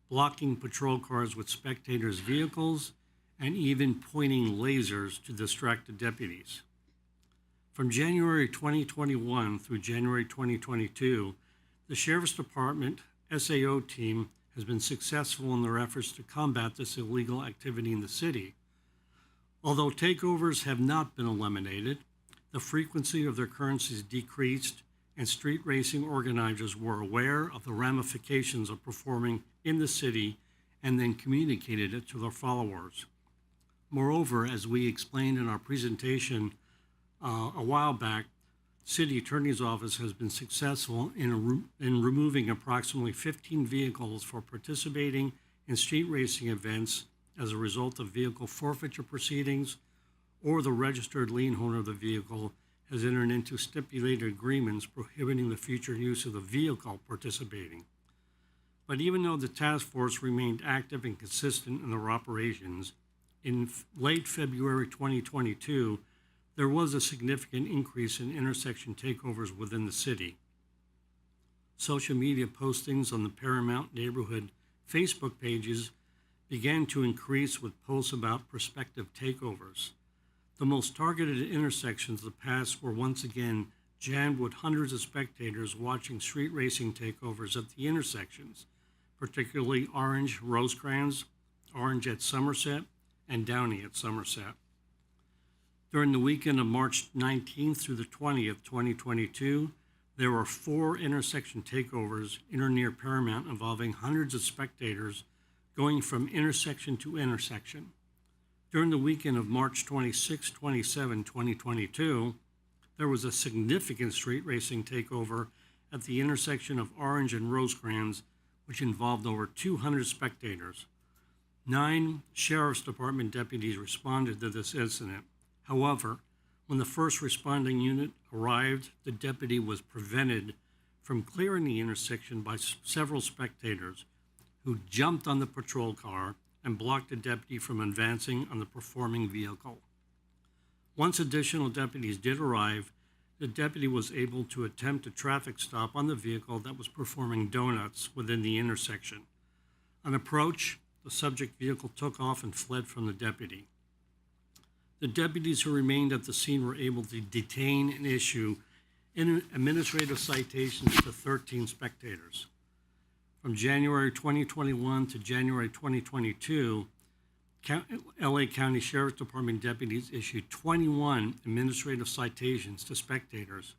blocking patrol cars with spectators' vehicles, and even pointing lasers to distract the deputies. From January 2021 through January 2022, the Sheriff's Department SAO team has been successful in their efforts to combat this illegal activity in the city. Although takeovers have not been eliminated, the frequency of their occurrences decreased, and street racing organizers were aware of the ramifications of performing in the city and then communicated it to their followers. Moreover, as we explained in our presentation a while back, City Attorney's Office has been successful in removing approximately 15 vehicles for participating in street racing events as a result of vehicle forfeiture proceedings, or the registered lien holder of the vehicle has entered into stipulated agreements prohibiting the future use of the vehicle participating. But even though the task force remained active and consistent in their operations, in late February 2022, there was a significant increase in intersection takeovers within the city. Social media postings on the Paramount neighborhood Facebook pages began to increase with posts about prospective takeovers. The most targeted intersections of the past were once again jammed with hundreds of spectators watching street racing takeovers at the intersections, particularly Orange, Rosecrans, Orange at Somerset, and Downey at Somerset. During the weekend of March 19th through the 20th, 2022, there were 4 intersection takeovers in or near Paramount involving hundreds of spectators going from intersection to intersection. During the weekend of March 26, 27, 2022, there was a significant street racing takeover at the intersection of Orange and Rosecrans, which involved over 200 spectators. 9 Sheriff's Department deputies responded to this incident. However, when the first responding unit arrived, the deputy was prevented from clearing the intersection by several spectators who jumped on the patrol car and blocked the deputy from advancing on the performing vehicle. Once additional deputies did arrive, the deputy was able to attempt a traffic stop on the vehicle that was performing donuts within the intersection. On approach, the subject vehicle took off and fled from the deputy. The deputies who remained at the scene were able to detain and issue administrative citations to 13 spectators. From January 2021 to January 2022, LA County Sheriff's Department deputies issued 21 administrative citations to spectators.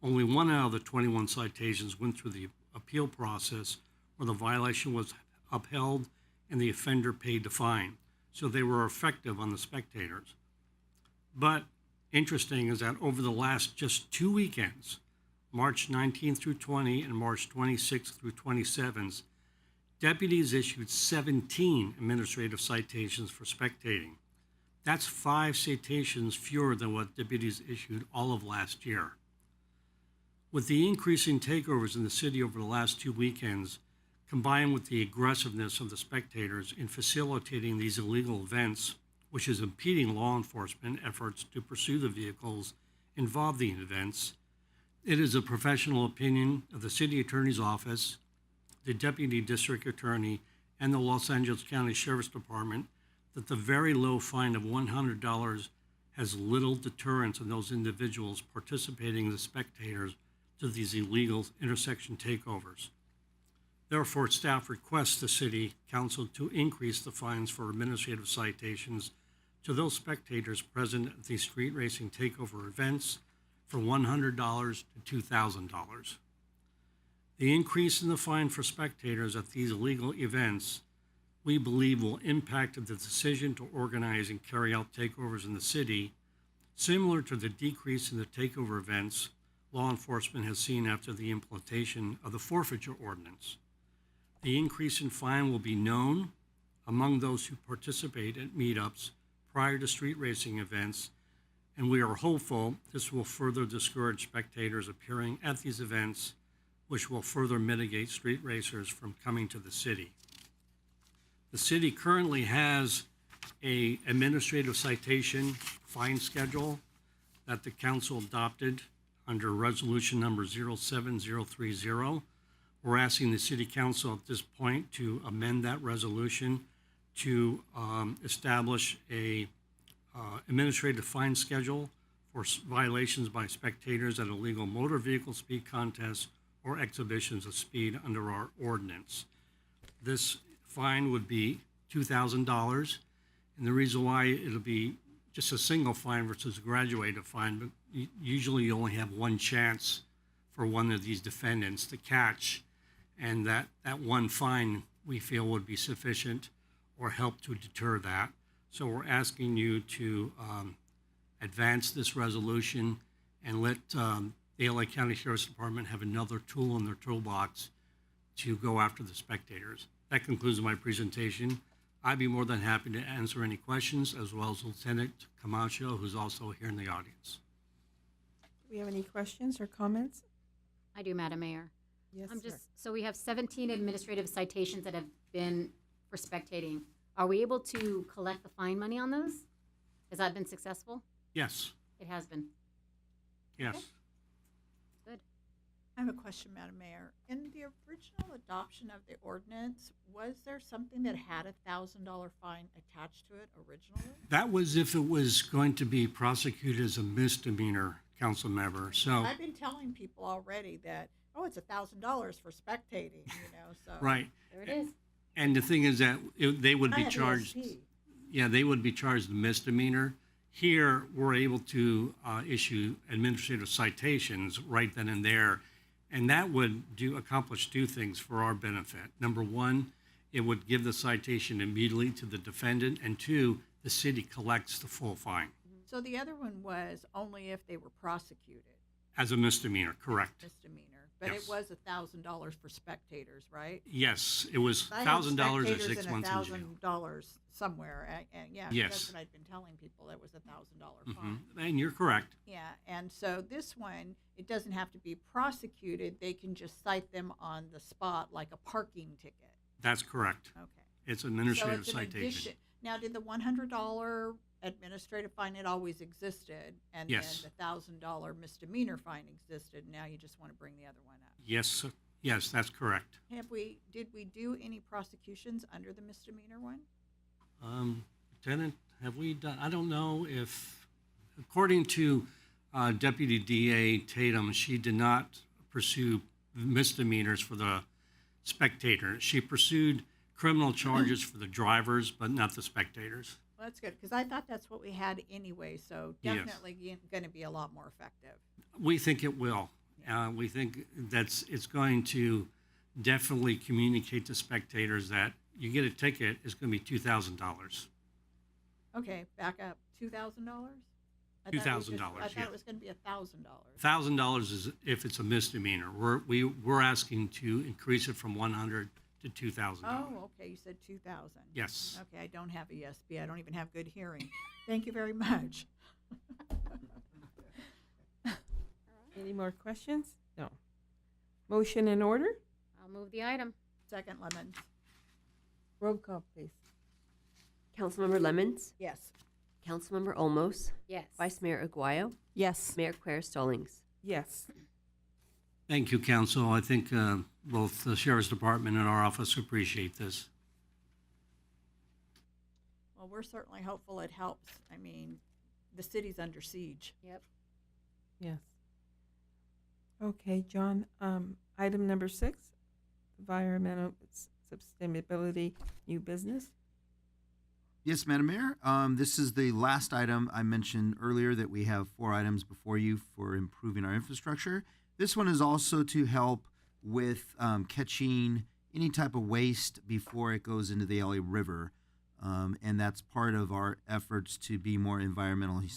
Only 1 out of the 21 citations went through the appeal process, where the violation was upheld and the offender paid the fine. So they were effective on the spectators. But interesting is that over the last just 2 weekends, March 19th through 20 and March 26th through 27th, deputies issued 17 administrative citations for spectating. That's 5 citations fewer than what deputies issued all of last year. With the increase in takeovers in the city over the last 2 weekends, combined with the aggressiveness of the spectators in facilitating these illegal events, which is impeding law enforcement efforts to pursue the vehicles involved in events, it is a professional opinion of the City Attorney's Office, the Deputy District Attorney, and the Los Angeles County Sheriff's Department that the very low fine of $100 has little deterrence in those individuals participating as spectators to these illegal intersection takeovers. Therefore, staff requests the City Council to increase the fines for administrative citations to those spectators present at these street racing takeover events from $100 to $2,000. The increase in the fine for spectators at these illegal events, we believe, will impact the decision to organize and carry out takeovers in the city, similar to the decrease in the takeover events law enforcement has seen after the implementation of the forfeiture ordinance. The increase in fine will be known among those who participate at meetups prior to street racing events, and we are hopeful this will further discourage spectators appearing at these events, which will further mitigate street racers from coming to the city. The city currently has an administrative citation fine schedule that the council adopted under resolution number 07030. We're asking the city council at this point to amend that resolution to establish a administrative fine schedule for violations by spectators at illegal motor vehicle speed contests or exhibitions of speed under our ordinance. This fine would be $2,000, and the reason why it'll be just a single fine versus a graduated fine, but usually you only have one chance for one of these defendants to catch, and that one fine we feel would be sufficient or help to deter that. So we're asking you to advance this resolution and let the LA County Sheriff's Department have another tool in their toolbox to go after the spectators. That concludes my presentation. I'd be more than happy to answer any questions, as well as Lieutenant Camacho, who's also here in the audience. Do we have any questions or comments? I do, Madam Mayor. Yes, I'm sir. so we have 17 administrative citations that have been for spectating. Are we able to collect the fine money on those? Has that been successful? Yes, It has been. yes. Good. I have a question, Madam Mayor. In the original adoption of the ordinance, was there something that had a $1,000 fine attached to it originally? That was if it was going to be prosecuted as a misdemeanor, council member. So, I've been telling people already that, oh, it's $1,000 for spectating, so. right. There it is. And the thing is that they would I be have charged. ESP. Yeah, they would be charged a misdemeanor. Here, we're able to issue administrative citations right then and there, and that would accomplish two things for our benefit. Number one, it would give the citation immediately to the defendant, and two, the city collects the full fine So the other one was only if they were prosecuted, as a misdemeanor, correct? misdemeanor. But Yes. it was $1,000 for spectators, right? Yes, it was I had $1,000 or spectators 6 and months in jail. $1,000 somewhere, and yeah, Yes. that's what I'd been telling people, it was $1,000 Mhm. fine. And you're correct. Yeah, and so this one, it doesn't have to be prosecuted, they can just cite them on the spot like a parking ticket. That's correct. Okay. It's an administrative So it's an citation. addition. Now, did the $100 administrative fine, it always existed, and Yes. then the $1,000 misdemeanor fine existed, now you just want to bring the other one up? Yes, sir. Yes, that's correct. Did we do any prosecutions under the misdemeanor one? Lieutenant, have we done, I don't know if, according to Deputy DA Tatum, she did not pursue misdemeanors for the spectator. She pursued criminal charges for the drivers, but not the spectators. Well, that's good, because I thought that's what we had anyway, so Yes. definitely going to be a lot more effective. We think it will. We think it's going to definitely communicate to spectators that you get a ticket, it's going to be $2,000. Okay, back up, $2,000? $2,000, I thought yeah. it was going to be $1,000. $1,000 is if it's a misdemeanor. We're asking to increase it from $100 to $2,000. Oh, okay, you said 2,000. Yes. Okay, I don't have ESP, I don't even have good hearing. Thank you very much. Any more questions? No. Motion in order? I'll move the item. Second, Lemons. Roll call, please. Councilmember Lemons? Yes. Councilmember Olmos? Yes. Vice Mayor Aguayo? Yes. Mayor Quer Stallings? Yes. Thank you, council. I think both the Sheriff's Department and our office appreciate this. Well, we're certainly hopeful it helps. I mean, the city's under siege. Yep. Yes. Okay, John, item number 6, environmental sustainability, new business. Yes, Madam Mayor. This is the last item. I mentioned earlier that we have 4 items before you for improving our infrastructure. This one is also to help with catching any type of waste before it goes into the LA River. And that's part of our efforts to be more environmentally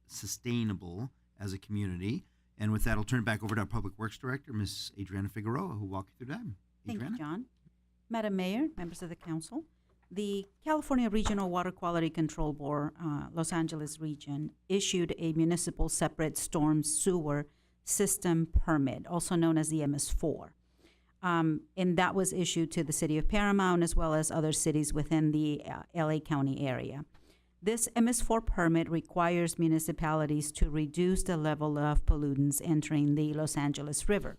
sustainable as a community. And with that, I'll turn it back over to our Public Works Director, Ms. Adriana Figueroa, who will walk you through that. Thank Adriana? you, John. Madam Mayor, members of the council, the California Regional Water Quality Control Board, Los Angeles region, issued a municipal separate storm sewer system permit, also known as the MS4. And that was issued to the city of Paramount as well as other cities within the LA County area. This MS4 permit requires municipalities to reduce the level of pollutants entering the Los Angeles River.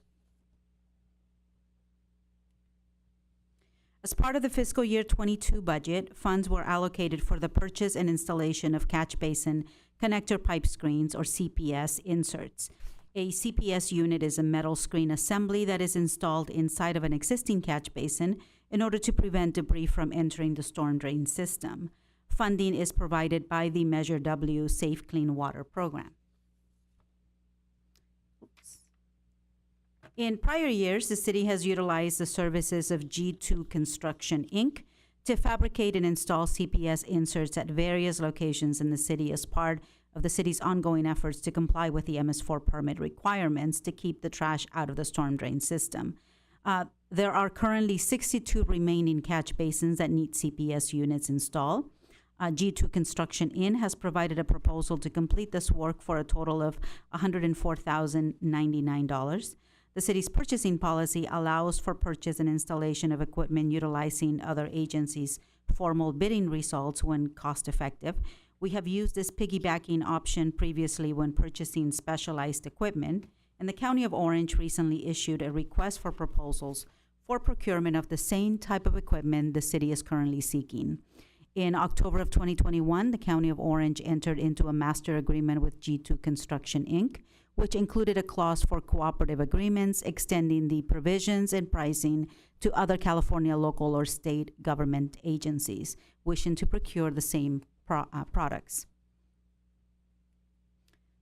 As part of the fiscal year 22 budget, funds were allocated for the purchase and installation of catch basin connector pipe screens, or CPS, inserts. A CPS unit is a metal screen assembly that is installed inside of an existing catch basin in order to prevent debris from entering the storm drain system. Funding is provided by the Measure W Safe Clean Water program. In prior years, the city has utilized the services of G2 Construction, Inc. to fabricate and install CPS inserts at various locations in the city as part of the city's ongoing efforts to comply with the MS4 permit requirements to keep the trash out of the storm drain system. There are currently 62 remaining catch basins that need CPS units installed. G2 Construction Inc. has provided a proposal to complete this work for a total of $104,099. The city's purchasing policy allows for purchase and installation of equipment utilizing other agencies' formal bidding results when cost effective. We have used this piggybacking option previously when purchasing specialized equipment, and the County of Orange recently issued a request for proposals for procurement of the same type of equipment the city is currently seeking. In October of 2021, the County of Orange entered into a master agreement with G2 Construction, Inc., which included a clause for cooperative agreements extending the provisions and pricing to other California local or state government agencies wishing to procure the same products.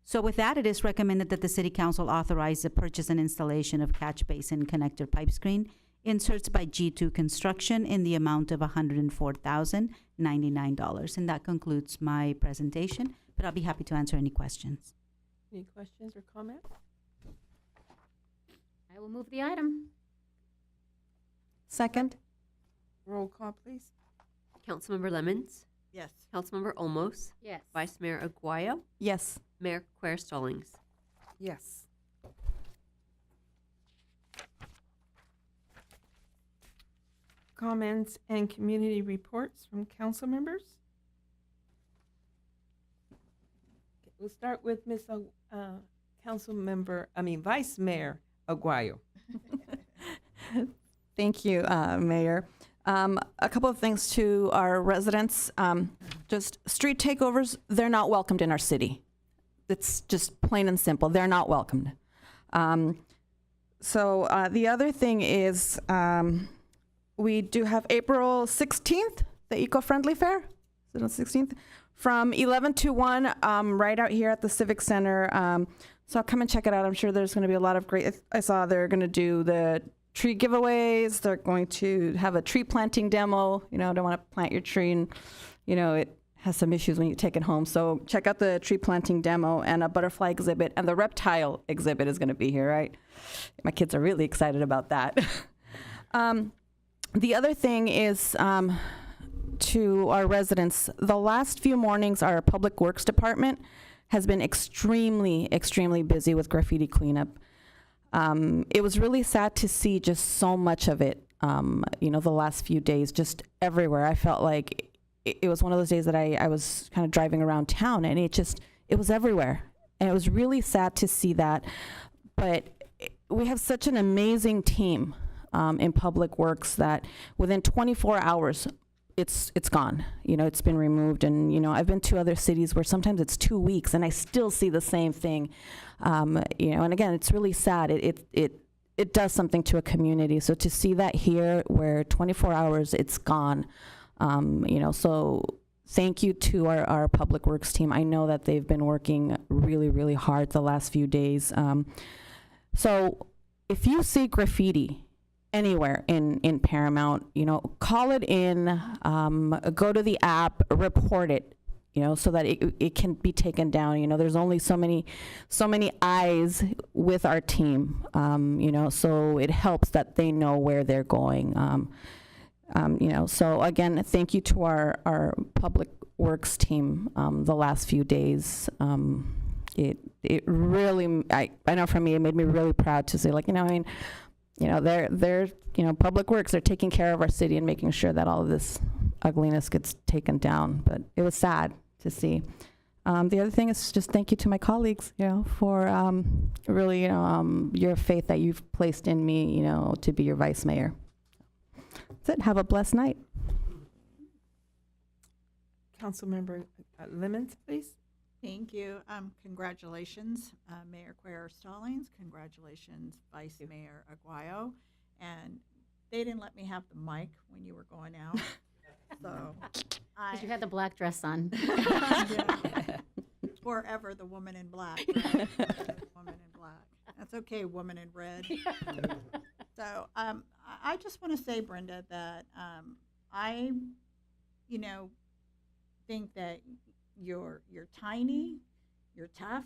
So with that, it is recommended that the City Council authorize the purchase and installation of catch basin connector pipe screen inserts by G2 Construction in the amount of $104,099. And that concludes my presentation, but I'll be happy to answer any questions. Any questions or comments? I will move the item. Second. Roll call, please. Councilmember Lemons, Yes. Councilmember Olmos, Yes. Vice Mayor Aguayo, Yes. Mayor Quer Stallings. Yes. Comments and community reports from council members? Okay, we'll start with Vice Mayor Aguayo. Thank you, Mayor. A couple of things to our residents. Just street takeovers, they're not welcomed in our city. It's just plain and simple. They're not welcomed. So the other thing is we do have April 16th, the Eco-Friendly Fair. Is it on 16th? From 11 to 1, right out here at the Civic Center. So come and check it out. I'm sure there's going to be a lot of great, I saw they're going to do the tree giveaways. They're going to have a tree planting demo. You know, don't want to plant your tree and, you know, it has some issues when you take it home. So check out the tree planting demo and a butterfly exhibit, and the reptile exhibit is going to be here, right? My kids are really excited about that. The other thing is to our residents, the last few mornings, our Public Works Department has been extremely, extremely busy with graffiti cleanup. It was really sad to see just so much of it, you know, the last few days, just everywhere. I felt like it was one of those days that I was kind of driving around town, and it was everywhere. And it was really sad to see that. But we have such an amazing team in Public Works that within 24 hours, it's gone. You know, it's been removed. And, you know, I've been to other cities where sometimes it's 2 weeks and I still see the same thing. You know, and again, it's really sad. It does something to a community. So to see that here where 24 hours, it's gone, you know, so thank you to our Public Works team. I know that they've been working really, really hard the last few days. So if you see graffiti anywhere in Paramount, you know, call it in, go to the app, report it, you know, so that it can be taken down. You know, there's only so many eyes with our team, you know, so it helps that they know where they're going. You know, so again, thank you to our Public Works team the last few days. It really, I know for me, it made me really proud to say, like, you know, I mean, you know, they're you know, Public Works, they're taking care of our city and making sure that all of this ugliness gets taken down. But it was sad to see. The other thing is just thank you to my colleagues, you know, for really, you know, your faith that you've placed in me, you know, to be your vice mayor. That's it. Have a blessed night. Councilmember Lemons, please. Thank you. Congratulations, Mayor Quer Stallings. Congratulations, Vice Mayor Aguayo. And they didn't let me have the mic when you were going out. So Because you had the black dress on. Forever the woman in black. Right? Woman in black. That's okay, woman in red. So I just want to say, Brenda, that I, think that you're tiny, you're tough,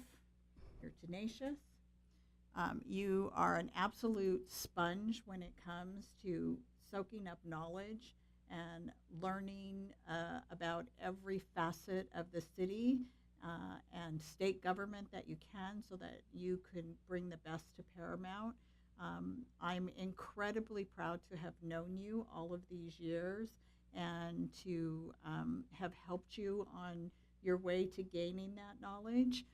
you're tenacious. You are an absolute sponge when it comes to soaking up knowledge and learning about every facet of the city and state government that you can, so that you can bring the best to Paramount. I'm incredibly proud to have known you all of these years and to have helped you on your way to gaining that knowledge.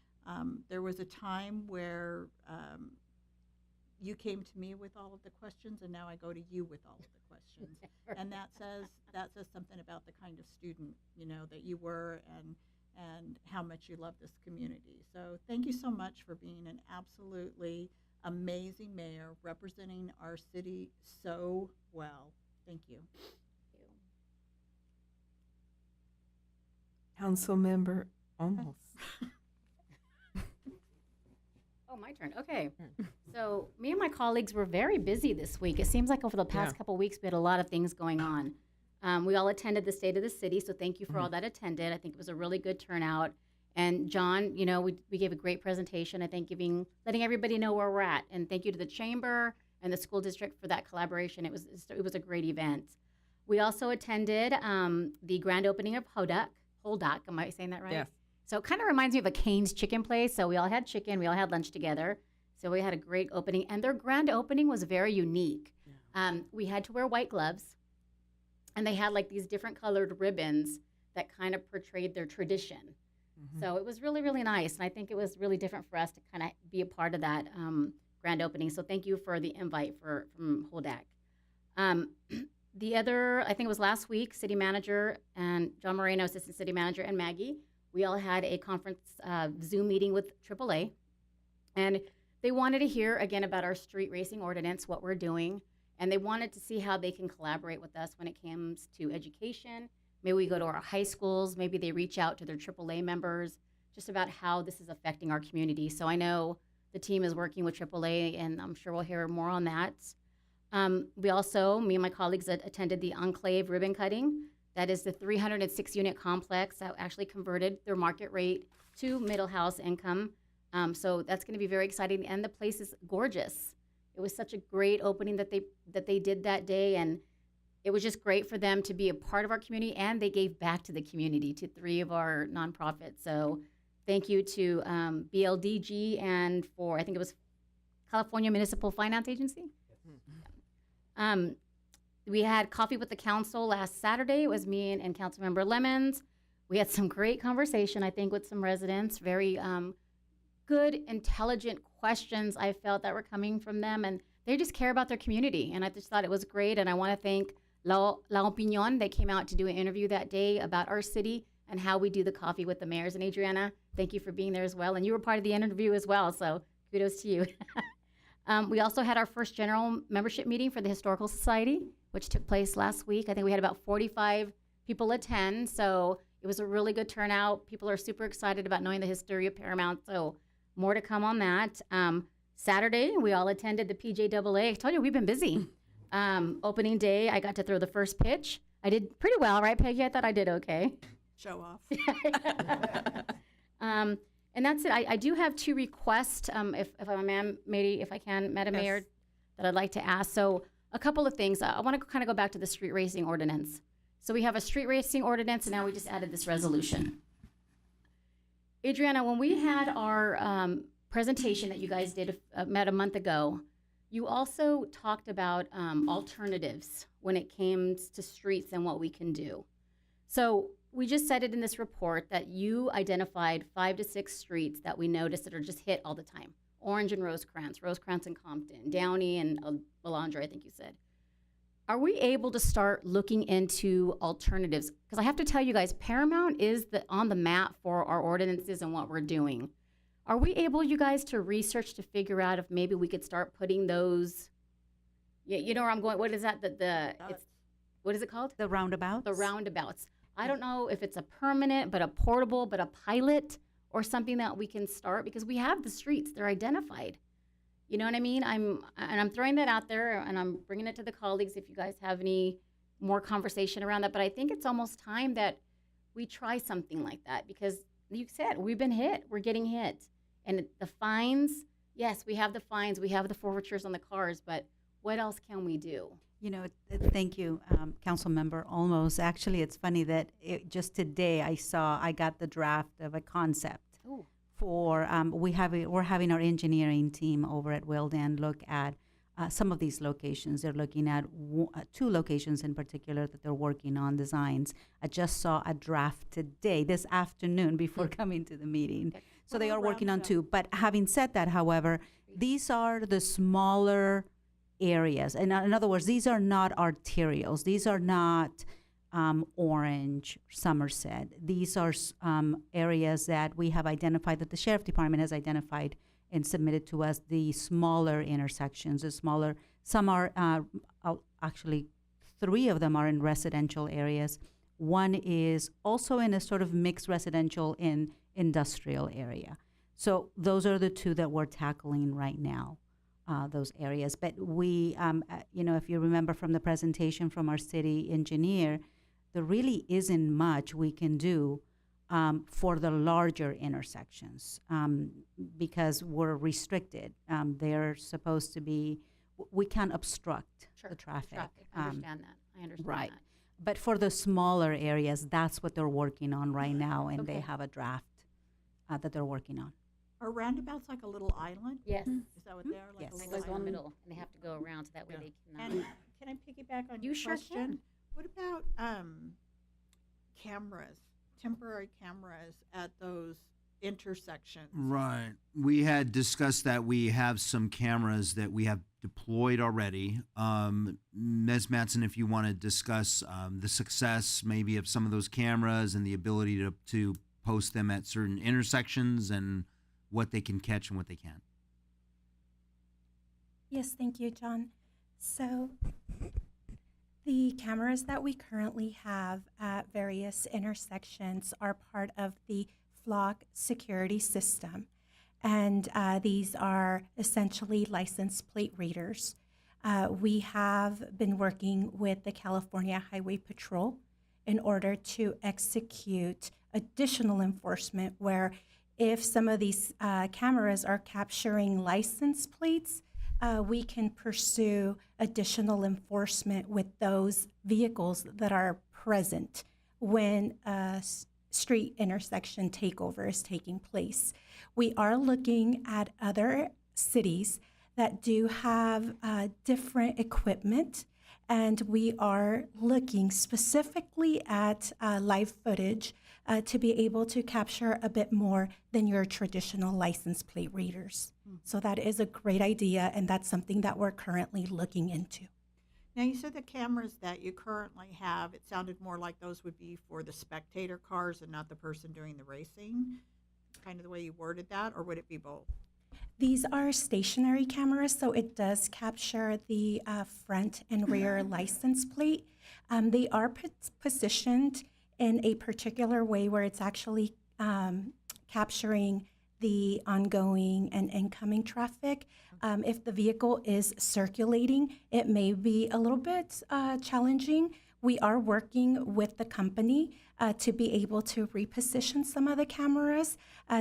There was a time where you came to me with all of the questions, and now I go to you with all of the questions. And that says something about the kind of student, that you were, and how much you love this community. So thank you so much for being an absolutely amazing mayor, representing our city so well. Thank you. Council member Olmos. Oh, my turn. Okay. So me and my colleagues were very busy this week. It seems like over the past couple weeks, we had a lot of things going on. We all attended the State of the City, so thank you for all that attended. I think it was a really good turnout. And John, we gave a great presentation, I think, letting everybody know where we're at. And thank you to the Chamber and the school district for that collaboration. It was a great event. We also attended the grand opening of Holduck. Am I saying that right? Yes. So it kind of reminds me of a Cane's chicken place. So we all had chicken, we all had lunch together. So we had a great opening, and their grand opening was very unique. We had to wear white gloves, and they had like these different colored ribbons that kind of portrayed their tradition. So it was really, really nice, and I think it was really different for us to kind of be a part of that grand opening. So thank you for the invite from Holdak. The other, I think it was last week, city manager and John Moreno, assistant city manager, and Maggie, we all had a conference Zoom meeting with AAA, and they wanted to hear again about our street racing ordinance, what we're doing, and they wanted to see how they can collaborate with us when it comes to education. Maybe we go to our high schools, maybe they reach out to their AAA members, just about how this is affecting our community. So I know the team is working with AAA, and I'm sure we'll hear more on that. We also, me and my colleagues attended the Enclave ribbon cutting. That is the 306-unit complex that actually converted their market rate to middle house income. So that's going to be very exciting, and the place is gorgeous. It was such a great opening that they did that day, and it was just great for them to be a part of our community, and they gave back to the community, to 3 of our nonprofits. So thank you to BLDG and I think it was California Municipal Finance Agency. We had coffee with the council last Saturday. It was me and Councilmember Lemons. We had some great conversation, I think, with some residents. Very good, intelligent questions I felt that were coming from them, and they just care about their community. And I just thought it was great, and I want to thank La Opinion. They came out to do an interview that day about our city and how we do the coffee with the mayors. And Adriana, thank you for being there as well. And you were part of the interview as well, so kudos to you. We also had our first general membership meeting for the Historical Society, which took place last week. I think we had about 45 people attend, so it was a really good turnout. People are super excited about knowing the history of Paramount, so more to come on that. Saturday, we all attended the PJAA. I told you, we've been busy. Opening day, I got to throw the first pitch. I did pretty well, right, Peggy? I thought I did okay. Show off. And that's it. I do have 2 requests, if I can, Madam Mayor, that I'd like to ask. So a couple of things. I want to kind of go back to the street racing ordinance. So we have a street racing ordinance, and now we just added this resolution. Adriana, when we had our presentation that you guys did about a month ago, you also talked about alternatives when it came to streets and what we can do. So we just said it in this report that you identified 5 to 6 streets that we noticed that are just hit all the time. Orange and Rosecrans and Compton, Downey and Alondra, I think you said. Are we able to start looking into alternatives? Because I have to tell you guys, Paramount is on the map for our ordinances and what we're doing. Are we able, you guys, to research to figure out if maybe we could start putting those, you know where I'm going, what is that, what is it called? The roundabouts? The roundabouts. I don't know if it's a permanent, but a portable, but a pilot or something that we can start because we have the streets, they're identified. You know what I mean? I'm throwing that out there and I'm bringing it to the colleagues if you guys have any more conversation around that. But I think it's almost time that we try something like that because you said we've been hit, we're getting hit. And the fines, yes, we have the fines, we have the forfeitures on the cars, but what else can we do? You know, thank you, Council Member Olmos. Actually, it's funny that just today I got the draft of a concept for, we're having our engineering team over at Wildan look at some of these locations. They're looking at 2 locations in particular that they're working on designs. I just saw a draft today, this afternoon, before coming to the meeting. So they are working on 2. But having said that, however, these are the smaller areas. And in other words, these are not arterials. These are not Orange, Somerset. These are areas that we have identified, that the Sheriff Department has identified and submitted to us, the smaller intersections, the smaller, some are, actually 3 of them are in residential areas. One is also in a sort of mixed residential and industrial area. So those are the 2 that we're tackling right now, those areas. But we, you know, if you remember from the presentation from our city engineer, there really isn't much we can do for the larger intersections because we're restricted. They're supposed to be, we can't obstruct the traffic. I understand that. I understand Right. that. But for the smaller areas, that's what they're working on right now, and they have a draft that they're working on. Are roundabouts like a little island? Yes. Is that what they are? Like Yes. a They little go in the island? middle and they have to go around so that way they can. And can I piggyback on You your sure question? can. What about cameras, temporary cameras at those intersections? Right. We had discussed that we have some cameras that we have deployed already. Ms. Matson, if you want to discuss the success maybe of some of those cameras and the ability to post them at certain intersections and what they can catch and what they can't. Yes, thank you, John. So the cameras that we currently have at various intersections are part of the Flock security system. And these are essentially license plate readers. We have been working with the California Highway Patrol in order to execute additional enforcement where if some of these cameras are capturing license plates, we can pursue additional enforcement with those vehicles that are present when a street intersection takeover is taking place. We are looking at other cities that do have different equipment, and we are looking specifically at live footage to be able to capture a bit more than your traditional license plate readers. So that is a great idea, and that's something that we're currently looking into. Now, you said the cameras that you currently have, it sounded more like those would be for the spectator cars and not the person doing the racing, kind of the way you worded that, or would it be both? These are stationary cameras, so it does capture the front and rear license plate. They are positioned in a particular way where it's actually capturing the ongoing and incoming traffic. If the vehicle is circulating, it may be a little bit challenging. We are working with the company to be able to reposition some of the cameras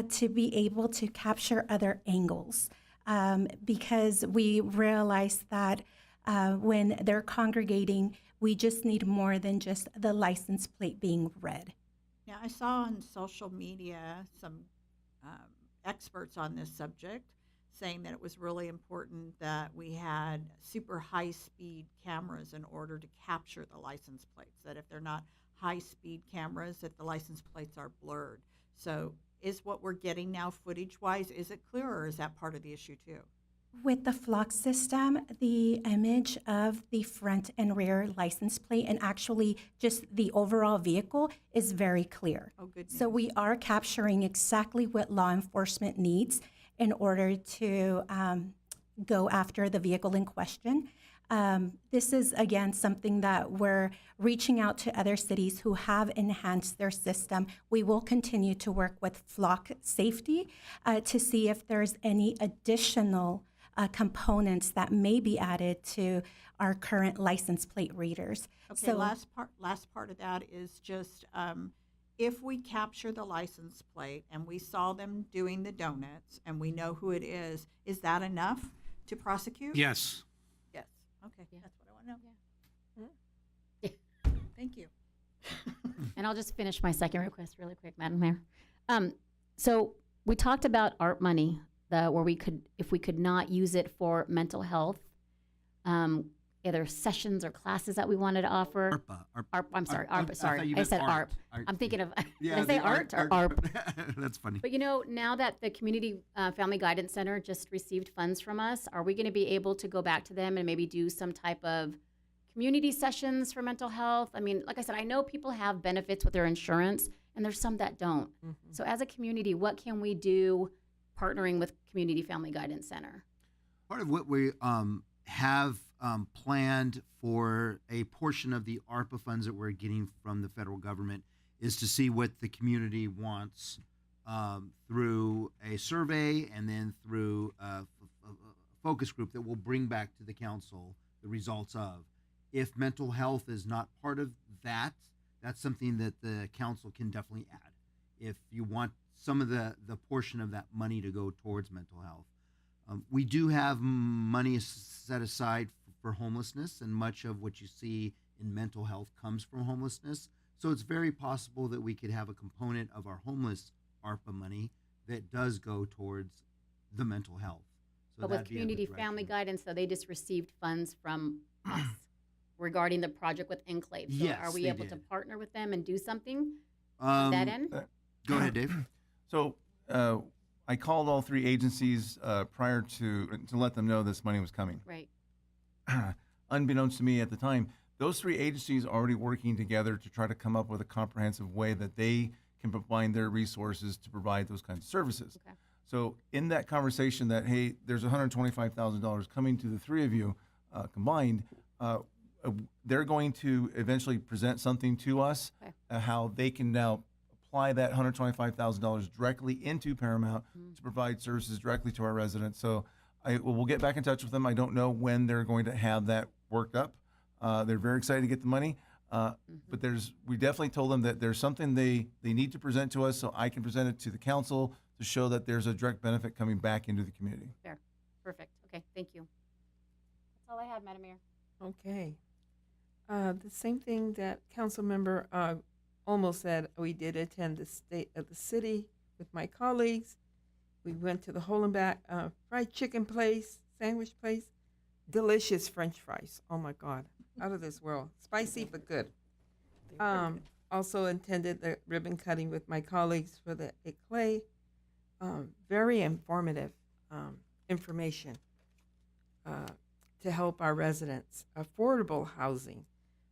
to be able to capture other angles because we realize that when they're congregating, we just need more than just the license plate being read. Now, I saw on social media some experts on this subject saying that it was really important that we had super high-speed cameras in order to capture the license plates, that if they're not high-speed cameras, that the license plates are blurred. So is what we're getting now footage-wise, is it clear, or is that part of the issue too? With the Flock system, the image of the front and rear license plate and actually just the overall vehicle is very clear. Oh, good So we are capturing exactly what law enforcement needs in order to go after the vehicle in question. This is, again, something that we're reaching out to other cities who have enhanced their system. We will continue to work with Flock Safety to see if there's any additional components that may be added to our current license plate readers. Okay, last part of that is just if we capture the license plate and we saw them doing the donuts and we know who it is that enough to prosecute? Yes. Yes. Okay, that's what I want to know. Thank you. And I'll just finish my second request really quick, Madam Mayor. So we talked about ARP money, where we could, if we could not use it for mental health, either sessions or classes that we wanted to offer. I'm sorry, ARPA. Sorry, I said ARP. I'm thinking of. Did I say ART or ARP? That's funny. But you know, now that the Community Family Guidance Center just received funds from us, are we going to be able to go back to them and maybe do some type of community sessions for mental health? I mean, like I said, I know people have benefits with their insurance, and there's some that don't. So as a community, what can we do partnering with Community Family Guidance Center? Part of what we have planned for a portion of the ARPA funds that we're getting from the federal government is to see what the community wants through a survey and then through a focus group that we'll bring back to the council the results of. If mental health is not part of that, that's something that the council can definitely add. If you want some of the portion of that money to go towards mental health. We do have money set aside for homelessness, and much of what you see in mental health comes from homelessness. So it's very possible that we could have a component of our homeless ARPA money that does go towards the mental health. So But with that'd be a Community direction. Family Guidance, though, they just received funds from us regarding the project with Enclave. So Yes, are we they able did. to partner with them and do something on that end? Go ahead, Dave. So I called all three agencies prior to let them know this money was coming. Right. Unbeknownst to me at the time, those three agencies are already working together to try to come up with a comprehensive way that they can combine their resources to provide those kinds of services. Okay. So in that conversation that, hey, there's $125,000 coming to the three of you combined, they're going to eventually present something to us, how they can now apply that $125,000 directly into Paramount to provide services directly to our residents. So we'll get back in touch with them. I don't know when they're going to have that worked up. They're very excited to get the money. But we definitely told them that there's something they need to present to us so I can present it to the council to show that there's a direct benefit coming back into the community. Fair. Perfect. Okay, thank you. That's all I have, Madam Mayor. Okay. The same thing that Councilmember almost said, we did attend the State of the City with my colleagues. We went to the Holenback fried chicken place, sandwich place. Delicious French fries. Oh my God, out of this world. Spicy but good. Also attended the ribbon cutting with my colleagues for the Eclay. Very informative information to help our residents. Affordable housing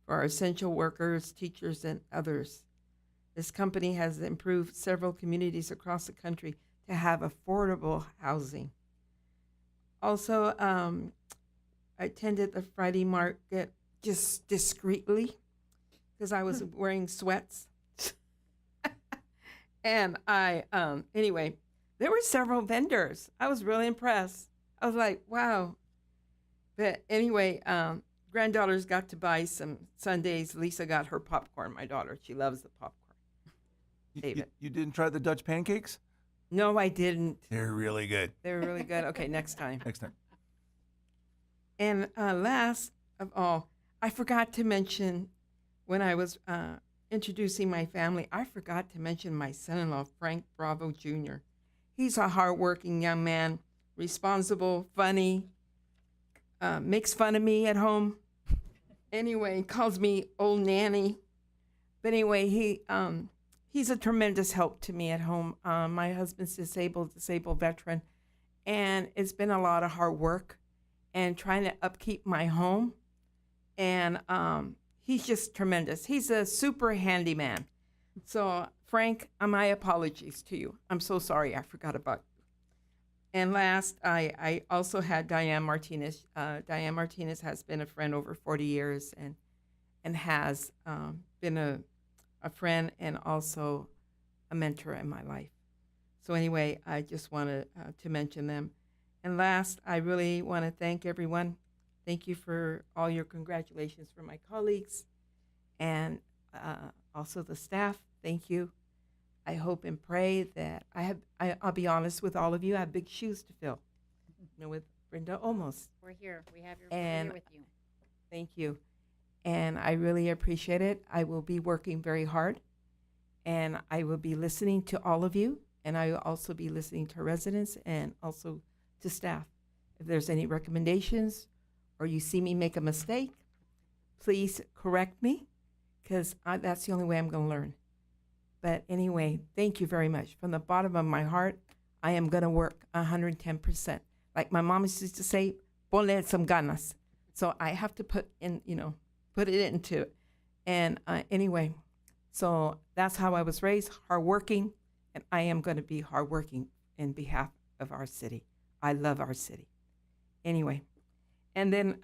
for our essential workers, teachers, and others. This company has improved several communities across the country to have affordable housing. Also, I attended the Friday market just discreetly because I was wearing sweats. And anyway, there were several vendors. I was really impressed. I was like, wow. But anyway, granddaughters got to buy some sundaes. Lisa got her popcorn, my daughter. She loves the popcorn. David. You didn't try the Dutch pancakes? No, I didn't. They're really good. They're really good. Okay, next time. Next time. And last of all, I forgot to mention when I was introducing my family, I forgot to mention my son-in-law, Frank Bravo Jr. He's a hardworking young man, responsible, funny, makes fun of me at home. Anyway, calls me old nanny. But anyway, he's a tremendous help to me at home. My husband's disabled veteran, and it's been a lot of hard work and trying to upkeep my home. And he's just tremendous. He's a super handyman. So, Frank, my apologies to you. I'm so sorry I forgot about you. And last, I also had Diane Martinez. Diane Martinez has been a friend over 40 years and has been a friend and also a mentor in my life. So anyway, I just wanted to mention them. And last, I really want to thank everyone. Thank you for all your congratulations for my colleagues and also the staff. Thank you. I hope and pray that I'll be honest with all of you, I have big shoes to fill. You know, with Brenda Olmos. We're here. We have your And we're here with you. Thank you. And I really appreciate it. I will be working very hard, and I will be listening to all of you, and I will also be listening to residents and also to staff. If there's any recommendations or you see me make a mistake, please correct me, because that's the only way I'm going to learn. But anyway, thank you very much. From the bottom of my heart, I am going to work 110%. Like my mom used to say, ponle some ganas. So I have to put it into it. And anyway, so that's how I was raised, hardworking, and I am going to be hardworking in behalf of our city. I love our city. Anyway, and then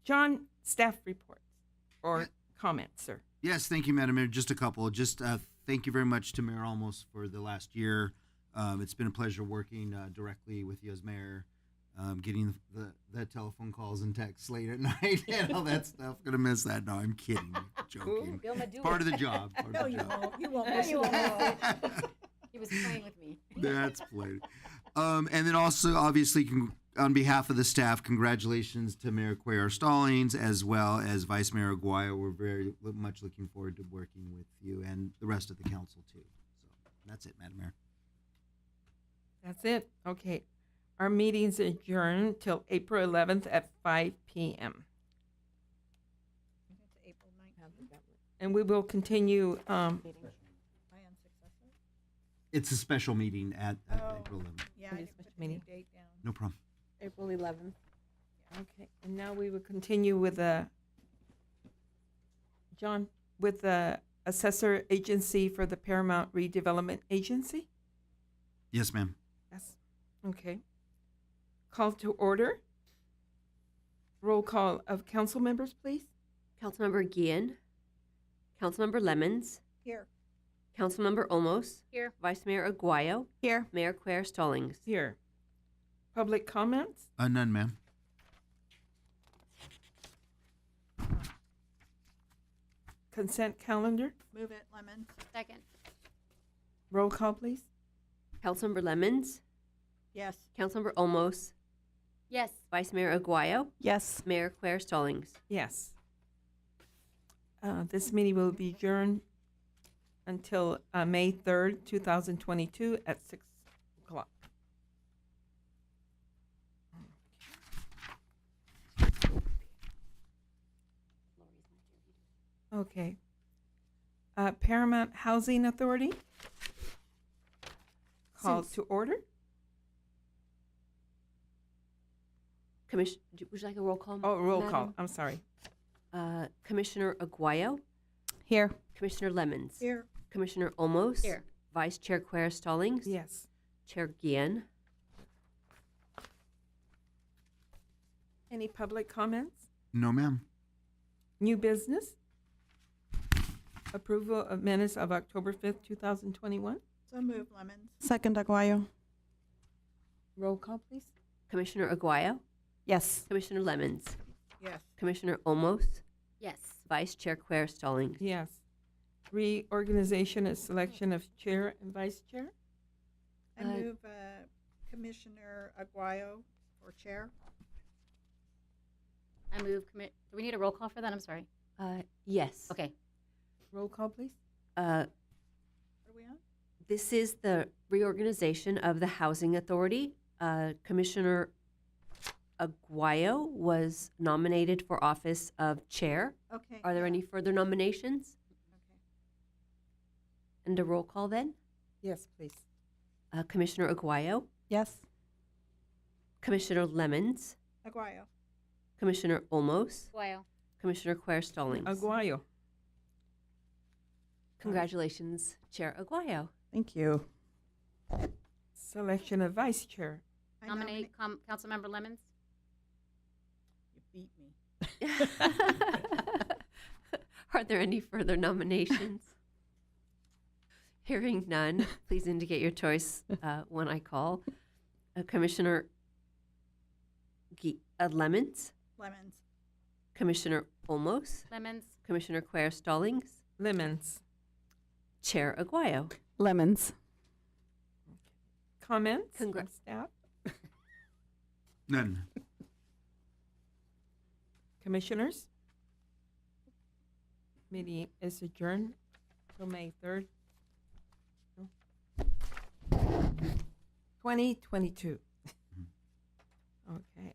John, staff reports or comments, sir. Yes, thank you, Madam Mayor. Just a couple. Thank you very much to Mayor Olmos for the last year. It's been a pleasure working directly with you as mayor, getting the telephone calls and texts late at night and all that stuff. Gonna miss that. No, I'm kidding. Joking. Part of the job. No, you won't. You won't miss it won't at all. He was playing with me. That's plenty. And then also, obviously, on behalf of the staff, congratulations to Mayor Cuellar Stallings as well as Vice Mayor Aguayo. We're very much looking forward to working with you and the rest of the council too. So that's it, Madam Mayor. That's it. Okay. Our meeting's adjourned till April 11th at 5 p.m. It's April 19th. And we will continue. It's a special meeting at April 11th. Yeah, It I is didn't put special any meeting. date down. No problem. April 11th. Okay. And now we will continue with John, with the assessor agency for the Paramount Redevelopment Agency. Yes, ma'am. Yes. Okay. Call to order. Roll call of council members, please. Councilmember Guillen, Councilmember Lemons, Here. Councilmember Olmos, Here. Vice Mayor Aguayo, Here. Mayor Cuellar Stallings. Here. Public comments? None, ma'am. Consent calendar? Move it, Lemons. Second. Roll call, please. Councilmember Lemons, Yes. Councilmember Olmos, Yes. Vice Mayor Aguayo, Yes. Mayor Cuellar Stallings. Yes. This meeting will be adjourned until May 3rd, 2022 at 6 o'clock. Okay. Paramount Housing Authority. Call to order. Would you like a roll call? Oh, roll call. Madam? I'm sorry. Commissioner Aguayo, Here. Commissioner Lemons, Here. Commissioner Olmos, Here. Vice Chair Cuellar Stallings, Yes. Chair Guillen. Any public comments? No, ma'am. New business? Approval of minutes of October 5th, 2021. So move, Lemons. Second, Aguayo. Roll call, please. Commissioner Aguayo, Yes. Commissioner Lemons, Yes. Commissioner Olmos, Yes. Vice Chair Cuellar Stallings. Yes. Reorganization and selection of chair and vice chair. I move Commissioner Aguayo for chair. I move do we need a roll call for that? I'm sorry. Yes. Okay. Roll call, please. What are we on? This is the reorganization of the Housing Authority. Commissioner Aguayo was nominated for office of chair. Okay. Are there any further nominations? Okay. And a roll call then? Yes, please. Commissioner Aguayo, Yes. Commissioner Lemons, Aguayo. Commissioner Olmos, Wow. Commissioner Cuellar Stallings. Aguayo. Congratulations, Chair Aguayo. Thank you. Selection of vice chair. I Nominate Councilmember Lemons. You beat me. Are there any further nominations? Hearing none, please indicate your choice when I call. Commissioner Lemons, Lemons. Commissioner Olmos, Lemons. Commissioner Quer Stallings, Lemons. Chair Aguayo. Lemons. Comments from staff? None. Commissioners? Meeting is adjourned till May 3rd. 2022. Okay.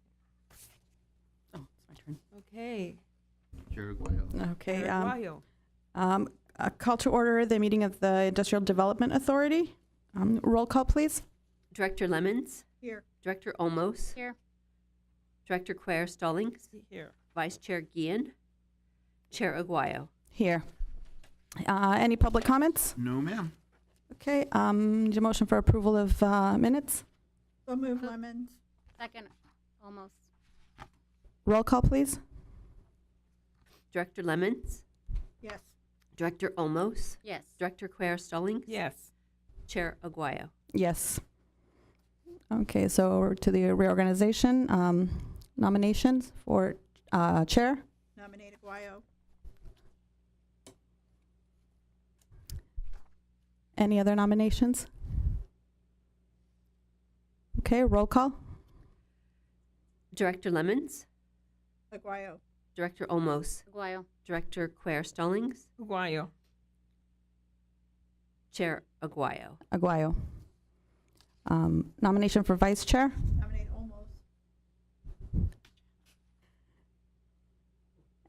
Oh, it's my turn. Okay. Chair Aguayo. Okay. Chair Aguayo. A call to order the meeting of the Industrial Development Authority. Roll call, please. Director Lemons. Here. Director Olmos. Here. Director Quer Stallings. Here. Vice Chair Guillen. Chair Aguayo. Here. Any public comments? No, ma'am. Okay. Need a motion for approval of minutes. So move Lemons. Second. Almost. Roll call, please. Director Lemons. Yes. Director Olmos. Yes. Director Quer Stallings. Yes. Chair Aguayo. Yes. Okay, so we're to the reorganization. Nominations for chair. Nominate Aguayo. Any other nominations? Okay, roll call. Director Lemons. Aguayo. Director Olmos. Aguayo. Director Quer Stallings. Aguayo. Chair Aguayo. Aguayo. Nomination for vice chair. Nominate Olmos.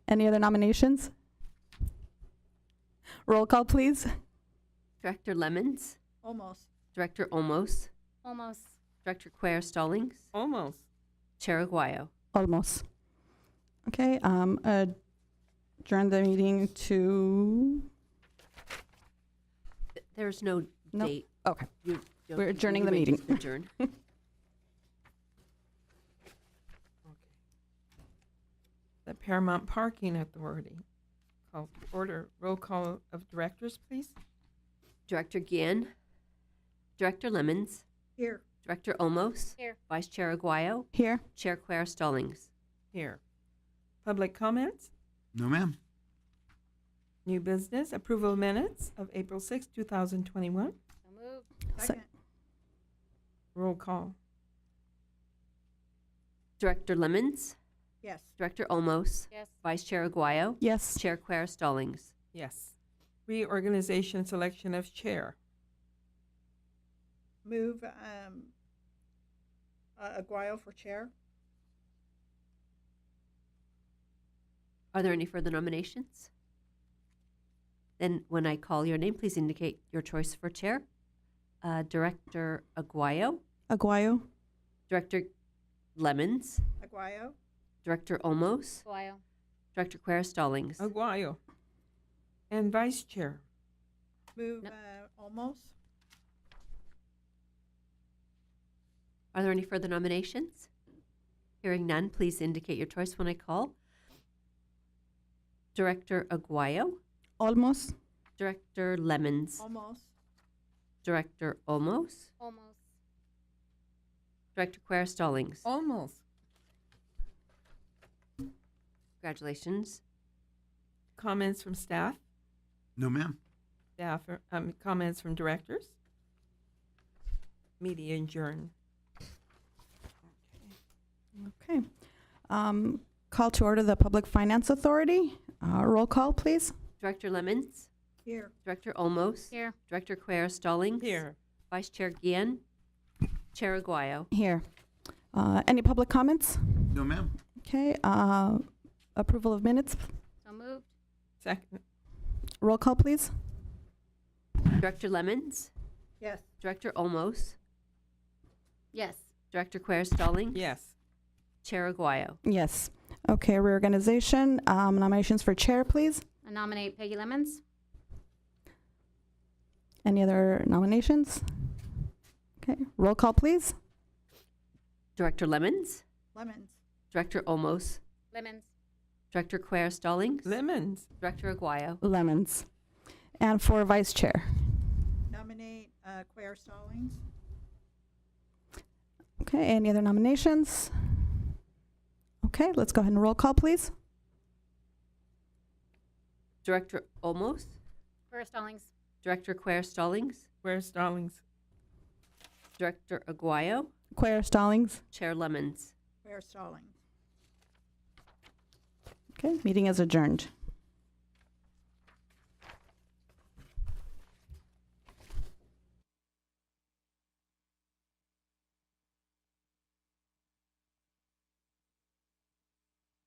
Any other nominations? Roll call, please. Director Lemons. Almost. Director Olmos. Almost. Director Quer Stallings. Almost. Chair Aguayo. Almost. Okay, adjourn the meeting to, There's no Nope. date. okay. You We're adjourning the may meeting. just Adjourn. The Paramount Parking Authority. Call to order. Roll call of directors, please. Director Guillen. Director Lemons. Here. Director Olmos. Here. Vice Chair Aguayo. Here. Chair Quer Stallings. Here. Public comments? No, ma'am. New business? Approval of minutes of April 6, 2021. So moved. Second. Roll call. Director Lemons. Yes. Director Olmos. Yes. Vice Chair Aguayo. Yes. Chair Quer Stallings. Yes. Reorganization selection of chair. Move Aguayo for chair. Are there any further nominations? Then when I call your name, please indicate your choice for chair. Director Aguayo. Aguayo. Director Lemons. Aguayo. Director Olmos. Aguayo. Director Quer Stallings. Aguayo. And vice chair. Move No. Almost. Are there any further nominations? Hearing none, please indicate your choice when I call. Director Aguayo. Almost. Director Lemons. Almost. Director Olmos. Almost. Director Quer Stallings. Almost. Congratulations. Comments from staff? No, ma'am. Staff, comments from directors? Meeting adjourned. Okay. Call to order the Public Finance Authority. Roll call, please. Director Lemons. Here. Director Olmos. Here. Director Quer Stallings. Here. Vice Chair Guillen. Chair Aguayo. Here. Any public comments? No, ma'am. Okay. Approval of minutes. So moved. Second. Roll call, please. Director Lemons. Yes. Director Olmos. Yes. Director Quer Stallings. Yes. Chair Aguayo. Yes. Okay, reorganization. Nominations for chair, please. I nominate Peggy Lemons. Any other nominations? Okay, roll call, please. Director Lemons, Lemons. Director Olmos, Lemons. Director Quer Stallings, Lemons. Director Aguayo. Lemons. And for vice chair. Nominate Quayer Stallings. Okay, any other nominations? Okay, let's go ahead and roll call, please. Director Olmos, Quer Stallings. Director Quer Stallings, Quer Stallings. Director Aguayo, Quayer Stallings. Chair Lemons. Quayer Stallings. Okay, meeting is adjourned.